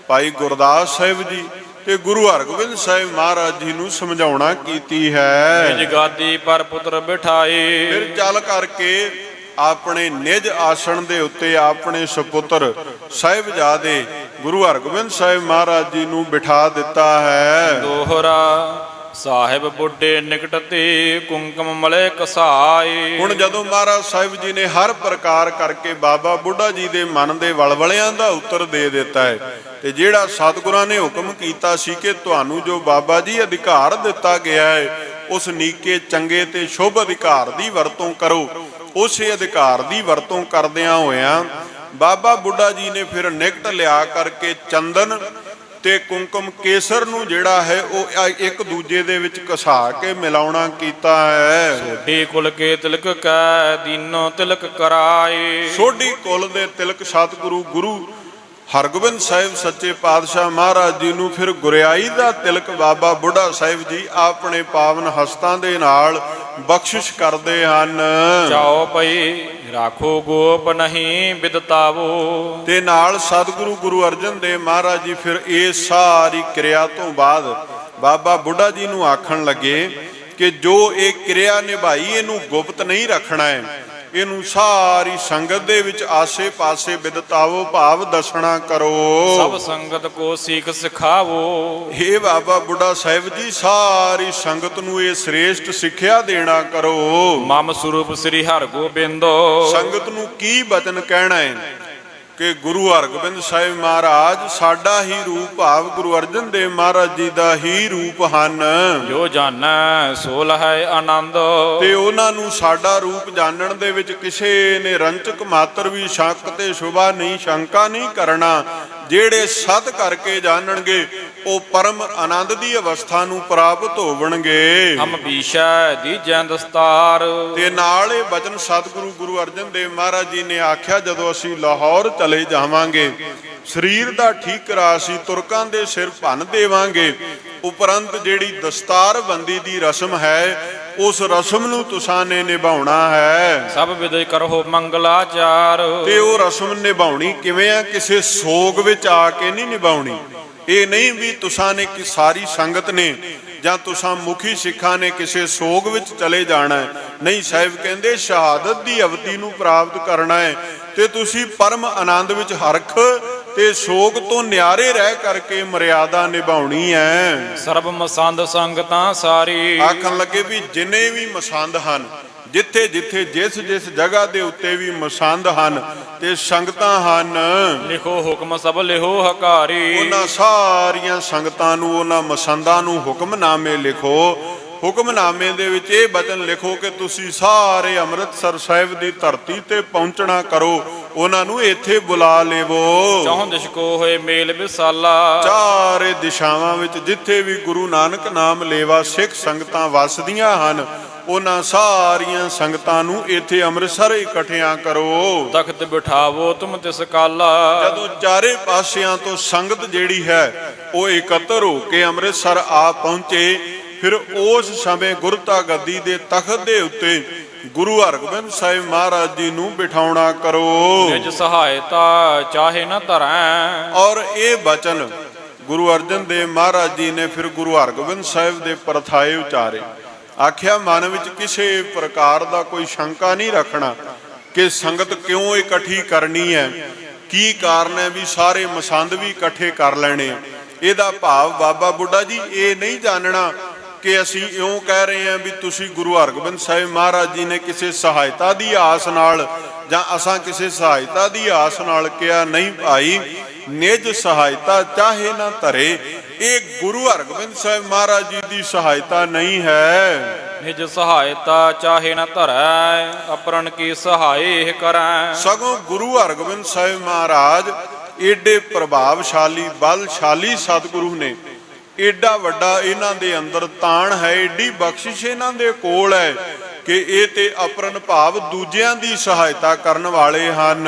ਭਾਈ ਗੁਰਦਾਸ ਸਾਹਿਬ ਜੀ ਤੇ ਗੁਰੂ ਹਰਗੋਬਿੰਦ ਸਾਹਿਬ ਮਹਾਰਾਜ ਜੀ ਨੂੰ ਸਮਝਾਉਣਾ ਕੀਤੀ ਹੈ। ਨਿਜ ਗਾਦੀ ਪਰ ਪੁੱਤਰ ਬਿਠਾਏ। ਫਿਰ ਚੱਲ ਕਰਕੇ ਆਪਣੇ ਨਿਜ ਆਸਣ ਦੇ ਉੱਤੇ ਆਪਣੇ ਸੁਪੁੱਤਰ ਸਾਹਿਬਜ਼ਾਦੇ ਗੁਰੂ ਹਰਗੋਬਿੰਦ ਸਾਹਿਬ ਮਹਾਰਾਜ ਜੀ ਨੂੰ ਬਿਠਾ ਦਿੱਤਾ ਹੈ। ਦੋਹਰਾ ਸਾਹਿਬ ਬੁੱਢੇ ਨਿਕਟ ਤੇ ਕੁੰਕਮ ਮਲੇ ਕਸਾਏ। ਹੁਣ ਜਦੋਂ ਮਹਾਰਾਜ ਸਾਹਿਬ ਜੀ ਨੇ ਹਰ ਪ੍ਰਕਾਰ ਕਰਕੇ ਬਾਬਾ ਬੁੱਢਾ ਜੀ ਦੇ ਮਨ ਦੇ ਵਲਵਲਿਆਂ ਦਾ ਉੱਤਰ ਦੇ ਦਿੱਤਾ ਹੈ ਤੇ ਜਿਹੜਾ ਸਤਿਗੁਰਾਂ ਨੇ ਹੁਕਮ ਕੀਤਾ ਸੀ ਕਿ ਤੁਹਾਨੂੰ ਜੋ ਬਾਬਾ ਜੀ ਅਧਿਕਾਰ ਦਿੱਤਾ ਗਿਆ ਹੈ ਉਸ ਨੀਕੇ ਚੰਗੇ ਤੇ ਸ਼ੁਭ ਅਧਿਕਾਰ ਦੀ ਵਰਤੋਂ ਕਰੋ। ਉਸੇ ਅਧਿਕਾਰ ਦੀ ਵਰਤੋਂ ਕਰਦਿਆਂ ਹੋਇਆਂ ਬਾਬਾ ਬੁੱਢਾ ਜੀ ਨੇ ਫਿਰ ਨਿਕਟ ਲਿਆ ਕਰਕੇ ਚੰਦਨ ਤੇ ਕੁੰਕਮ ਕੇਸਰ ਨੂੰ ਜਿਹੜਾ ਹੈ ਉਹ ਇੱਕ ਦੂਜੇ ਦੇ ਵਿੱਚ ਘਸਾ ਕੇ ਮਿਲਾਉਣਾ ਕੀਤਾ ਹੈ। ਸੋਢੀ ਕੁਲ ਕੇ ਤਿਲਕ ਕੈ ਦੀਨੋ ਤਿਲਕ ਕਰਾਏ। ਸੋਢੀ ਕੁਲ ਦੇ ਤਿਲਕ ਸਤਿਗੁਰੂ ਗੁਰੂ ਹਰਗੋਬਿੰਦ ਸਾਹਿਬ ਸੱਚੇ ਪਾਤਸ਼ਾਹ ਮਹਾਰਾਜ ਜੀ ਨੂੰ ਫਿਰ ਗੁਰਿਆਈ ਦਾ ਤਿਲਕ ਬਾਬਾ ਬੁੱਢਾ ਸਾਹਿਬ ਜੀ ਆਪਣੇ ਪਾਵਨ ਹਸਤਾਂ ਦੇ ਨਾਲ ਬਖਸ਼ਿਸ਼ ਕਰਦੇ ਹਨ। ਚਾਉ ਪਈ ਰਾਖੋ ਗੋਪ ਨਹੀਂ ਬਿਦਤਾਵੋ। ਤੇ ਨਾਲ ਸਤਿਗੁਰੂ ਗੁਰੂ ਅਰਜਨ ਦੇਵ ਮਹਾਰਾਜ ਜੀ ਫਿਰ ਇਹ ਸਾਰੀ ਕਿਰਿਆ ਤੋਂ ਬਾਅਦ ਬਾਬਾ ਬੁੱਢਾ ਜੀ ਨੂੰ ਆਖਣ ਲੱਗੇ ਕਿ ਜੋ ਇਹ ਕਿਰਿਆ ਨਿਭਾਈ ਇਹਨੂੰ ਗੁਪਤ ਨਹੀਂ ਰੱਖਣਾ ਹੈ, ਇਹਨੂੰ ਸਾਰੀ ਸੰਗਤ ਦੇ ਵਿੱਚ ਆਸੇ ਪਾਸੇ ਬਿਦਤਾਵੋ ਭਾਵ ਦੱਸਣਾ ਕਰੋ। ਸਭ ਸੰਗਤ ਕੋ ਸੀਖ ਸਿਖਾਵੋ। हे ਬਾਬਾ ਬੁੱਢਾ ਸਾਹਿਬ ਜੀ ਸਾਰੀ ਸੰਗਤ ਨੂੰ ਇਹ ਸ੍ਰੇਸ਼ਟ ਸਿੱਖਿਆ ਦੇਣਾ ਕਰੋ। ਮਮ ਸਰੂਪ ਸ੍ਰੀ ਹਰਗੋਬਿੰਦ। ਸੰਗਤ ਨੂੰ ਕੀ ਬਚਨ ਕਹਿਣਾ ਹੈ ਕਿ ਗੁਰੂ ਹਰਗੋਬਿੰਦ ਸਾਹਿਬ ਮਹਾਰਾਜ ਸਾਡਾ ਹੀ ਰੂਪ ਭਾਵ ਗੁਰੂ ਅਰਜਨ ਦੇਵ ਮਹਾਰਾਜ ਜੀ ਦਾ ਹੀ ਰੂਪ ਹਨ। ਜੋ ਜਾਣੈ ਸੋ ਲਹੈ ਆਨੰਦ। ਤੇ ਉਹਨਾਂ ਨੂੰ ਸਾਡਾ ਰੂਪ ਜਾਣਨ ਦੇ ਵਿੱਚ ਕਿਸੇ ਨੇ ਰੰਚਕ ਮਾਤਰ ਵੀ ਸ਼ੱਕ ਤੇ ਸ਼ੁਭਾ ਨਹੀਂ, ਸ਼ੰਕਾ ਨਹੀਂ ਕਰਨਾ। ਜਿਹੜੇ ਸਤ ਕਰਕੇ ਜਾਣਨਗੇ ਉਹ ਪਰਮ ਆਨੰਦ ਦੀ ਅਵਸਥਾ ਨੂੰ ਪ੍ਰਾਪਤ ਹੋਵਣਗੇ। ਹਮ ਬੀਸ਼ੈ ਦੀਜੈ ਦਸਤਾਰ। ਤੇ ਨਾਲ ਇਹ ਬਚਨ ਸਤਿਗੁਰੂ ਗੁਰੂ ਅਰਜਨ ਦੇਵ ਮਹਾਰਾਜ ਜੀ ਨੇ ਆਖਿਆ ਜਦੋਂ ਅਸੀਂ ਲਾਹੌਰ ਚਲੇ ਜਾਵਾਂਗੇ ਸਰੀਰ ਦਾ ਠੀਕ ਕਰਾ ਅਸੀਂ ਤੁਰਕਾਂ ਦੇ ਸਿਰ ਭੰਨ ਦੇਵਾਂਗੇ। ਉਪਰੰਤ ਜਿਹੜੀ ਦਸਤਾਰ ਬੰਦੀ ਦੀ ਰਸਮ ਹੈ ਉਸ ਰਸਮ ਨੂੰ ਤੁਸਾਂ ਨੇ ਨਿਭਾਉਣਾ ਹੈ। ਸਭ ਵਿਦਿ ਕਰੋ ਮੰਗਲਾਚਾਰ। ਤੇ ਉਹ ਰਸਮ ਨਿਭਾਉਣੀ ਕਿਵੇਂ ਆ? ਕਿਸੇ ਸੋਗ ਵਿੱਚ ਆ ਕੇ ਨਹੀਂ ਨਿਭਾਉਣੀ। ਇਹ ਨਹੀਂ ਵੀ ਤੁਸਾਂ ਨੇ ਕਿ ਸਾਰੀ ਸੰਗਤ ਨੇ ਜਾਂ ਤੁਸਾਂ ਮੁਖੀ ਸਿੱਖਾਂ ਨੇ ਕਿਸੇ ਸੋਗ ਵਿੱਚ ਚਲੇ ਜਾਣਾ। ਨਹੀਂ, ਸਾਹਿਬ ਕਹਿੰਦੇ ਸ਼ਹਾਦਤ ਦੀ ਅਵਧੀ ਨੂੰ ਪ੍ਰਾਪਤ ਕਰਨਾ ਹੈ ਤੇ ਤੁਸੀਂ ਪਰਮ ਆਨੰਦ ਵਿੱਚ ਹਰਖ ਤੇ ਸੋਗ ਤੋਂ ਨਿਆਰੇ ਰਹਿ ਕਰਕੇ ਮਰਿਆਦਾ ਨਿਭਾਉਣੀ ਹੈ। ਸਰਬ ਮਸੰਦ ਸੰਗਤਾਂ ਸਾਰੀ। ਆਖਣ ਲੱਗੇ ਵੀ ਜਿੰਨੇ ਵੀ ਮਸੰਦ ਹਨ, ਜਿੱਥੇ ਜਿੱਥੇ ਜਿਸ ਜਗ੍ਹਾ ਦੇ ਉੱਤੇ ਵੀ ਮਸੰਦ ਹਨ ਤੇ ਸੰਗਤਾਂ ਹਨ, ਲਿਖੋ ਹੁਕਮ ਸਭ ਲਿਖੋ ਹਕਾਰੀ। ਉਹਨਾਂ ਸਾਰੀਆਂ ਸੰਗਤਾਂ ਨੂੰ ਉਹਨਾਂ ਮਸੰਦਾਂ ਨੂੰ ਹੁਕਮਨਾਮੇ ਲਿਖੋ। ਹੁਕਮਨਾਮੇ ਦੇ ਵਿੱਚ ਇਹ ਬਚਨ ਲਿਖੋ ਕਿ ਤੁਸੀਂ ਸਾਰੇ ਅੰਮ੍ਰਿਤਸਰ ਸਾਹਿਬ ਦੀ ਧਰਤੀ ਤੇ ਪਹੁੰਚਣਾ ਕਰੋ। ਉਹਨਾਂ ਨੂੰ ਇੱਥੇ ਬੁਲਾ ਲੇਵੋ। ਚੌਂ ਦਿਸ਼ ਕੋ ਹੋਏ ਮੇਲ ਵਿਸਾਲਾ। ਚਾਰੇ ਦਿਸ਼ਾਵਾਂ ਵਿੱਚ ਜਿੱਥੇ ਵੀ ਗੁਰੂ ਨਾਨਕ ਨਾਮ ਲੇਵਾ ਸਿੱਖ ਸੰਗਤਾਂ ਵਸਦੀਆਂ ਹਨ ਉਹਨਾਂ ਸਾਰੀਆਂ ਸੰਗਤਾਂ ਨੂੰ ਇੱਥੇ ਅੰਮ੍ਰਿਤਸਰ ਇਕੱਠਿਆਂ ਕਰੋ। ਤਖਤ ਬਿਠਾਵੋ ਤੁਮ ਤਿਸ ਕਾਲਾ। ਜਦੋਂ ਚਾਰੇ ਪਾਸਿਆਂ ਤੋਂ ਸੰਗਤ ਜਿਹੜੀ ਹੈ ਉਹ ਇਕੱਤਰ ਹੋ ਕੇ ਅੰਮ੍ਰਿਤਸਰ ਆ ਪਹੁੰਚੇ ਫਿਰ ਉਸ ਸਮੇਂ ਗੁਰਤਾ ਗੱਦੀ ਦੇ ਤਖਤ ਦੇ ਉੱਤੇ ਗੁਰੂ ਹਰਗੋਬਿੰਦ ਸਾਹਿਬ ਮਹਾਰਾਜ ਜੀ ਨੂੰ ਬਿਠਾਉਣਾ ਕਰੋ। ਨਿਜ ਸਹਾਇਤਾ ਚਾਹੇ ਨਾ ਧਰੈ। ਔਰ ਇਹ ਬਚਨ ਗੁਰੂ ਅਰਜਨ ਦੇਵ ਮਹਾਰਾਜ ਜੀ ਨੇ ਫਿਰ ਗੁਰੂ ਹਰਗੋਬਿੰਦ ਸਾਹਿਬ ਦੇ ਪਰਥਾਏ ਉਚਾਰੇ। ਆਖਿਆ ਮਨ ਵਿੱਚ ਕਿਸੇ ਪ੍ਰਕਾਰ ਦਾ ਕੋਈ ਸ਼ੰਕਾ ਨਹੀਂ ਰੱਖਣਾ ਕਿ ਸੰਗਤ ਕਿਉਂ ਇਕੱਠੀ ਕਰਨੀ ਹੈ, ਕੀ ਕਾਰਨ ਹੈ ਵੀ ਸਾਰੇ ਮਸੰਦ ਵੀ ਇਕੱਠੇ ਕਰ ਲੈਣੇ। ਇਹਦਾ ਭਾਵ ਬਾਬਾ ਬੁੱਢਾ ਜੀ ਇਹ ਨਹੀਂ ਜਾਣਨਾ ਕਿ ਅਸੀਂ ਇਉਂ ਕਹਿ ਰਹੇ ਹਾਂ ਵੀ ਤੁਸੀਂ ਗੁਰੂ ਹਰਗੋਬਿੰਦ ਸਾਹਿਬ ਮਹਾਰਾਜ ਜੀ ਨੇ ਕਿਸੇ ਸਹਾਇਤਾ ਦੀ ਆਸ ਨਾਲ ਜਾਂ ਅਸਾਂ ਕਿਸੇ ਸਹਾਇਤਾ ਦੀ ਆਸ ਨਾਲ ਕਿਹਾ। ਨਹੀਂ ਭਾਈ, ਨਿਜ ਸਹਾਇਤਾ ਚਾਹੇ ਨਾ ਧਰੇ। ਇਹ ਗੁਰੂ ਹਰਗੋਬਿੰਦ ਸਾਹਿਬ ਮਹਾਰਾਜ ਜੀ ਦੀ ਸਹਾਇਤਾ ਨਹੀਂ ਹੈ। ਨਿਜ ਸਹਾਇਤਾ ਚਾਹੇ ਨਾ ਧਰੈ ਅਪਰਨ ਕੀ ਸਹਾਏ ਕਰੈ। ਸਗੋਂ ਗੁਰੂ ਹਰਗੋਬਿੰਦ ਸਾਹਿਬ ਮਹਾਰਾਜ ਏਡੇ ਪ੍ਰਭਾਵਸ਼ਾਲੀ ਬਲਸ਼ਾਲੀ ਸਤਿਗੁਰੂ ਨੇ। ਏਡਾ ਵੱਡਾ ਇਹਨਾਂ ਦੇ ਅੰਦਰ ਤਾਣ ਹੈ, ਏਡੀ ਬਖਸ਼ਿਸ਼ ਇਹਨਾਂ ਦੇ ਕੋਲ ਹੈ ਕਿ ਇਹ ਤੇ ਅਪਰਨ ਭਾਵ ਦੂਜਿਆਂ ਦੀ ਸਹਾਇਤਾ ਕਰਨ ਵਾਲੇ ਹਨ।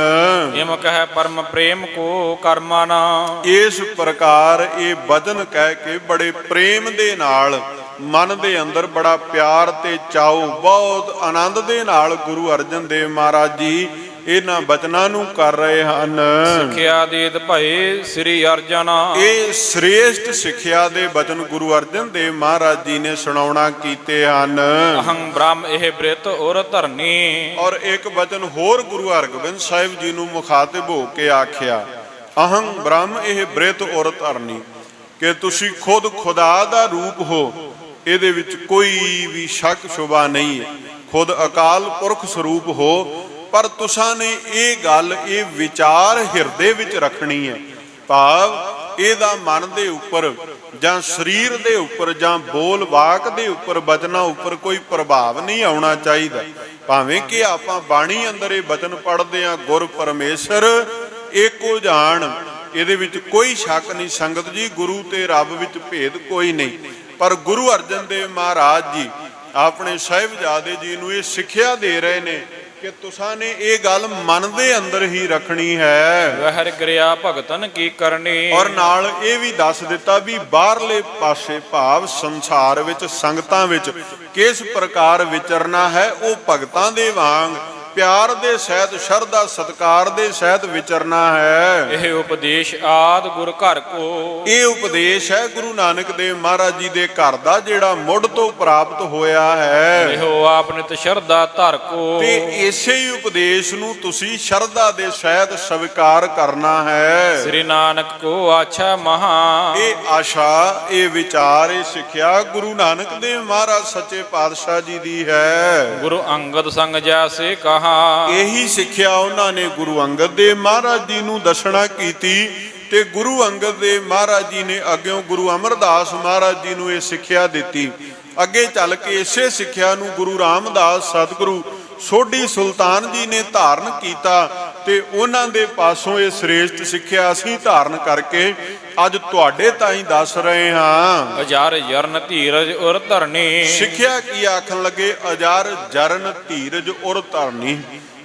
ਇਮ ਕਹਿ ਪਰਮ ਪ੍ਰੇਮ ਕੋ ਕਰਮਾਨਾ। ਇਸ ਪ੍ਰਕਾਰ ਇਹ ਬਚਨ ਕਹਿ ਕੇ ਬੜੇ ਪ੍ਰੇਮ ਦੇ ਨਾਲ ਮਨ ਦੇ ਅੰਦਰ ਬੜਾ ਪਿਆਰ ਤੇ ਚਾਉ ਬਹੁਤ ਆਨੰਦ ਦੇ ਨਾਲ ਗੁਰੂ ਅਰਜਨ ਦੇਵ ਮਹਾਰਾਜ ਜੀ ਇਹਨਾਂ ਬਚਨਾਂ ਨੂੰ ਕਰ ਰਹੇ ਹਨ। ਸਿੱਖਿਆ ਦੇਤ ਭਏ ਸ੍ਰੀ ਅਰਜਨ। ਇਹ ਸ੍ਰੇਸ਼ਟ ਸਿੱਖਿਆ ਦੇ ਬਚਨ ਗੁਰੂ ਅਰਜਨ ਦੇਵ ਮਹਾਰਾਜ ਜੀ ਨੇ ਸੁਣਾਉਣਾ ਕੀਤੇ ਹਨ। ਅਹੰ ਬ੍ਰਹਮ ਇਹ ਬ੍ਰਿਤ ਔਰ ਧਰਨੀ। ਔਰ ਇੱਕ ਬਚਨ ਹੋਰ ਗੁਰੂ ਹਰਗੋਬਿੰਦ ਸਾਹਿਬ ਜੀ ਨੂੰ ਮੁਖਾਤਿਬ ਹੋ ਕੇ ਆਖਿਆ, ਅਹੰ ਬ੍ਰਹਮ ਇਹ ਬ੍ਰਿਤ ਔਰ ਧਰਨੀ, ਕਿ ਤੁਸੀਂ ਖੁਦ ਖੁਦਾ ਦਾ ਰੂਪ ਹੋ। ਇਹਦੇ ਵਿੱਚ ਕੋਈ ਵੀ ਸ਼ੱਕ ਸ਼ੁਬਾ ਨਹੀਂ ਹੈ। ਖੁਦ ਅਕਾਲ ਪੁਰਖ ਸਰੂਪ ਹੋ। ਪਰ ਤੁਸਾਂ ਨੇ ਇਹ ਗੱਲ ਇਹ ਵਿਚਾਰ ਹਿਰਦੇ ਵਿੱਚ ਰੱਖਣੀ ਹੈ। ਭਾਵ ਇਹਦਾ ਮਨ ਦੇ ਉੱਪਰ ਜਾਂ ਸਰੀਰ ਦੇ ਉੱਪਰ ਜਾਂ ਬੋਲ ਵਾਕ ਦੇ ਉੱਪਰ ਬਚਨਾਂ ਉੱਪਰ ਕੋਈ ਪ੍ਰਭਾਵ ਨਹੀਂ ਆਉਣਾ ਚਾਹੀਦਾ। ਭਾਵੇਂ ਕਿ ਆਪਾਂ ਬਾਣੀ ਅੰਦਰ ਇਹ ਬਚਨ ਪੜ੍ਹਦੇ ਹਾਂ ਗੁਰ ਪਰਮੇਸ਼ਰ ਏਕੋ ਜਾਣ, ਇਹਦੇ ਵਿੱਚ ਕੋਈ ਸ਼ੱਕ ਨਹੀਂ ਸੰਗਤ ਜੀ, ਗੁਰੂ ਤੇ ਰੱਬ ਵਿੱਚ ਭੇਦ ਕੋਈ ਨਹੀਂ। ਪਰ ਗੁਰੂ ਅਰਜਨ ਦੇਵ ਮਹਾਰਾਜ ਜੀ ਆਪਣੇ ਸਾਹਿਬਜ਼ਾਦੇ ਜੀ ਨੂੰ ਇਹ ਸਿੱਖਿਆ ਦੇ ਰਹੇ ਨੇ ਕਿ ਤੁਸਾਂ ਨੇ ਇਹ ਗੱਲ ਮਨ ਦੇ ਅੰਦਰ ਹੀ ਰੱਖਣੀ ਹੈ ਵਹਿਰ ਕਿਰਿਆ ਭਗਤਨ ਕੀ ਕਰਨੀ। ਔਰ ਨਾਲ ਇਹ ਵੀ ਦੱਸ ਦਿੱਤਾ ਵੀ ਬਾਹਰਲੇ ਪਾਸੇ ਭਾਵ ਸੰਸਾਰ ਵਿੱਚ ਸੰਗਤਾਂ ਵਿੱਚ ਕਿਸ ਪ੍ਰਕਾਰ ਵਿਚਰਨਾ ਹੈ। ਉਹ ਭਗਤਾਂ ਦੇ ਵਾਂਗ ਪਿਆਰ ਦੇ ਸਹਿਤ ਸ਼ਰਧਾ ਸਤਕਾਰ ਦੇ ਸਹਿਤ ਵਿਚਰਨਾ ਹੈ। ਇਹ ਉਪਦੇਸ਼ ਆਦ ਗੁਰ ਘਰ ਕੋ। ਇਹ ਉਪਦੇਸ਼ ਹੈ ਗੁਰੂ ਨਾਨਕ ਦੇਵ ਮਹਾਰਾਜ ਜੀ ਦੇ ਘਰ ਦਾ ਜਿਹੜਾ ਮੁੱਢ ਤੋਂ ਪ੍ਰਾਪਤ ਹੋਇਆ ਹੈ। ਇਹੋ ਆਪ ਨਿਤ ਸ਼ਰਧਾ ਧਰ ਕੋ। ਤੇ ਇਸੇ ਹੀ ਉਪਦੇਸ਼ ਨੂੰ ਤੁਸੀਂ ਸ਼ਰਧਾ ਦੇ ਸਹਿਤ ਸਵੀਕਾਰ ਕਰਨਾ ਹੈ। ਸ੍ਰੀ ਨਾਨਕ ਕੋ ਆਛਾ ਮਹਾ। ਇਹ ਆਸ਼ਾ ਇਹ ਵਿਚਾਰ ਇਹ ਸਿੱਖਿਆ ਗੁਰੂ ਨਾਨਕ ਦੇਵ ਮਹਾਰਾਜ ਸੱਚੇ ਪਾਤਸ਼ਾਹ ਜੀ ਦੀ ਹੈ। ਗੁਰੂ ਅੰਗਦ ਸੰਗ ਜੈਸੇ ਕਹਾ। ਇਹੀ ਸਿੱਖਿਆ ਉਹਨਾਂ ਨੇ ਗੁਰੂ ਅੰਗਦ ਦੇਵ ਮਹਾਰਾਜ ਜੀ ਨੂੰ ਦੱਸਣਾ ਕੀਤੀ ਤੇ ਗੁਰੂ ਅੰਗਦ ਦੇਵ ਮਹਾਰਾਜ ਜੀ ਨੇ ਅੱਗਿਓਂ ਗੁਰੂ ਅਮਰਦਾਸ ਮਹਾਰਾਜ ਜੀ ਨੂੰ ਇਹ ਸਿੱਖਿਆ ਦਿੱਤੀ। ਅੱਗੇ ਚੱਲ ਕੇ ਇਸੇ ਸਿੱਖਿਆ ਨੂੰ ਗੁਰੂ ਰਾਮਦਾਸ ਸਤਿਗੁਰੂ ਸੋਢੀ ਸੁਲਤਾਨ ਜੀ ਨੇ ਧਾਰਨ ਕੀਤਾ ਤੇ ਉਹਨਾਂ ਦੇ ਪਾਸੋਂ ਇਹ ਸ੍ਰੇਸ਼ਟ ਸਿੱਖਿਆ ਅਸੀਂ ਧਾਰਨ ਕਰਕੇ ਅੱਜ ਤੁਹਾਡੇ ਤਾਈਂ ਦੱਸ ਰਹੇ ਹਾਂ। ਅਜਰ ਜਰਨ ਧੀਰਜ ਉਰ ਧਰਨੀ। ਸਿੱਖਿਆ ਕੀ ਆਖਣ ਲੱਗੇ? ਅਜਰ ਜਰਨ ਧੀਰਜ ਉਰ ਧਰਨੀ।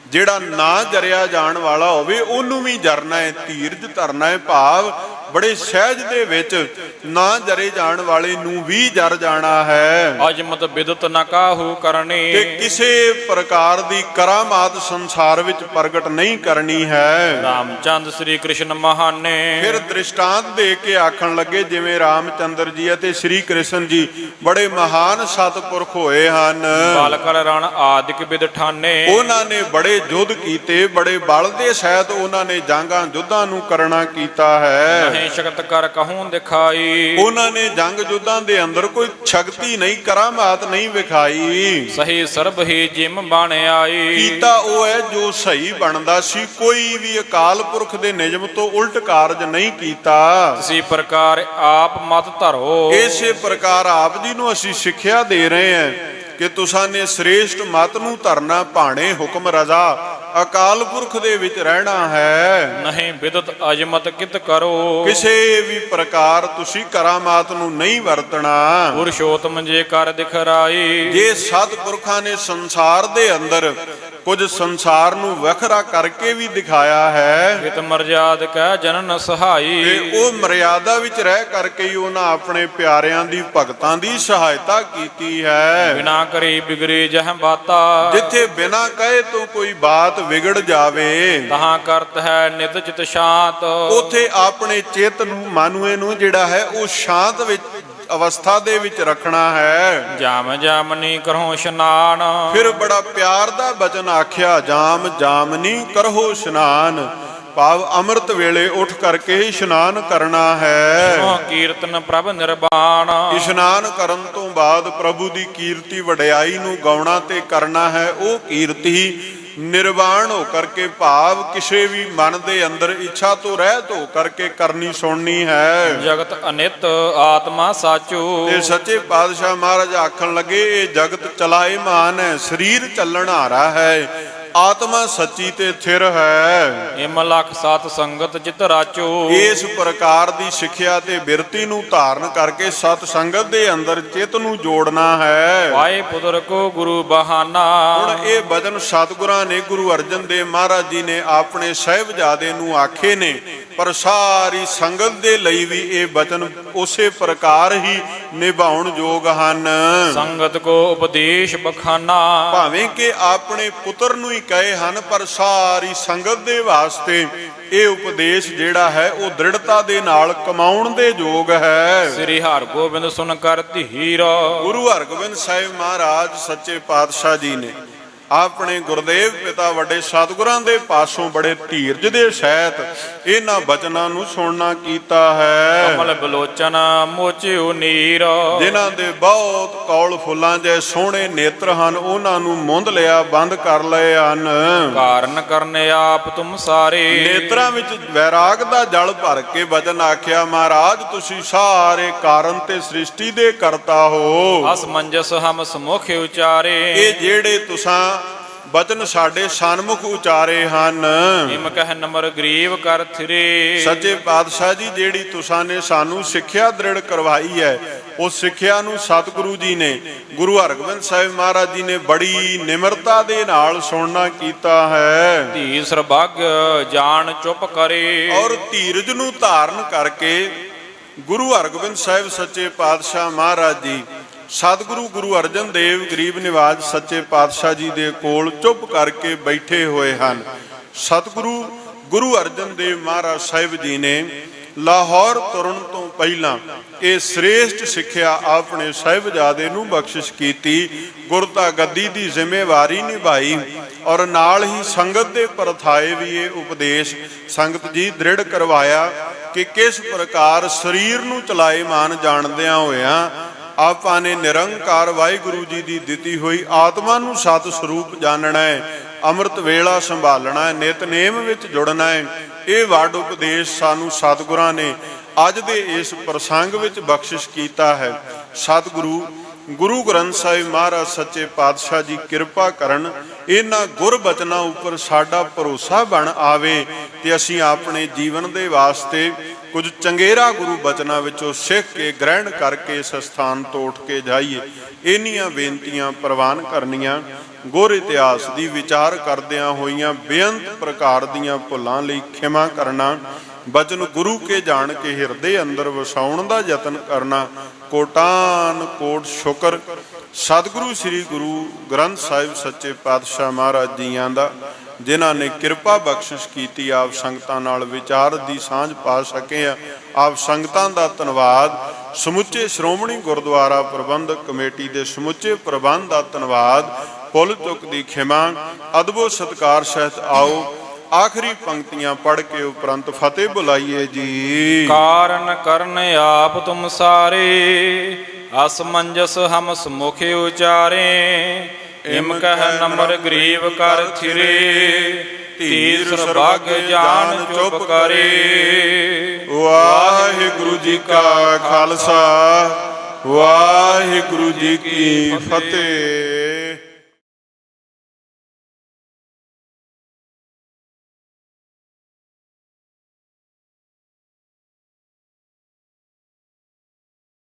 ਜਿਹੜਾ ਨਾ ਜਰਿਆ ਜਾਣ ਵਾਲਾ ਹੋਵੇ ਉਹਨੂੰ ਵੀ ਜਰਨਾ ਹੈ, ਧੀਰਜ ਧਰਨਾ ਹੈ। ਭਾਵ ਬੜੇ ਸਹਿਜ ਦੇ ਵਿੱਚ ਨਾ ਜਰੇ ਜਾਣ ਵਾਲੇ ਨੂੰ ਵੀ ਜਰ ਜਾਣਾ ਹੈ। ਅਜਮਤ ਬਿਦਤ ਨ ਕਾਹੂ ਕਰਨੀ। ਤੇ ਕਿਸੇ ਪ੍ਰਕਾਰ ਦੀ ਕਰਾਮਾਤ ਸੰਸਾਰ ਵਿੱਚ ਪ੍ਰਗਟ ਨਹੀਂ ਕਰਨੀ ਹੈ। ਰਾਮਚੰਦ ਸ੍ਰੀ ਕ੍ਰਿਸ਼ਨ ਮਹਾਨੇ। ਫਿਰ ਦ੍ਰਿਸ਼ਟਾਂਤ ਦੇ ਕੇ ਆਖਣ ਲੱਗੇ ਜਿਵੇਂ ਰਾਮਚੰਦਰ ਜੀ ਅਤੇ ਸ੍ਰੀ ਕ੍ਰਿਸ਼ਨ ਜੀ ਬੜੇ ਮਹਾਨ ਸਤਿਪੁਰਖ ਹੋਏ ਹਨ। ਬਲ ਕਰ ਰਣ ਆਦਿਕ ਬਿਦ ਠਾਨੇ। ਉਹਨਾਂ ਨੇ ਬੜੇ ਯੁੱਧ ਕੀਤੇ, ਬੜੇ ਬਲ ਦੇ ਸਹਿਤ ਉਹਨਾਂ ਨੇ ਜਾਂਗਾਂ ਯੁੱਧਾਂ ਨੂੰ ਕਰਨਾ ਕੀਤਾ ਹੈ। ਨਹੀਂ ਸ਼ਕਤ ਕਰ ਕਹੂੰ ਦਿਖਾਈ। ਉਹਨਾਂ ਨੇ ਜੰਗ ਯੁੱਧਾਂ ਦੇ ਅੰਦਰ ਕੋਈ ਸ਼ਕਤੀ ਨਹੀਂ ਕਰਾਮਾਤ ਨਹੀਂ ਵਿਖਾਈ। ਸਹੀ ਸਰਬ ਹੀ ਜਿਮ ਬਣ ਆਈ। ਕੀਤਾ ਉਹ ਹੈ ਜੋ ਸਹੀ ਬਣਦਾ ਸੀ। ਕੋਈ ਵੀ ਅਕਾਲ ਪੁਰਖ ਦੇ ਨਿਯਮ ਤੋਂ ਉਲਟ ਕਾਰਜ ਨਹੀਂ ਕੀਤਾ। ਇਸੇ ਪ੍ਰਕਾਰ ਆਪ ਮਤ ਧਰੋ। ਇਸੇ ਪ੍ਰਕਾਰ ਆਪ ਜੀ ਨੂੰ ਅਸੀਂ ਸਿੱਖਿਆ ਦੇ ਰਹੇ ਹਾਂ ਕਿ ਤੁਸਾਂ ਨੇ ਸ੍ਰੇਸ਼ਟ ਮਤ ਨੂੰ ਧਰਨਾ, ਭਾਣੇ ਹੁਕਮ ਰਜ਼ਾ ਅਕਾਲ ਪੁਰਖ ਦੇ ਵਿੱਚ ਰਹਿਣਾ ਹੈ। ਨਹੀਂ ਬਿਦਤ ਅਜਮਤ ਕਿਤ ਕਰੋ। ਕਿਸੇ ਵੀ ਪ੍ਰਕਾਰ ਤੁਸੀਂ ਕਰਾਮਾਤ ਨੂੰ ਨਹੀਂ ਵਰਤਣਾ। ਪੁਰਸ਼ੋਤਮ ਜੇ ਕਰ ਦਿਖਰਾਈ। ਜੇ ਸਤਿਪੁਰਖਾਂ ਨੇ ਸੰਸਾਰ ਦੇ ਅੰਦਰ ਕੁਝ ਸੰਸਾਰ ਨੂੰ ਵੱਖਰਾ ਕਰਕੇ ਵੀ ਦਿਖਾਇਆ ਹੈ ਕਿਤ ਮਰਜਾਦ ਕਹਿ ਜਨਨ ਸਹਾਈ। ਤੇ ਉਹ ਮਰਿਆਦਾ ਵਿੱਚ ਰਹਿ ਕਰਕੇ ਹੀ ਉਹਨਾਂ ਆਪਣੇ ਪਿਆਰਿਆਂ ਦੀ ਭਗਤਾਂ ਦੀ ਸਹਾਇਤਾ ਕੀਤੀ ਹੈ। ਬਿਨਾ ਕਰੀ ਬਿਗੜੀ ਜਹ ਬਾਤਾ। ਜਿੱਥੇ ਬਿਨਾ ਕਹੇ ਤੋਂ ਕੋਈ ਬਾਤ ਵਿਗੜ ਜਾਵੇ ਤਹਾਂ ਕਰਤ ਹੈ ਨਿਤ ਚਿਤ ਸ਼ਾਂਤ। ਉਥੇ ਆਪਣੇ ਚਿੱਤ ਨੂੰ ਮਾਨੂਏ ਨੂੰ ਜਿਹੜਾ ਹੈ ਉਹ ਸ਼ਾਂਤ ਵਿੱਚ ਅਵਸਥਾ ਦੇ ਵਿੱਚ ਰੱਖਣਾ ਹੈ। ਜਾਮ ਜਾਮਨੀ ਕਰੋ ਇਸ਼ਨਾਨ। ਫਿਰ ਬੜਾ ਪਿਆਰ ਦਾ ਬਚਨ ਆਖਿਆ, ਜਾਮ ਜਾਮਨੀ ਕਰੋ ਇਸ਼ਨਾਨ। ਭਾਵ ਅੰਮ੍ਰਿਤ ਵੇਲੇ ਉੱਠ ਕਰਕੇ ਇਸ਼ਨਾਨ ਕਰਨਾ ਹੈ। ਕੀਰਤਨ ਪ੍ਰਭ ਨਿਰਵਾਣ। ਇਸ਼ਨਾਨ ਕਰਨ ਤੋਂ ਬਾਅਦ ਪ੍ਰਭੂ ਦੀ ਕੀਰਤੀ ਵਡਿਆਈ ਨੂੰ ਗਾਉਣਾ ਤੇ ਕਰਨਾ ਹੈ। ਉਹ ਕੀਰਤੀ ਨਿਰਵਾਣ ਹੋ ਕਰਕੇ ਭਾਵ ਕਿਸੇ ਵੀ ਮਨ ਦੇ ਅੰਦਰ ਇੱਛਾ ਤੋਂ ਰਹਿਤ ਹੋ ਕਰਕੇ ਕਰਨੀ ਸੁਣਨੀ ਹੈ। ਜਗਤ ਅਨਿਤ ਆਤਮਾ ਸਾਚੂ। ਤੇ ਸੱਚੇ ਪਾਤਸ਼ਾਹ ਮਹਾਰਾਜ ਆਖਣ ਲੱਗੇ ਇਹ ਜਗਤ ਚਲਾਇਮਾਨ ਹੈ, ਸਰੀਰ ਚੱਲਣ ਹਾਰਾ ਹੈ, ਆਤਮਾ ਸੱਚੀ ਤੇ ਥਿਰ ਹੈ। ਇਮ ਲਖ ਸਤ ਸੰਗਤ ਚਿਤ ਰਾਚੋ। ਇਸ ਪ੍ਰਕਾਰ ਦੀ ਸਿੱਖਿਆ ਤੇ ਬਿਰਤੀ ਨੂੰ ਧਾਰਨ ਕਰਕੇ ਸਤ ਸੰਗਤ ਦੇ ਅੰਦਰ ਚਿੱਤ ਨੂੰ ਜੋੜਨਾ ਹੈ। ਪਾਏ ਪੁੱਤਰ ਕੋ ਗੁਰੂ ਬਹਾਨਾ। ਹੁਣ ਇਹ ਬਚਨ ਸਤਿਗੁਰਾਂ ਨੇ ਗੁਰੂ ਅਰਜਨ ਦੇਵ ਮਹਾਰਾਜ ਜੀ ਨੇ ਆਪਣੇ ਸਾਹਿਬਜ਼ਾਦੇ ਨੂੰ ਆਖੇ ਨੇ, ਪਰ ਸਾਰੀ ਸੰਗਤ ਦੇ ਲਈ ਵੀ ਇਹ ਬਚਨ ਉਸੇ ਪ੍ਰਕਾਰ ਹੀ ਨਿਭਾਉਣ ਯੋਗ ਹਨ। ਸੰਗਤ ਕੋ ਉਪਦੇਸ਼ ਬਖਾਨਾ। ਭਾਵੇਂ ਕਿ ਆਪਣੇ ਪੁੱਤਰ ਨੂੰ ਹੀ ਕਹੇ ਹਨ, ਪਰ ਸਾਰੀ ਸੰਗਤ ਦੇ ਵਾਸਤੇ ਇਹ ਉਪਦੇਸ਼ ਜਿਹੜਾ ਹੈ ਉਹ ਦ੍ਰਿੜਤਾ ਦੇ ਨਾਲ ਕਮਾਉਣ ਦੇ ਯੋਗ ਹੈ। ਸ੍ਰੀ ਹਰਿਗੋਬਿੰਦ ਸੁਨ ਕਰ ਧੀਰ। ਗੁਰੂ ਹਰਗੋਬਿੰਦ ਸਾਹਿਬ ਮਹਾਰਾਜ ਸੱਚੇ ਪਾਤਸ਼ਾਹ ਜੀ ਨੇ ਆਪਣੇ ਗੁਰਦੇਵ ਪਿਤਾ ਵੱਡੇ ਸਤਿਗੁਰਾਂ ਦੇ ਪਾਸੋਂ ਬੜੇ ਧੀਰਜ ਦੇ ਸਹਿਤ ਇਹਨਾਂ ਬਚਨਾਂ ਨੂੰ ਸੁਣਨਾ ਕੀਤਾ ਹੈ। ਕਮਲ ਬਲੋਚਨ ਮੋਚਿਓ ਨੀਰ। ਜਿਨ੍ਹਾਂ ਦੇ ਬਹੁਤ ਕੌਲ ਫੁੱਲਾਂ ਜੇ ਸੋਹਣੇ ਨੇਤਰ ਹਨ ਉਹਨਾਂ ਨੂੰ ਮੁੰਦ ਲਿਆ, ਬੰਦ ਕਰ ਲਏ ਹਨ। ਕਾਰਨ ਕਰਨੇ ਆਪ ਤੁਮ ਸਾਰੇ। ਨੇਤਰਾਂ ਵਿੱਚ ਵੈਰਾਗ ਦਾ ਜਲ ਭਰ ਕੇ ਬਚਨ ਆਖਿਆ, ਮਹਾਰਾਜ ਤੁਸੀਂ ਸਾਰੇ ਕਾਰਨ ਤੇ ਸ੍ਰਿਸ਼ਟੀ ਦੇ ਕਰਤਾ ਹੋ। ਅਸਮੰਜਸ ਹਮ ਸਮੁਖ ਉਚਾਰੇ। ਇਹ ਜਿਹੜੇ ਤੁਸਾਂ ਬਚਨ ਸਾਡੇ ਸਨਮੁਖ ਉਚਾਰੇ ਹਨ। ਇਮ ਕਹਿ ਨੰਬਰ ਗਰੀਬ ਕਰ ਥਿਰੇ। ਸੱਚੇ ਪਾਤਸ਼ਾਹ ਜੀ, ਜਿਹੜੀ ਤੁਸਾਂ ਨੇ ਸਾਨੂੰ ਸਿੱਖਿਆ ਦ੍ਰਿੜ ਕਰਵਾਈ ਹੈ, ਉਸ ਸਿੱਖਿਆ ਨੂੰ ਸਤਿਗੁਰੂ ਜੀ ਨੇ, ਗੁਰੂ ਹਰਗੋਬਿੰਦ ਸਾਹਿਬ ਮਹਾਰਾਜ ਜੀ ਨੇ ਬੜੀ ਨਿਮਰਤਾ ਦੇ ਨਾਲ ਸੁਣਨਾ ਕੀਤਾ ਹੈ। ਧੀਰ ਸਰਬੱਗ ਜਾਣ ਚੁੱਪ ਕਰੇ। ਔਰ ਧੀਰਜ ਨੂੰ ਧਾਰਨ ਕਰਕੇ ਗੁਰੂ ਹਰਗੋਬਿੰਦ ਸਾਹਿਬ ਸੱਚੇ ਪਾਤਸ਼ਾਹ ਮਹਾਰਾਜ ਜੀ ਸਤਿਗੁਰੂ ਗੁਰੂ ਅਰਜਨ ਦੇਵ ਗਰੀਬ ਨਿਵਾਜ ਸੱਚੇ ਪਾਤਸ਼ਾਹ ਜੀ ਦੇ ਕੋਲ ਚੁੱਪ ਕਰਕੇ ਬੈਠੇ ਹੋਏ ਹਨ। ਸਤਿਗੁਰੂ ਗੁਰੂ ਅਰਜਨ ਦੇਵ ਮਹਾਰਾਜ ਸਾਹਿਬ ਜੀ ਨੇ ਲਾਹੌਰ ਤੁਰਨ ਤੋਂ ਪਹਿਲਾਂ ਇਹ ਸ੍ਰੇਸ਼ਟ ਸਿੱਖਿਆ ਆਪਣੇ ਸਾਹਿਬਜ਼ਾਦੇ ਨੂੰ ਬਖਸ਼ਿਸ਼ ਕੀਤੀ। ਗੁਰਤਾ ਗੱਦੀ ਦੀ ਜ਼ਿੰਮੇਵਾਰੀ ਨਿਭਾਈ ਔਰ ਨਾਲ ਹੀ ਸੰਗਤ ਦੇ ਪਰਥਾਏ ਵੀ ਇਹ ਉਪਦੇਸ਼ ਸੰਗਤ ਜੀ ਦ੍ਰਿੜ ਕਰਵਾਇਆ ਕਿ ਕਿਸ ਪ੍ਰਕਾਰ ਸਰੀਰ ਨੂੰ ਚਲਾਏਮਾਨ ਜਾਣਦਿਆਂ ਹੋਇਆਂ ਆਪਾਂ ਨੇ ਨਿਰੰਕਾਰ ਵਾਹਿਗੁਰੂ ਜੀ ਦੀ ਦਿੱਤੀ ਹੋਈ ਆਤਮਾ ਨੂੰ ਸਤ ਸਰੂਪ ਜਾਣਨਾ ਹੈ, ਅੰਮ੍ਰਿਤ ਵੇਲਾ ਸੰਭਾਲਣਾ ਹੈ, ਨਿਤਨੇਮ ਵਿੱਚ ਜੁੜਨਾ ਹੈ। ਇਹ ਵੱਡ ਉਪਦੇਸ਼ ਸਾਨੂੰ ਸਤਿਗੁਰਾਂ ਨੇ ਅੱਜ ਦੇ ਇਸ ਪ੍ਰਸੰਗ ਵਿੱਚ ਬਖਸ਼ਿਸ਼ ਕੀਤਾ ਹੈ। ਸਤਿਗੁਰੂ ਗੁਰੂ ਗ੍ਰੰਥ ਸਾਹਿਬ ਮਹਾਰਾਜ ਸੱਚੇ ਪਾਤਸ਼ਾਹ ਜੀ ਕਿਰਪਾ ਕਰਨ, ਇਹਨਾਂ ਗੁਰਬਚਨਾਂ ਉੱਪਰ ਸਾਡਾ ਭਰੋਸਾ ਬਣ ਆਵੇ ਤੇ ਅਸੀਂ ਆਪਣੇ ਜੀਵਨ ਦੇ ਵਾਸਤੇ ਕੁਝ ਚੰਗੇਰਾ ਗੁਰੂ ਬਚਨਾਂ ਵਿੱਚੋਂ ਸਿੱਖ ਕੇ ਗ੍ਰਹਿਣ ਕਰਕੇ ਇਸ ਸਥਾਨ ਤੋਂ ਉੱਠ ਕੇ ਜਾਈਏ। ਇੰਨੀਆਂ ਬੇਨਤੀਆਂ ਪ੍ਰਵਾਨ ਕਰਨੀਆਂ। ਗੁਰ ਇਤਿਹਾਸ ਦੀ ਵਿਚਾਰ ਕਰਦਿਆਂ ਹੋਈਆਂ ਬੇਅੰਤ ਪ੍ਰਕਾਰ ਦੀਆਂ ਭੁੱਲਾਂ ਲਈ ਖਿਮਾ ਕਰਨਾ, ਬਚਨ ਗੁਰੂ ਕੇ ਜਾਣ ਕੇ ਹਿਰਦੇ ਅੰਦਰ ਵਸਾਉਣ ਦਾ ਯਤਨ ਕਰਨਾ। ਕੋਟਾਨ ਕੋਟ ਸ਼ੁਕਰ ਸਤਿਗੁਰੂ ਸ੍ਰੀ ਗੁਰੂ ਗ੍ਰੰਥ ਸਾਹਿਬ ਸੱਚੇ ਪਾਤਸ਼ਾਹ ਮਹਾਰਾਜ ਜੀਆਂ ਦਾ, ਜਿਨ੍ਹਾਂ ਨੇ ਕਿਰਪਾ ਬਖਸ਼ਿਸ਼ ਕੀਤੀ ਆਪ ਸੰਗਤਾਂ ਨਾਲ ਵਿਚਾਰ ਦੀ ਸਾਂਝ ਪਾ ਸਕੇ ਆ। ਆਪ ਸੰਗਤਾਂ ਦਾ ਧੰਨਵਾਦ। ਸਮੁੱਚੇ ਸ਼੍ਰੋਮਣੀ ਗੁਰਦੁਆਰਾ ਪ੍ਰਬੰਧਕ ਕਮੇਟੀ ਦੇ ਸਮੁੱਚੇ ਪ੍ਰਬੰਧ ਦਾ ਧੰਨਵਾਦ। ਭੁੱਲ ਚੁੱਕ ਦੀ ਖਿਮਾ। ਅਦਬੋ ਸਤਿਕਾਰ ਸਹਿਤ ਆਓ ਆਖਰੀ ਪੰਕਤੀਆਂ ਪੜ੍ਹ ਕੇ ਉਪਰੰਤ ਫਤਿਹ ਬੁਲਾਈਏ ਜੀ। ਕਾਰਨ ਕਰਨ ਆਪ ਤੁਮ ਸਾਰੇ, ਅਸਮੰਜਸ ਹਮ ਸਮੁਖ ਉਚਾਰੇ। ਇਮ ਕਹਿ ਨੰਬਰ ਗਰੀਬ ਕਰ ਥਿਰੇ, ਧੀਰ ਸਰਬੱਗ ਜਾਣ ਚੁੱਪ ਕਰੇ। ਵਾਹਿਗੁਰੂ ਜੀ ਕਾ ਖਾਲਸਾ, ਵਾਹਿਗੁਰੂ ਜੀ ਕੀ ਫਤਿਹ।